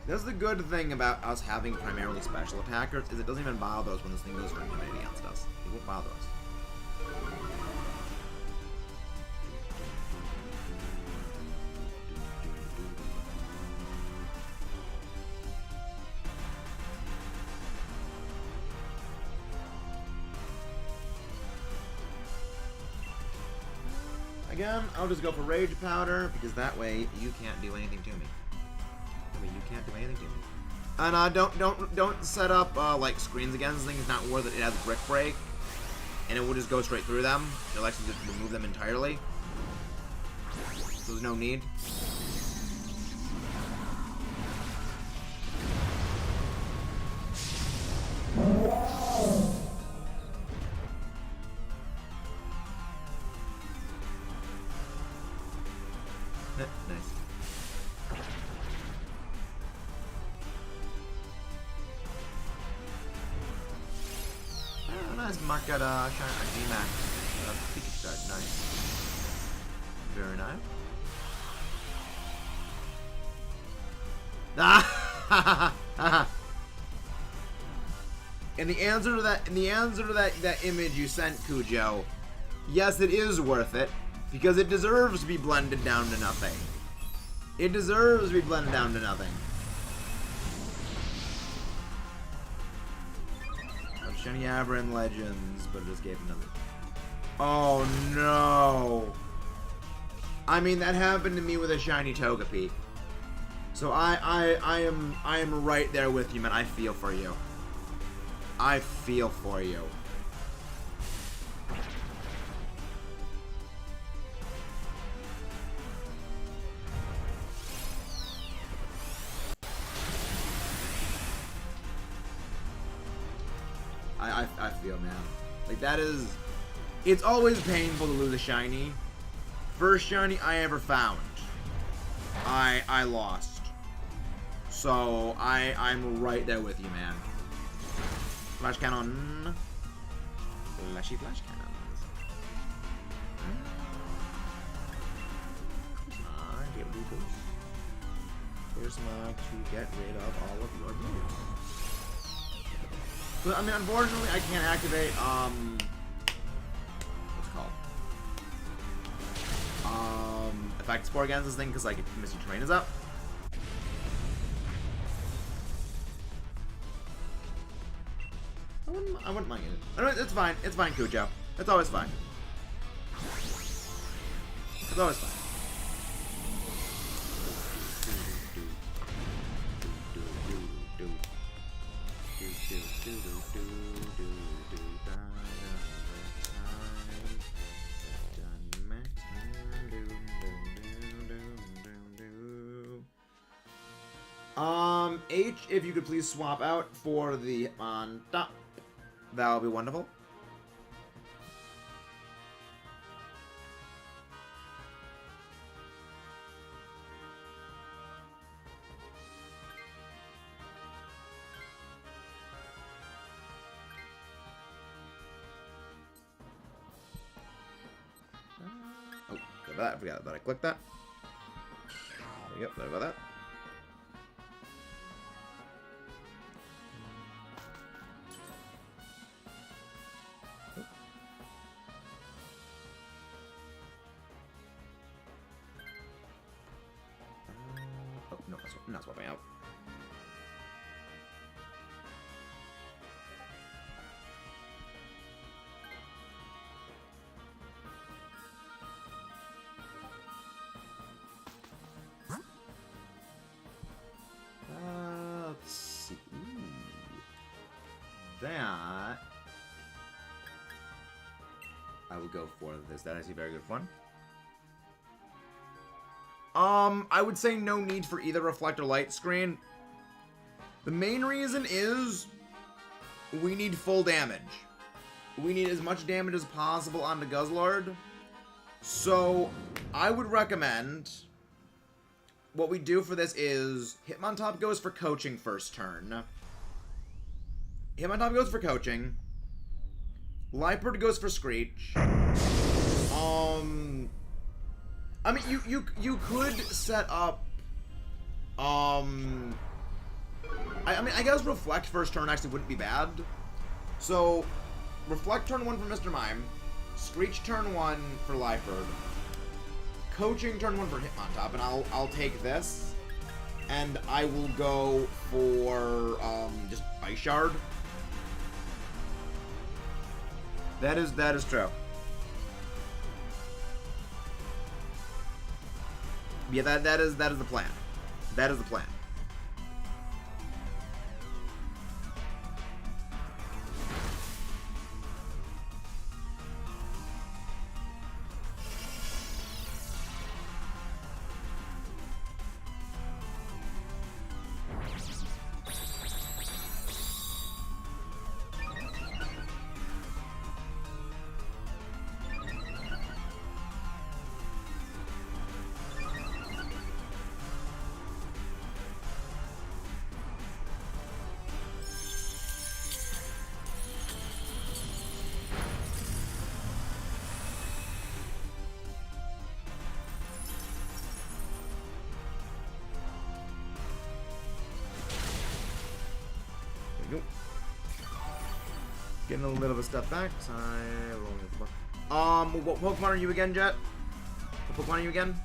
That's the good thing about us having primarily special attackers, is it doesn't even bother us when this thing goes for intimidate against us. It won't bother us. Again, I'll just go for Rage Powder, because that way you can't do anything to me. You can't do anything to me. And don't set up like screens against this thing. It's not worth it. It has Brick Break, and it will just go straight through them. It'll actually just remove them entirely. So there's no need. Nice. Nice mark at Dynamax. Pikachu start. Nice. Very nice. And the answer to that image you sent, Cujo, yes, it is worth it, because it deserves to be blended down to nothing. It deserves to be blended down to nothing. Shiny Aberrant Legends, but it just gave another. Oh no! I mean, that happened to me with a shiny Togepi. So I am right there with you, man. I feel for you. I feel for you. I feel, man. Like, that is... It's always painful to lose a shiny. First shiny I ever found, I lost. So, I'm right there with you, man. Flash Cannon. Flashy Flash Cannons. Here's my to get rid of all of your moves. So, I mean, unfortunately, I can't activate, what's it called? Effect Spore against this thing, because, like, Misty Terrain is up. I wouldn't mind it. It's fine. It's fine, Cujo. It's always fine. It's always fine. H, if you could please swap out for the on top. That would be wonderful. Oh, sorry about that. I forgot that I clicked that. Yep, sorry about that. I'm not swapping out. Let's see. That I will go for this. That I see very good fun. I would say no need for either Reflect or Light Screen. The main reason is we need full damage. We need as much damage as possible onto Guzzlord. So, I would recommend what we do for this is Hitmontop goes for coaching first turn. Hitmontop goes for coaching. Liepard goes for Screech. I mean, you could set up, I mean, I guess Reflect first turn actually wouldn't be bad. So, Reflect turn 1 for Mr. Mime, Screech turn 1 for Liepard, Coaching turn 1 for Hitmontop, and I'll take this, and I will go for, just Ice Shard. That is true. Yeah, that is the plan. That is the plan. Getting a little bit of a step back. What Pokemon are you again, Jet? What Pokemon are you again?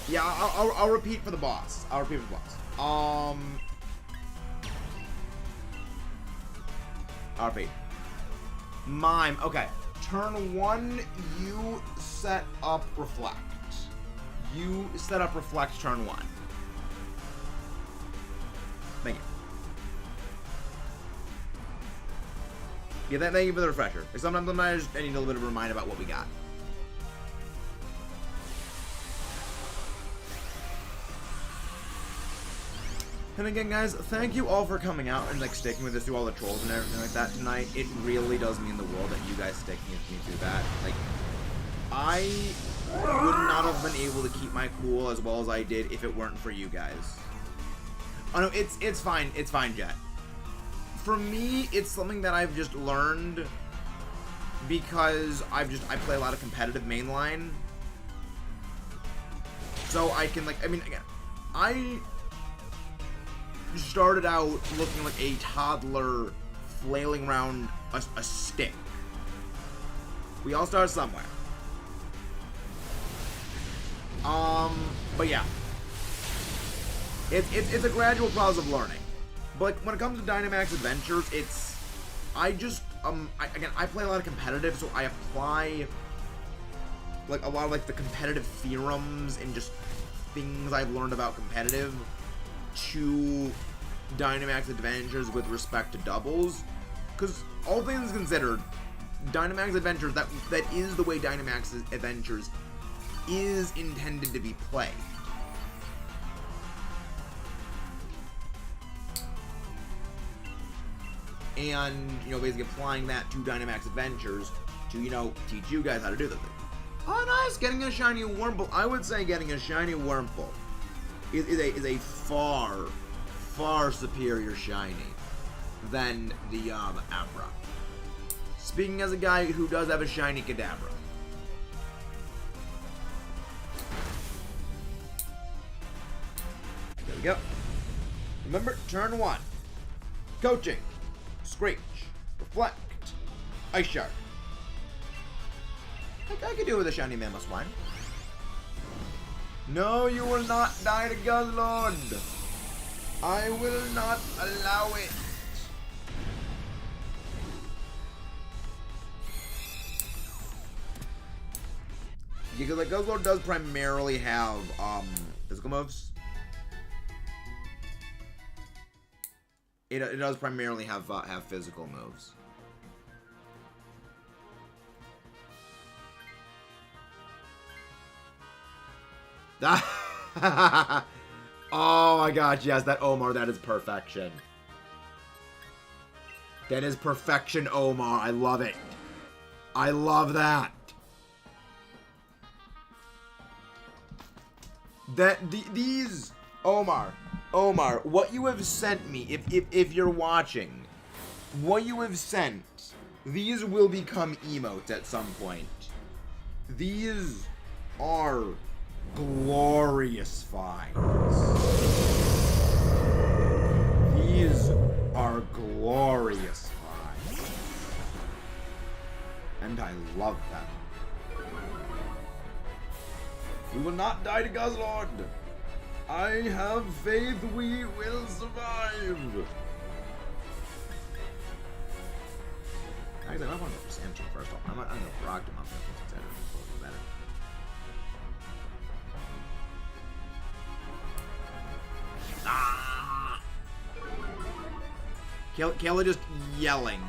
Yeah, I'll repeat for the boss. I'll repeat for the boss. I'll repeat. Mime. Okay. Turn 1, you set up Reflect. You set up Reflect turn 1. Thank you. Yeah, thank you for the refresher. Sometimes I need a little bit of a reminder about what we got. And again, guys, thank you all for coming out and like sticking with us through all the trolls and everything like that tonight. It really does mean the world that you guys sticking with me through that. Like, I would not have been able to keep my cool as well as I did if it weren't for you guys. Oh no, it's fine. It's fine, Jet. For me, it's something that I've just learned because I play a lot of competitive mainline. So I can like, I mean, again, I started out looking like a toddler flailing around a stick. We all start somewhere. But yeah. It's a gradual process of learning. But when it comes to Dynamax Adventures, it's... I just, I play a lot of competitive, so I apply like a lot of like the competitive theorems and just things I've learned about competitive to Dynamax Adventures with respect to doubles, because all things considered, Dynamax Adventures, that is the way Dynamax Adventures is intended to be played. And, you know, basically applying that to Dynamax Adventures to, you know, teach you guys how to do the thing. Oh, nice! Getting a shiny Wurmple. I would say getting a shiny Wurmple is a far superior shiny than the Abra. Speaking as a guy who does have a shiny Kadabra. There we go. Remember, turn 1. Coaching. Screech. Reflect. Ice Shard. I could do with a shiny Mamoswine. No, you will not die to Guzzlord. I will not allow it. Yeah, because like Guzzlord does primarily have physical moves. It does primarily have physical moves. Oh my gosh, yes, that Omar, that is perfection. That is perfection, Omar. I love it. I love that. These Omar, what you have sent me, if you're watching, what you have sent, these will become emotes at some point. These are glorious finds. These are glorious finds. And I love them. We will not die to Guzzlord. I have faith we will survive. Actually, I might want to go for Samson first. I'm going to rock him up. Better. Ah! Kayla just yelling.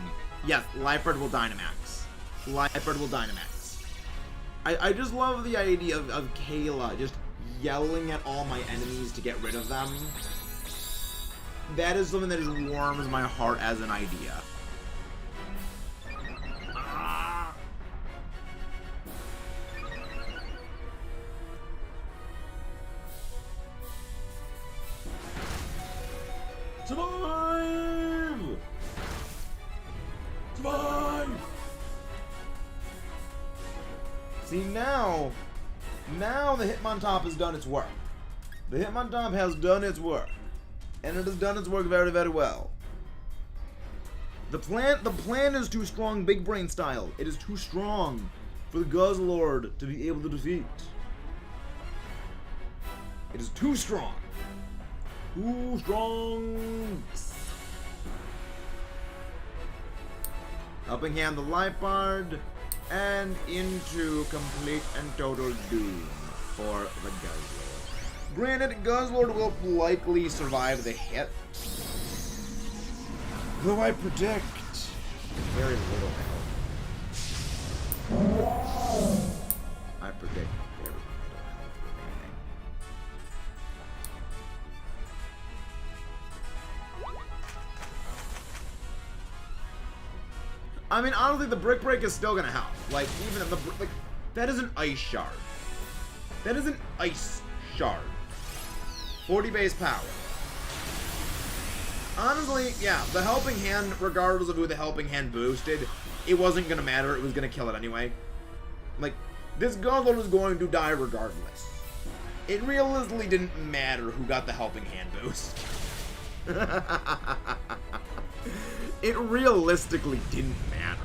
Yes, Lifebird will Dynamax. Lifebird will Dynamax. I just love the idea of Kayla just yelling at all my enemies to get rid of them. That is something that just warms my heart as an idea. Ah. Survive! Survive! See, now the Hitmontop has done its work. The Hitmontop has done its work. And it has done its work very, very well. The plan is too strong, big brain style. It is too strong for the Guzzlord to be able to defeat. It is too strong. Too strong. Helping Hand the Lipard, and into complete and total doom for the Guzzlord. Granted, Guzzlord will likely survive the hit, though I predict very little health. I predict very little health remaining. I mean, honestly, the Brick Break is still gonna help. Like, even if the like, that is an Ice Shard. That is an Ice Shard. 40 base power. Honestly, yeah, the Helping Hand, regardless of who the Helping Hand boosted, it wasn't gonna matter. It was gonna kill it anyway. Like, this Guzzlord was going to die regardless. It realistically didn't matter who got the Helping Hand boost. It realistically didn't matter.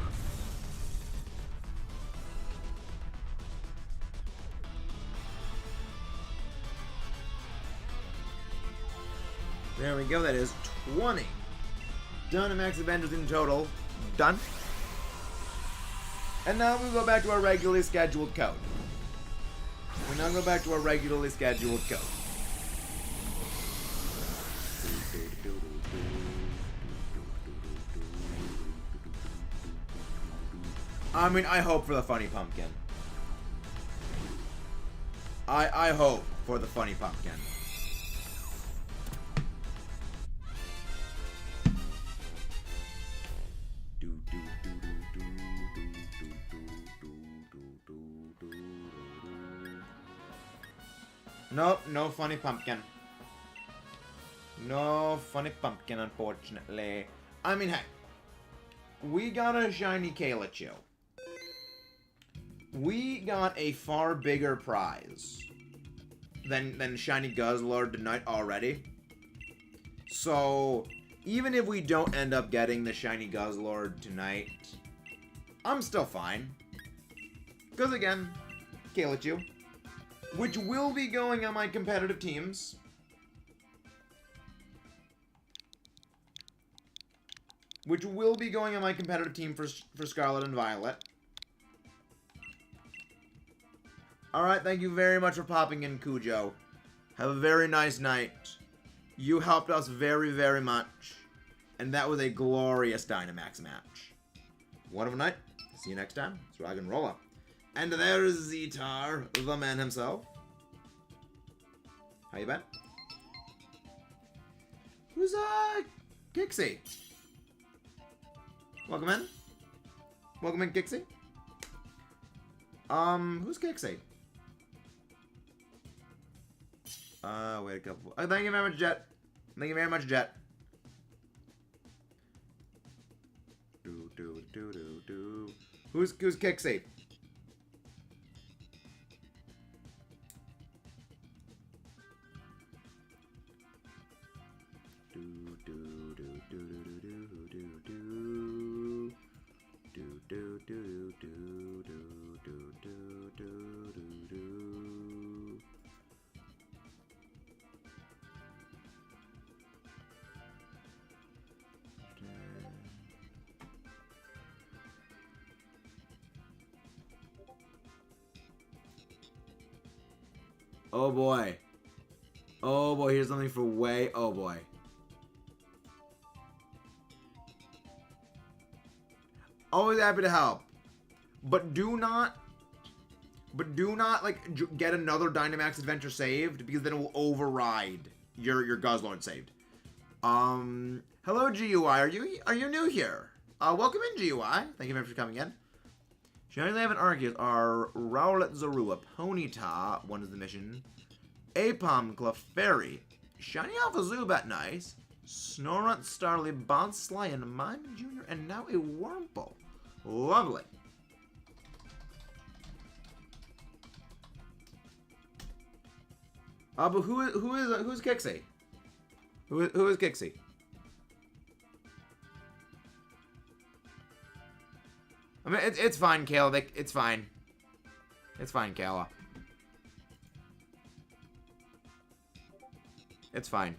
There we go, that is 20 Dynamax Avengers in total. Done. And now we go back to our regularly scheduled code. I mean, I hope for the funny pumpkin. I hope for the funny pumpkin. Nope, no funny pumpkin. No funny pumpkin, unfortunately. I mean, hey. We got a shiny Kalachu. We got a far bigger prize than shiny Guzzlord tonight already. So, even if we don't end up getting the shiny Guzzlord tonight, I'm still fine. Because again, Kalachu, which will be going on my competitive teams. Which will be going on my competitive team for Scarlet and Violet. Alright, thank you very much for popping in, Cujo. Have a very nice night. You helped us very, very much. And that was a glorious Dynamax match. One of a night. See you next time. It's Roggenrola. And there's Zetar, the man himself. How you been? Who's, Kixie? Welcome in. Welcome in, Kixie. Who's Kixie? Wait a couple. Oh, thank you very much, Jet. Thank you very much, Jet. Who's Kixie? Oh boy. Oh boy, here's something for Way. Oh boy. Always happy to help. But do not, like, get another Dynamax Adventure saved, because then it will override your Guzzlord saved. Hello, GUI. Are you new here? Welcome in, GUI. Thank you very much for coming in. Shinies I have in Arceus are Rowlet Zorua, Ponyta, one is the mission, Apom, Clefairy, Shiny Alpha Zubat, nice, Snorunt, Starly, Bonsly, and Mime Jr., and now a Wurmple. Lovely. But who's Kixie? Who is Kixie? I mean, it's fine, Kayla. It's fine. It's fine, Kayla. It's fine.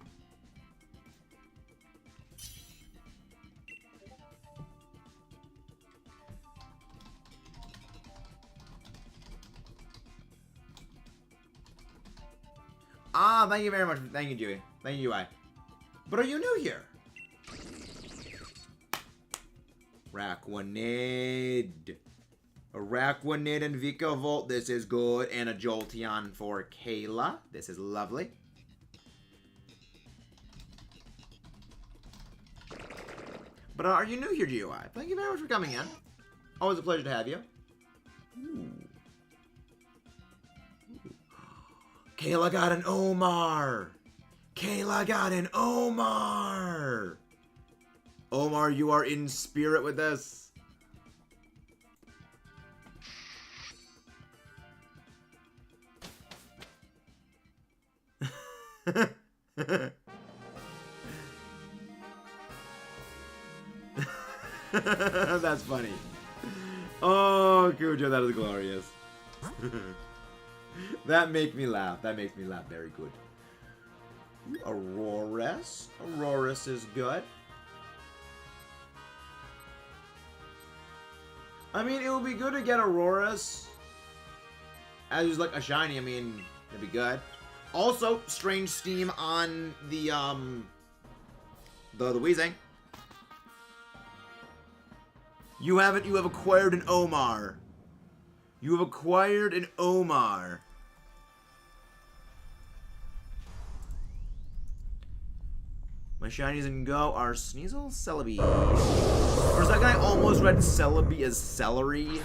Ah, thank you very much. Thank you, Dewey. Thank you, UI. But are you new here? Raquanid. A Raquanid and Vika Volt. This is good. And a Jolteon for Kayla. This is lovely. But are you new here, GUI? Thank you very much for coming in. Always a pleasure to have you. Ooh. Kayla got an Omar. Kayla got an Omar. Omar, you are in spirit with this. That's funny. Oh, Cujo, that is glorious. That makes me laugh. That makes me laugh very good. Aurorus. Aurorus is good. I mean, it would be good to get Aurorus as like a shiny. I mean, it'd be good. Also, strange steam on the Weezing. You have acquired an Omar. You have acquired an Omar. My shinies in Go are Sneasel, Celebi. For a second, I almost read Celebi as celery.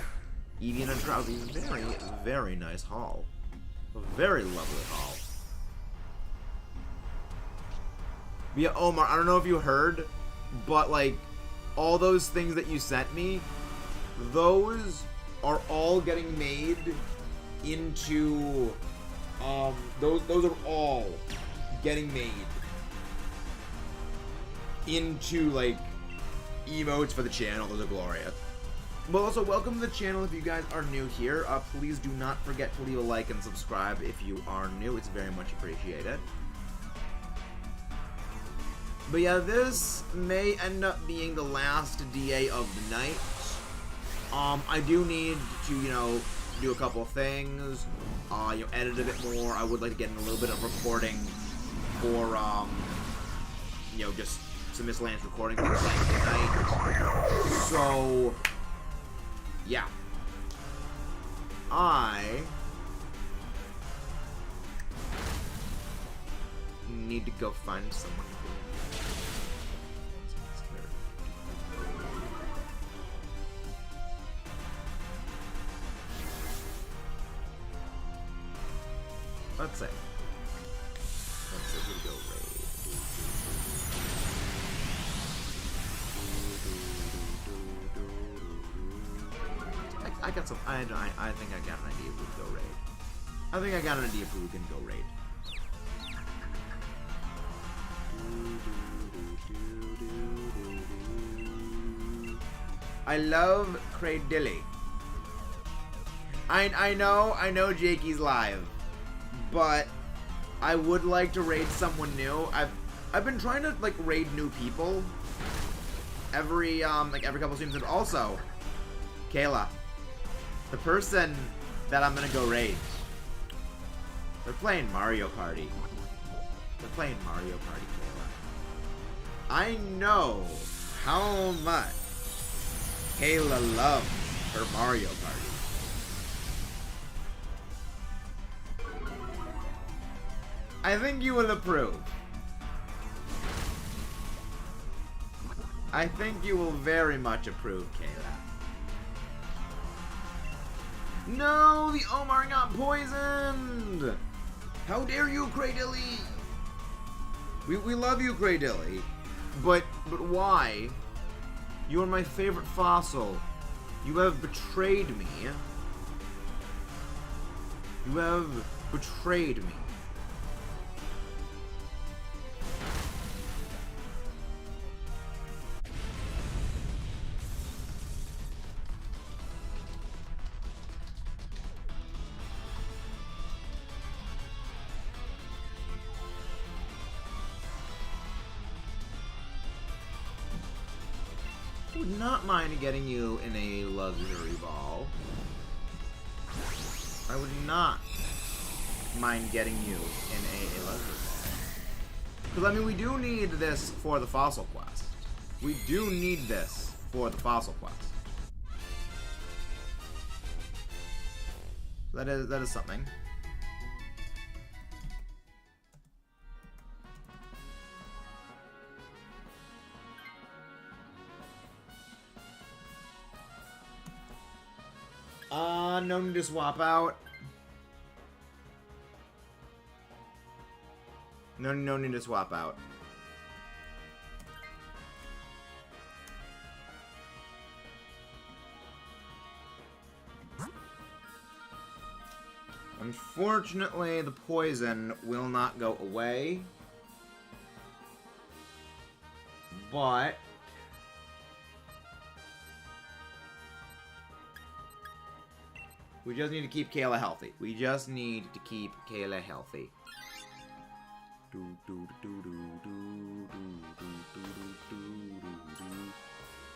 Eating a drowsy. Very, very nice haul. A very lovely haul. But yeah, Omar, I don't know if you heard, but like, all those things that you sent me, those are all getting made into, those are all getting made into, like, emotes for the channel. Those are glorious. But also, welcome to the channel if you guys are new here. Please do not forget to leave a like and subscribe if you are new. It's very much appreciated. But yeah, this may end up being the last DA of the night. I do need to, you know, do a couple of things. You know, edit a bit more. I would like to get in a little bit of recording for, you know, just some miscellaneous recording things like tonight. So, yeah. I need to go find someone. Let's see. We'll go raid. I got some. I think I got an idea if we can go raid. I think I got an idea if we can go raid. I love Cradilly. I know Jakey's live, but I would like to raid someone new. I've been trying to like raid new people every couple streams, and also Kayla, the person that I'm gonna go raid, they're playing Mario Party. They're playing Mario Party, Kayla. I know how much Kayla loves her Mario Party. I think you will approve. I think you will very much approve, Kayla. No, the Omar got poisoned! How dare you, Cradilly? We love you, Cradilly. But why? You are my favorite fossil. You have betrayed me. You have betrayed me. would not mind getting you in a luxury ball. I would not mind getting you in a luxury ball. Because, I mean, we do need this for the fossil quest. We do need this for the fossil quest. That is something. No need to swap out. No need to swap out. Unfortunately, the poison will not go away. But we just need to keep Kayla healthy. We just need to keep Kayla healthy.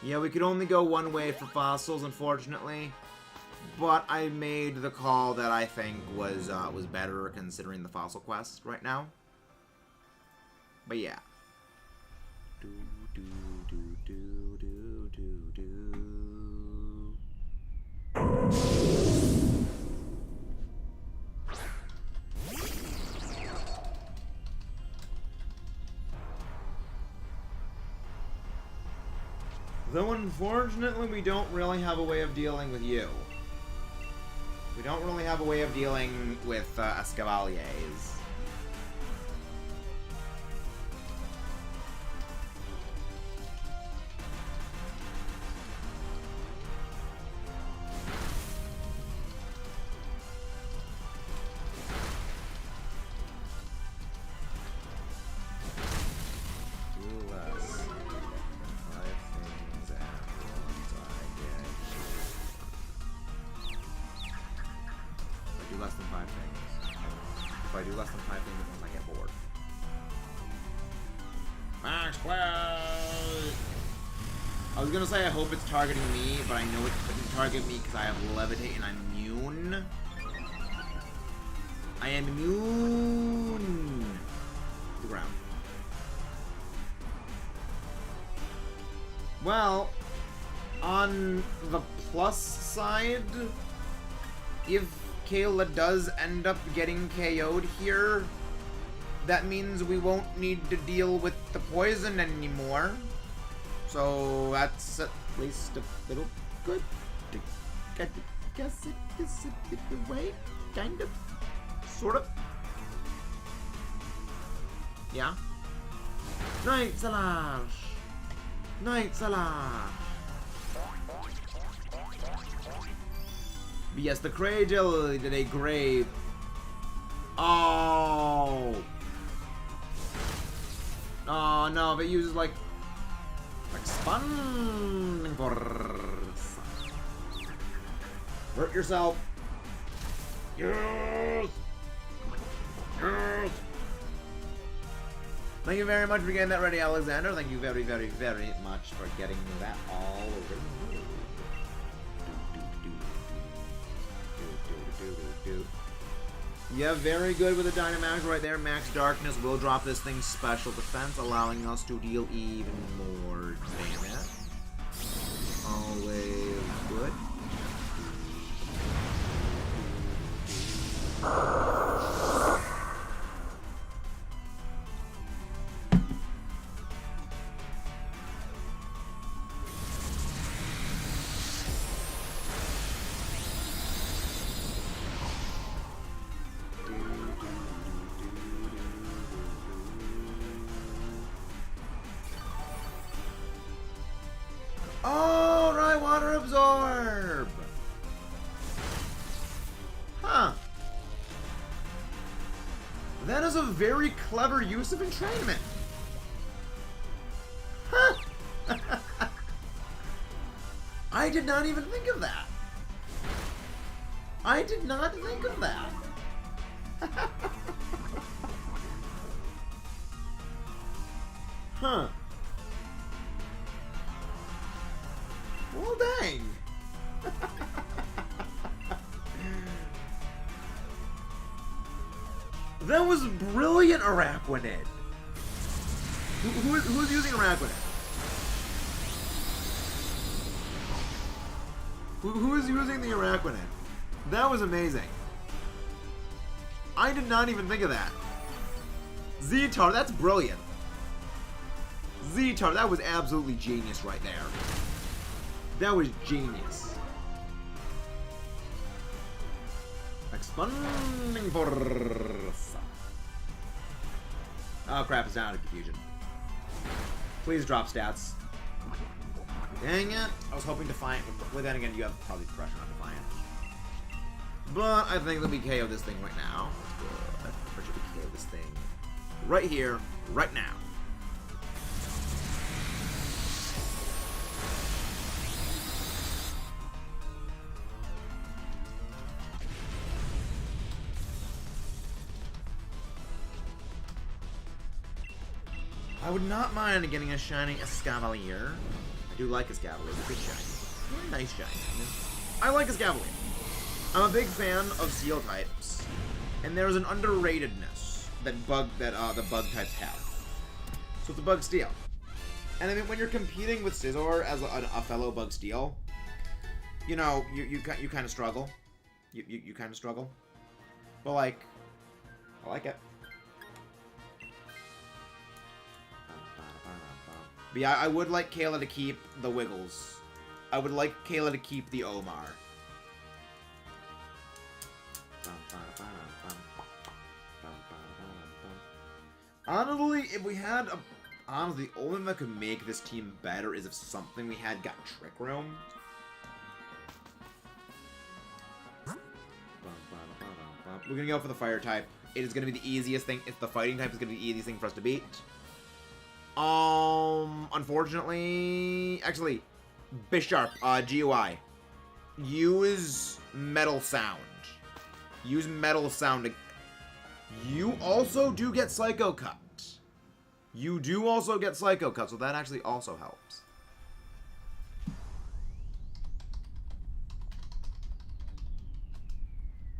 Yeah, we could only go one way for fossils, unfortunately. But I made the call that I think was better considering the fossil quest right now. But yeah. Though unfortunately we don't really have a way of dealing with you. We don't really have a way of dealing with Escavaliers. Less than 5 things. If I do less than 5 things, then I get bored. Max Blast! I was gonna say I hope it's targeting me, but I know it couldn't target me because I have Levitate and I'm immune. I am immune to the ground. Well, on the plus side, if Kayla does end up getting KO'd here, that means we won't need to deal with the poison anymore. So that's at least a little good. I guess it is a bit away, kind of, sort of. Yeah. Night Salash! Night Salash! But yes, the Cradle did a grave. Oh! Oh no, but it uses like Spawning Force. Hurt yourself. Yes! Yes! Thank you very much for getting that ready, Alexander. Thank you very, very, very much for getting that all ready. Yeah, very good with the Dynamax right there. Max Darkness will drop this thing's special defense, allowing us to deal even more damage. Always good. Alright, Water Absorb! Huh. That is a very clever use of entrainment. Huh. I did not even think of that. I did not think of that. Huh. Well, dang. That was brilliant, Araquanid. Who's using Araquanid? Who is using the Araquanid? That was amazing. I did not even think of that. Zetar, that's brilliant. Zetar, that was absolutely genius right there. That was genius. Expanding Force. Oh crap, it's down out of confusion. Please drop stats. Dang it. I was hoping Defiant would... Well, then again, you have probably pressure on Defiant. But I think that we KO this thing right now. Let's go. Or should we KO this thing right here, right now? I would not mind getting a shiny Escavalier. I do like Escavalier. It's a good shiny. Very nice shiny. I like Escavalier. I'm a big fan of Steel types, and there's an underratedness that the bug types have. So it's a Bug Steel, and I mean when you're competing with Scizor as a fellow Bug Steel, you know you kind of struggle. You kind of struggle, but like I like it. But yeah, I would like Kayla to keep the Wiggles. I would like Kayla to keep the Omar. Honestly, if we had a... Honestly, the only thing that could make this team better is if something we had got Trick Room. We're gonna go for the Fire type. It is gonna be the easiest thing. If the Fighting type is gonna be the easiest thing for us to beat. Unfortunately... Actually, Bisharp, GUI. Use Metal Sound. Use Metal Sound. You also do get Psycho Cut. You do also get Psycho Cut, so that actually also helps.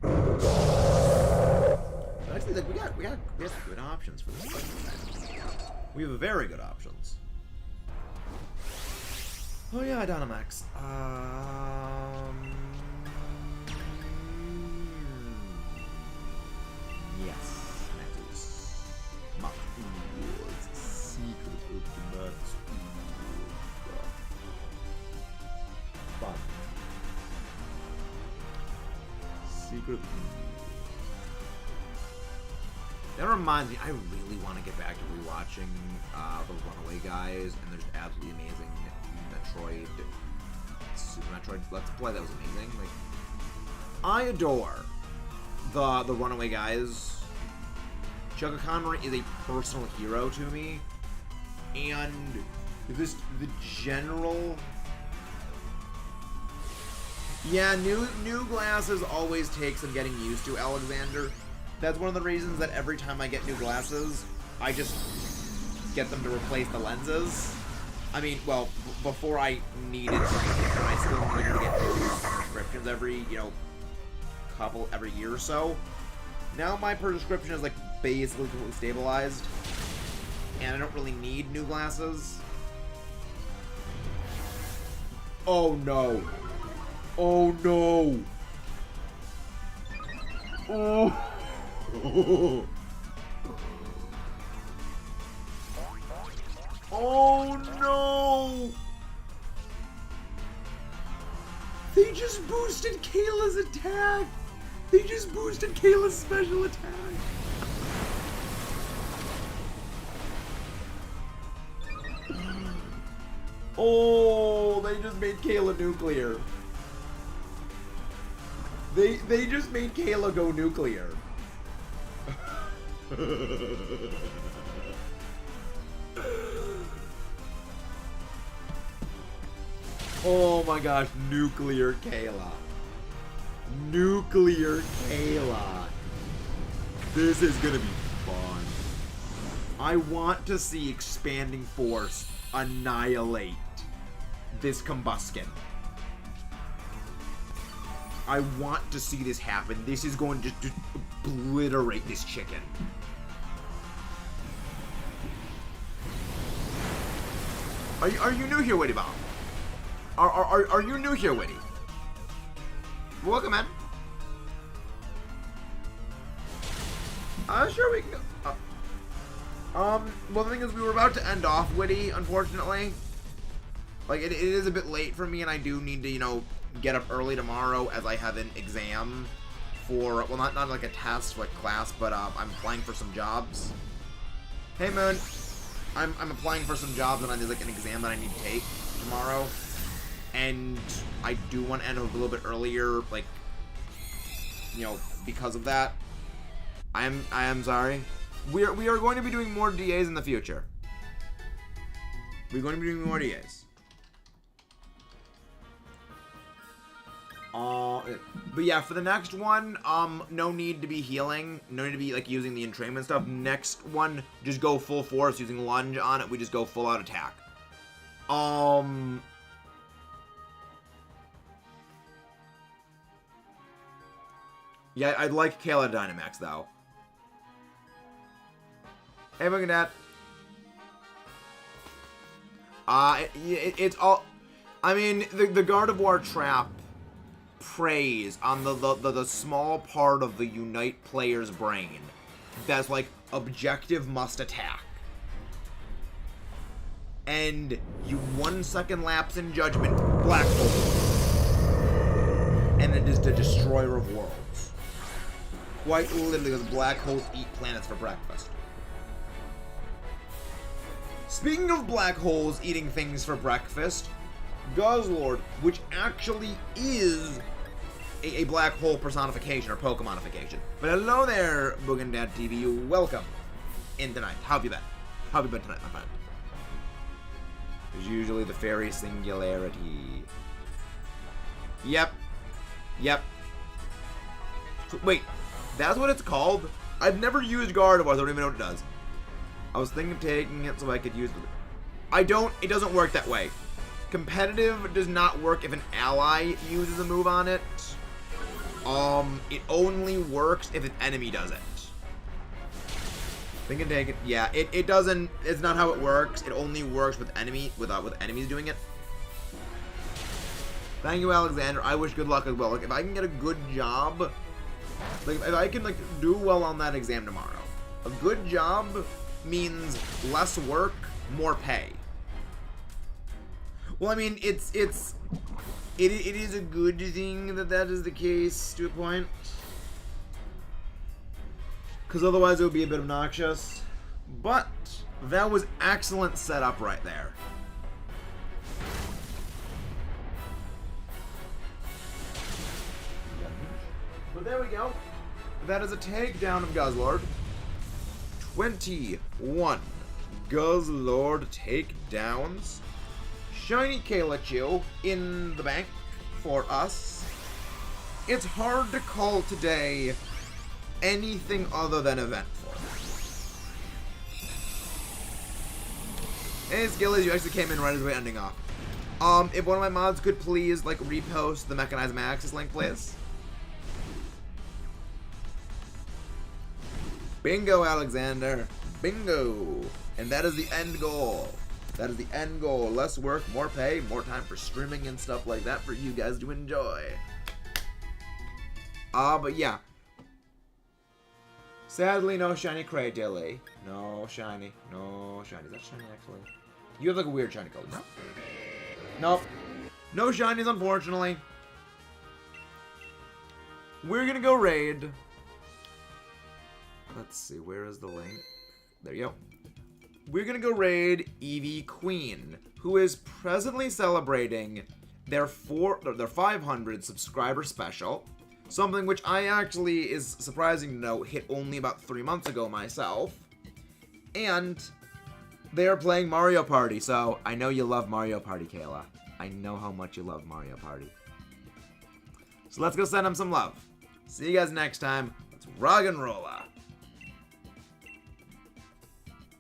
But actually, like, we have good options for this fight. We have very good options. Oh yeah, Dynamax. Yes, Matus. Matus. Secret of the Matus. Fun. Secret. That reminds me, I really want to get back to rewatching the Runaway guys, and there's absolutely amazing Metroid, Super Metroid Let's Play that was amazing. Like, I adore the Runaway guys. Chugga Conroy is a personal hero to me, and the general. Yeah, new glasses always take some getting used to, Alexander. That's one of the reasons that every time I get new glasses, I just get them to replace the lenses. I mean, well, before I needed to, I still needed to get new prescriptions every year or so. Now my prescription is like basically completely stabilized, and I don't really need new glasses. Oh no! Oh no! Oh! Oh no! They just boosted Kayla's attack! They just boosted Kayla's special attack! Oh, they just made Kayla nuclear. They just made Kayla go nuclear. Oh my gosh, nuclear Kayla. Nuclear Kayla. This is gonna be fun. I want to see Expanding Force annihilate this combustion. I want to see this happen. This is going to just obliterate this chicken. Are you new here, Witty Bomb? Are you new here, Witty? Welcome, man. Sure we can go. Well, the thing is, we were about to end off Witty, unfortunately. Like, it is a bit late for me, and I do need to, you know, get up early tomorrow as I have an exam for, well, not like a test, like class, but I'm applying for some jobs. Hey, Moon. I'm applying for some jobs, and there's like an exam that I need to take tomorrow, and I do want to end a little bit earlier, like, you know, because of that. I am sorry. We are going to be doing more DAs in the future. We're going to be doing more DAs. But yeah, for the next one, no need to be healing. No need to be, like, using the entrainment stuff. Next one, just go full force using lunge on it. We just go full out attack. Yeah, I'd like Guzzlord Dynamax, though. Hey, look at that. It's all... I mean, the Gardevoir trap preys on the small part of the Unite player's brain that's like, objective must attack. And you 1 second lapse in judgment, black hole. And it is the destroyer of worlds. Quite literally, because black holes eat planets for breakfast. Speaking of black holes eating things for breakfast, Guzzlord, which actually is a black hole personification or Pokemonification. But hello there, Boogan Dad TV. Welcome in tonight. How have you been? How have you been tonight, my friend? There's usually the fairy singularity. Yep. Wait, that's what it's called? I've never used Gardevoir, so I don't even know what it does. I was thinking of taking it so I could use it. It doesn't work that way. Competitive does not work if an ally uses a move on it. It only works if an enemy does it. Think and take it. Yeah, it doesn't. It's not how it works. It only works with with enemies doing it. Thank you, Alexander. I wish good luck as well. Like, if I can get a good job, like if I can like do well on that exam tomorrow, a good job means less work, more pay. Well, I mean, it is a good thing that is the case to a point. Because otherwise it would be a bit obnoxious. But that was excellent setup right there. But there we go. That is a takedown of Guzzlord. 21 Guzzlord takedowns. Shiny Kalachu in the bank for us. It's hard to call today anything other than eventful. Hey, Skillies, you actually came in right as we're ending off. If one of my mods could please, like, repost the Mechanized Maxis link, please. Bingo, Alexander. Bingo. And that is the end goal. That is the end goal. Less work, more pay, more time for streaming and stuff like that for you guys to enjoy. But yeah. Sadly, no shiny Cradilly. No shiny. No shiny. Is that shiny, actually? You have like a weird shiny color. No? Nope. No shinies, unfortunately. We're gonna go raid. Let's see, where is the link? There you go. We're gonna go raid Eevee Queen, who is presently celebrating their 500 subscriber special. Something which I actually, is surprising to know, hit only about 3 months ago myself. And they are playing Mario Party, so I know you love Mario Party, Kayla. I know how much you love Mario Party. So let's go send them some love. See you guys next time. Let's rock and roll.